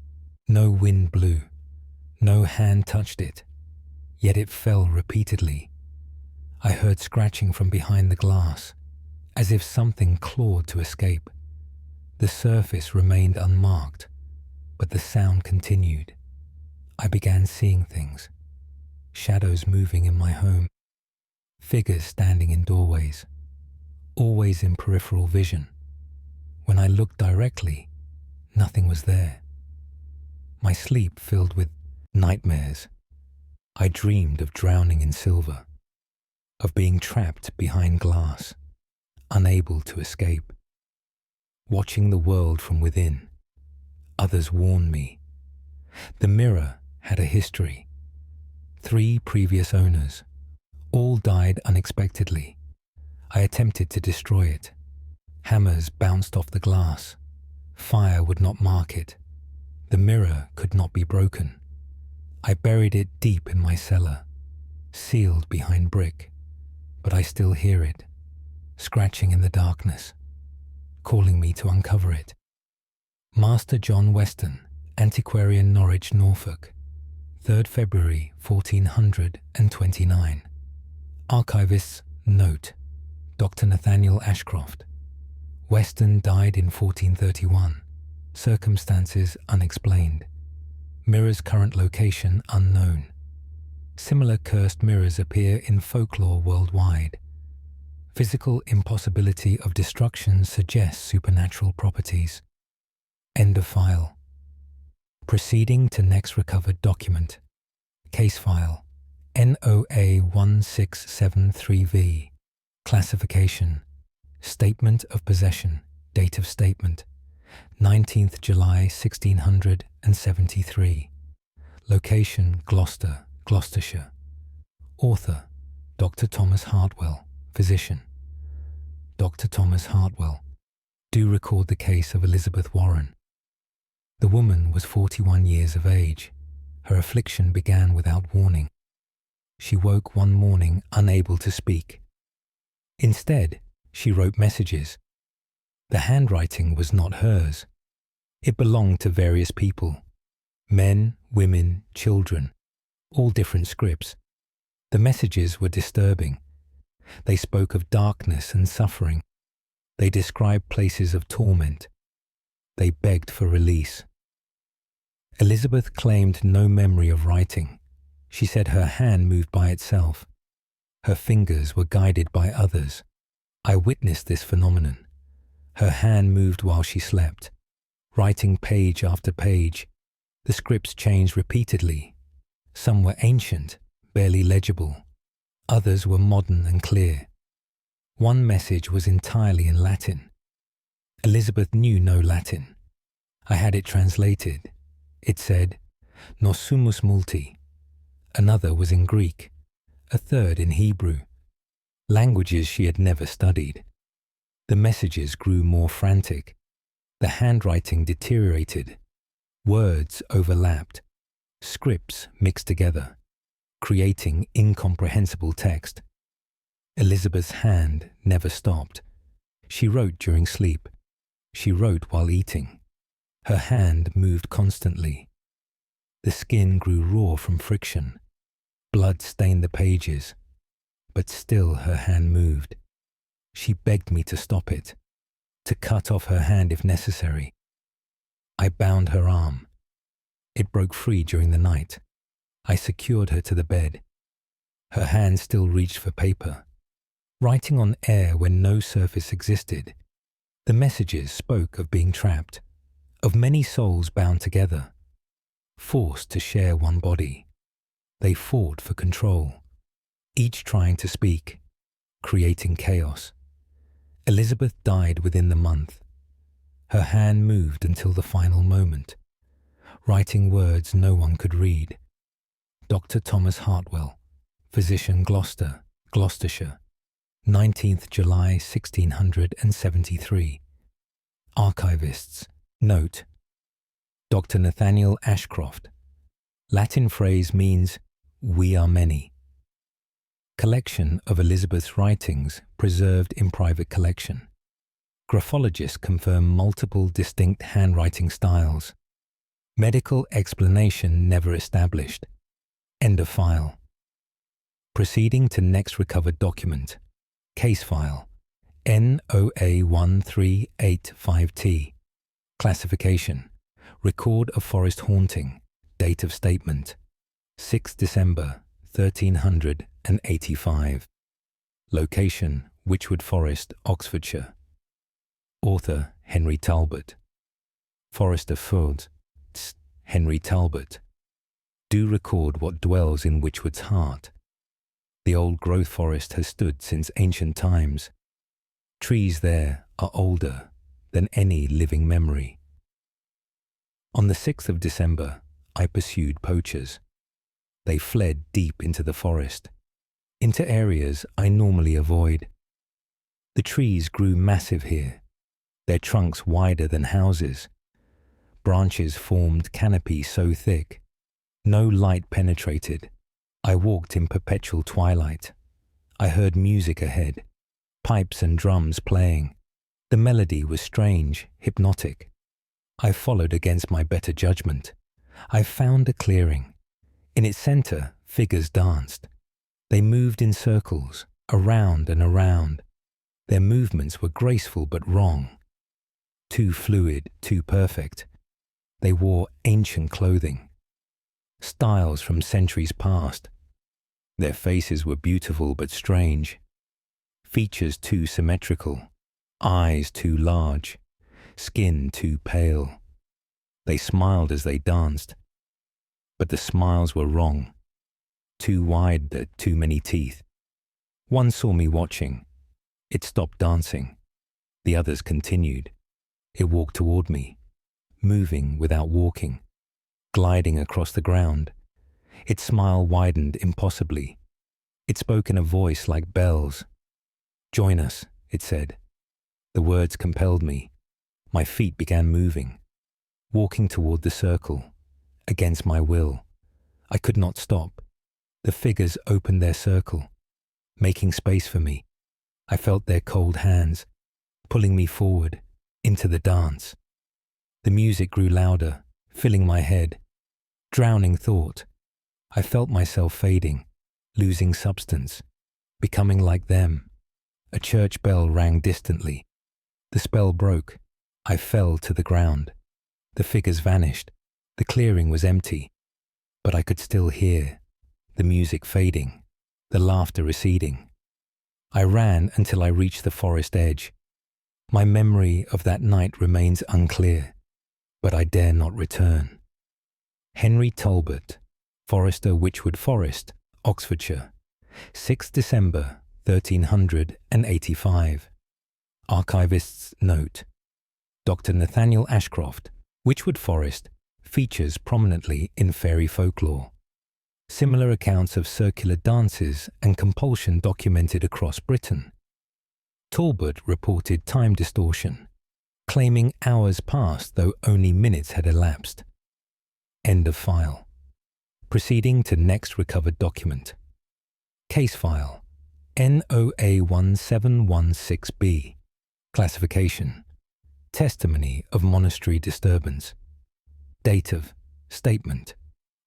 No wind blew. No hand touched it. Yet it fell repeatedly. I heard scratching from behind the glass, as if something clawed to escape. The surface remained unmarked, but the sound continued. I began seeing things. Shadows moving in my home. Figures standing in doorways, always in peripheral vision. When I looked directly, nothing was there. My sleep filled with nightmares. I dreamed of drowning in silver, of being trapped behind glass, unable to escape. Watching the world from within, others warned me. The mirror had a history. 3 previous owners. All died unexpectedly. I attempted to destroy it. Hammers bounced off the glass. Fire would not mark it. The mirror could not be broken. I buried it deep in my cellar, sealed behind brick, but I still hear it, scratching in the darkness, calling me to uncover it. Master John Weston, Antiquarian, Norwich, Norfolk, 3rd February 1429. Archivist's note: Dr. Nathaniel Ashcroft. Weston died in 1431. Circumstances unexplained. Mirror's current location unknown. Similar cursed mirrors appear in folklore worldwide. Physical impossibility of destruction suggests supernatural properties. End of file. Proceeding to next recovered document. Case file NOA 1673V. Classification: Statement of possession. Date of statement: 19th July 1673. Location: Gloucester, Gloucestershire. Author: Dr. Thomas Hartwell, physician. Dr. Thomas Hartwell. Do record the case of Elizabeth Warren. The woman was 41 years of age. Her affliction began without warning. She woke one morning unable to speak. Instead, she wrote messages. The handwriting was not hers. It belonged to various people. Men, women, children, all different scripts. The messages were disturbing. They spoke of darkness and suffering. They described places of torment. They begged for release. Elizabeth claimed no memory of writing. She said her hand moved by itself. Her fingers were guided by others. I witnessed this phenomenon. Her hand moved while she slept, writing page after page. The scripts changed repeatedly. Some were ancient, barely legible. Others were modern and clear. One message was entirely in Latin. Elizabeth knew no Latin. I had it translated. It said, "Nos sumus multi." Another was in Greek, a third in Hebrew, languages she had never studied. The messages grew more frantic. The handwriting deteriorated. Words overlapped. Scripts mixed together, creating incomprehensible text. Elizabeth's hand never stopped. She wrote during sleep. She wrote while eating. Her hand moved constantly. The skin grew raw from friction. Blood stained the pages, but still her hand moved. She begged me to stop it, to cut off her hand if necessary. I bound her arm. It broke free during the night. I secured her to the bed. Her hand still reached for paper. Writing on air when no surface existed, the messages spoke of being trapped, of many souls bound together, forced to share one body. They fought for control, each trying to speak, creating chaos. Elizabeth died within the month. Her hand moved until the final moment, writing words no one could read. Dr. Thomas Hartwell, physician, Gloucester, Gloucestershire, 19th July 1673. Archivists. Note: Dr. Nathaniel Ashcroft. Latin phrase means "we are many." Collection of Elizabeth's writings preserved in private collection. Graphologists confirm multiple distinct handwriting styles. Medical explanation never established. End of file. Proceeding to next recovered document. Case file NOA1385T. Classification: Record of Forest Haunting. Date of statement: 6 December 1385. Location: Wychwood Forest, Oxfordshire. Author: Henry Talbot. Forester Ford, Henry Talbot. Do record what dwells in Wychwood's heart. The old growth forest has stood since ancient times. Trees there are older than any living memory. On the 6th of December, I pursued poachers. They fled deep into the forest, into areas I normally avoid. The trees grew massive here, their trunks wider than houses. Branches formed canopies so thick, no light penetrated. I walked in perpetual twilight. I heard music ahead, pipes and drums playing. The melody was strange, hypnotic. I followed against my better judgment. I found a clearing. In its center, figures danced. They moved in circles, around and around. Their movements were graceful but wrong. Too fluid, too perfect. They wore ancient clothing, styles from centuries past. Their faces were beautiful but strange. Features too symmetrical, eyes too large, skin too pale. They smiled as they danced, but the smiles were wrong. Too wide, too many teeth. One saw me watching. It stopped dancing. The others continued. It walked toward me, moving without walking, gliding across the ground. Its smile widened impossibly. It spoke in a voice like bells. "Join us," it said. The words compelled me. My feet began moving, walking toward the circle, against my will. I could not stop. The figures opened their circle, making space for me. I felt their cold hands pulling me forward into the dance. The music grew louder, filling my head, drowning thought. I felt myself fading, losing substance, becoming like them. A church bell rang distantly. The spell broke. I fell to the ground. The figures vanished. The clearing was empty, but I could still hear the music fading, the laughter receding. I ran until I reached the forest edge. My memory of that night remains unclear, but I dare not return. Henry Talbot, Forester, Wychwood Forest, Oxfordshire, 6th December 1385. Archivist's note: Dr. Nathaniel Ashcroft, Wychwood Forest, features prominently in fairy folklore. Similar accounts of circular dances and compulsion documented across Britain. Talbot reported time distortion, claiming hours passed though only minutes had elapsed. End of file. Proceeding to next recovered document. Case file NOA1716B. Classification: Testimony of monastery disturbance. Date of statement: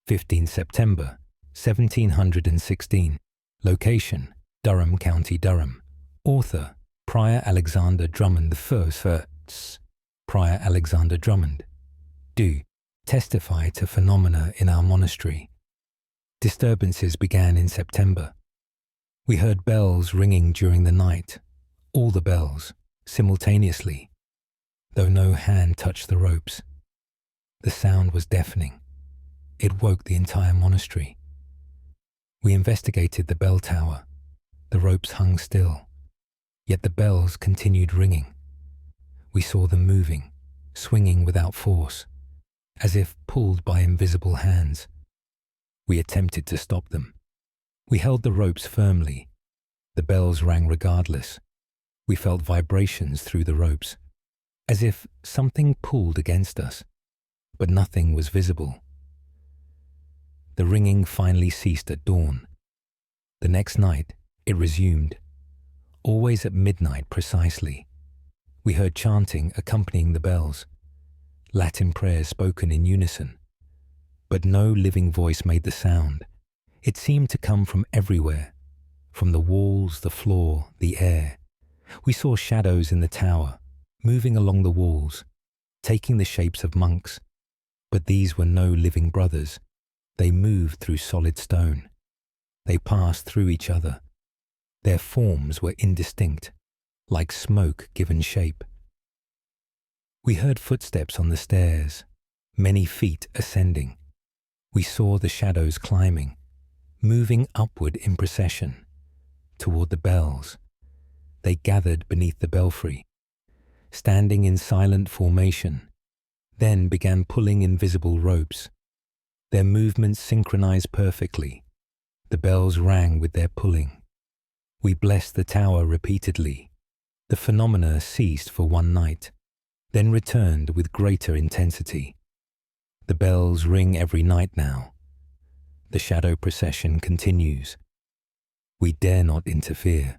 15 September 1716. Location: Durham County, Durham. Author: Prior Alexander Drummond I. Prior Alexander Drummond. Do testify to phenomena in our monastery. Disturbances began in September. We heard bells ringing during the night, all the bells, simultaneously, though no hand touched the ropes. The sound was deafening. It woke the entire monastery. We investigated the bell tower. The ropes hung still, yet the bells continued ringing. We saw them moving, swinging without force, as if pulled by invisible hands. We attempted to stop them. We held the ropes firmly. The bells rang regardless. We felt vibrations through the ropes, as if something pulled against us, but nothing was visible. The ringing finally ceased at dawn. The next night, it resumed, always at midnight precisely. We heard chanting accompanying the bells, Latin prayers spoken in unison, but no living voice made the sound. It seemed to come from everywhere, from the walls, the floor, the air. We saw shadows in the tower, moving along the walls, taking the shapes of monks, but these were no living brothers. They moved through solid stone. They passed through each other. Their forms were indistinct, like smoke given shape. We heard footsteps on the stairs, many feet ascending. We saw the shadows climbing, moving upward in procession, toward the bells. They gathered beneath the belfry, standing in silent formation, then began pulling invisible ropes. Their movements synchronized perfectly. The bells rang with their pulling. We blessed the tower repeatedly. The phenomena ceased for one night, then returned with greater intensity. The bells ring every night now. The shadow procession continues. We dare not interfere.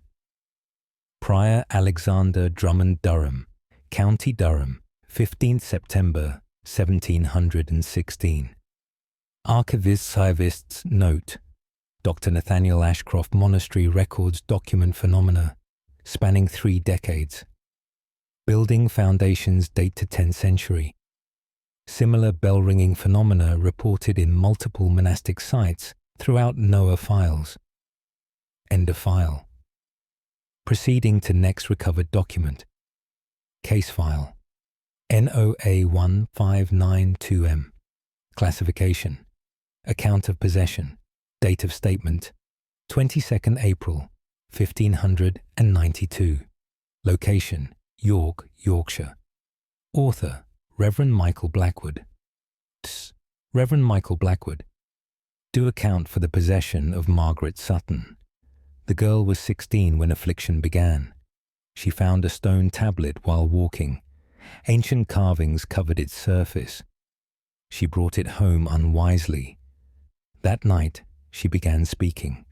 Prior Alexander Drummond Durham, County Durham, 15th September 1716. Archivist's note: Dr. Nathaniel Ashcroft Monastery records document phenomena spanning 3 decades. Building foundations date to 10th century. Similar bell-ringing phenomena reported in multiple monastic sites throughout Noah files. End of file. Proceeding to next recovered document. Case file NOA1592M. Classification: Account of possession. Date of statement: 22nd April 1592. Location: York, Yorkshire. Author: Reverend Michael Blackwood. Reverend Michael Blackwood. Do account for the possession of Margaret Sutton. The girl was 16 when affliction began. She found a stone tablet while walking. Ancient carvings covered its surface. She brought it home unwisely. That night, she began speaking.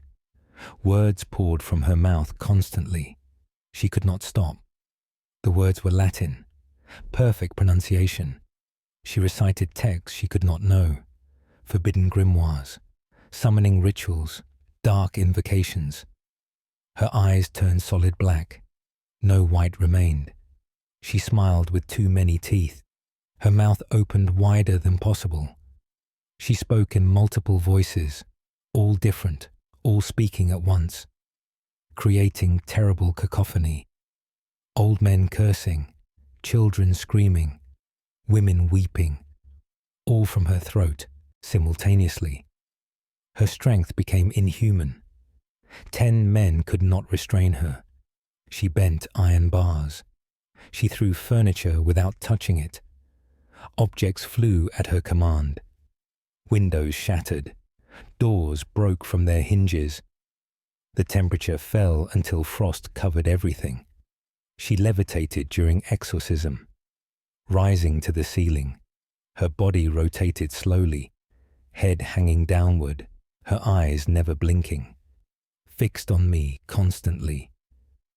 Words poured from her mouth constantly. She could not stop. The words were Latin, perfect pronunciation. She recited texts she could not know, forbidden grimoires, summoning rituals, dark invocations. Her eyes turned solid black. No white remained. She smiled with too many teeth. Her mouth opened wider than possible. She spoke in multiple voices, all different, all speaking at once, creating terrible cacophony. Old men cursing, children screaming, women weeping, all from her throat, simultaneously. Her strength became inhuman. 10 men could not restrain her. She bent iron bars. She threw furniture without touching it. Objects flew at her command. Windows shattered. Doors broke from their hinges. The temperature fell until frost covered everything. She levitated during exorcism, rising to the ceiling. Her body rotated slowly, head hanging downward, her eyes never blinking, fixed on me constantly.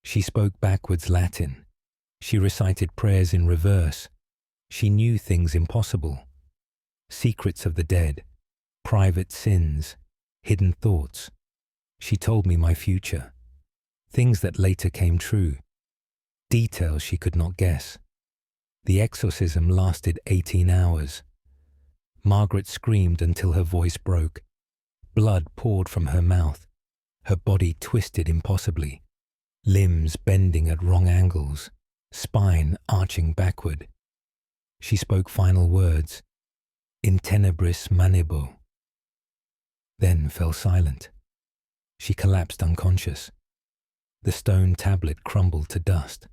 She spoke backwards Latin. She recited prayers in reverse. She knew things impossible. Secrets of the dead, private sins, hidden thoughts. She told me my future, things that later came true, details she could not guess. The exorcism lasted 18 hours. Margaret screamed until her voice broke. Blood poured from her mouth. Her body twisted impossibly, limbs bending at wrong angles, spine arching backward. She spoke final words, in tenebris manibo, then fell silent. She collapsed unconscious. The stone tablet crumbled to dust.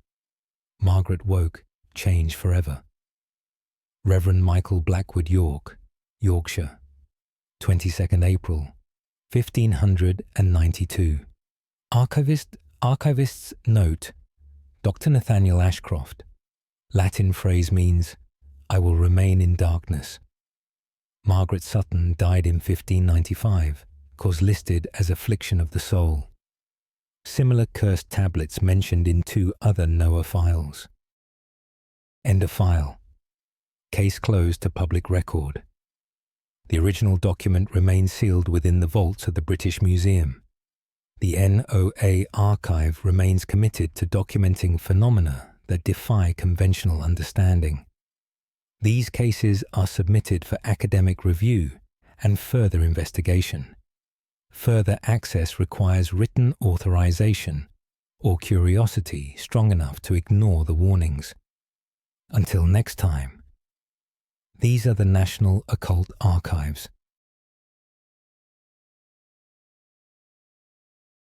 Margaret woke, changed forever. Reverend Michael Blackwood York, Yorkshire, 22nd April, 1592. Archivist's note, Dr. Nathaniel Ashcroft. Latin phrase means, I will remain in darkness. Margaret Sutton died in 1595, cause listed as affliction of the soul. Similar cursed tablets mentioned in 2 other Noah files. End of file. Case closed to public record. The original document remains sealed within the vaults of the British Museum. The NOA archive remains committed to documenting phenomena that defy conventional understanding. These cases are submitted for academic review and further investigation. Further access requires written authorization or curiosity strong enough to ignore the warnings. Until next time, these are the National Occult Archives.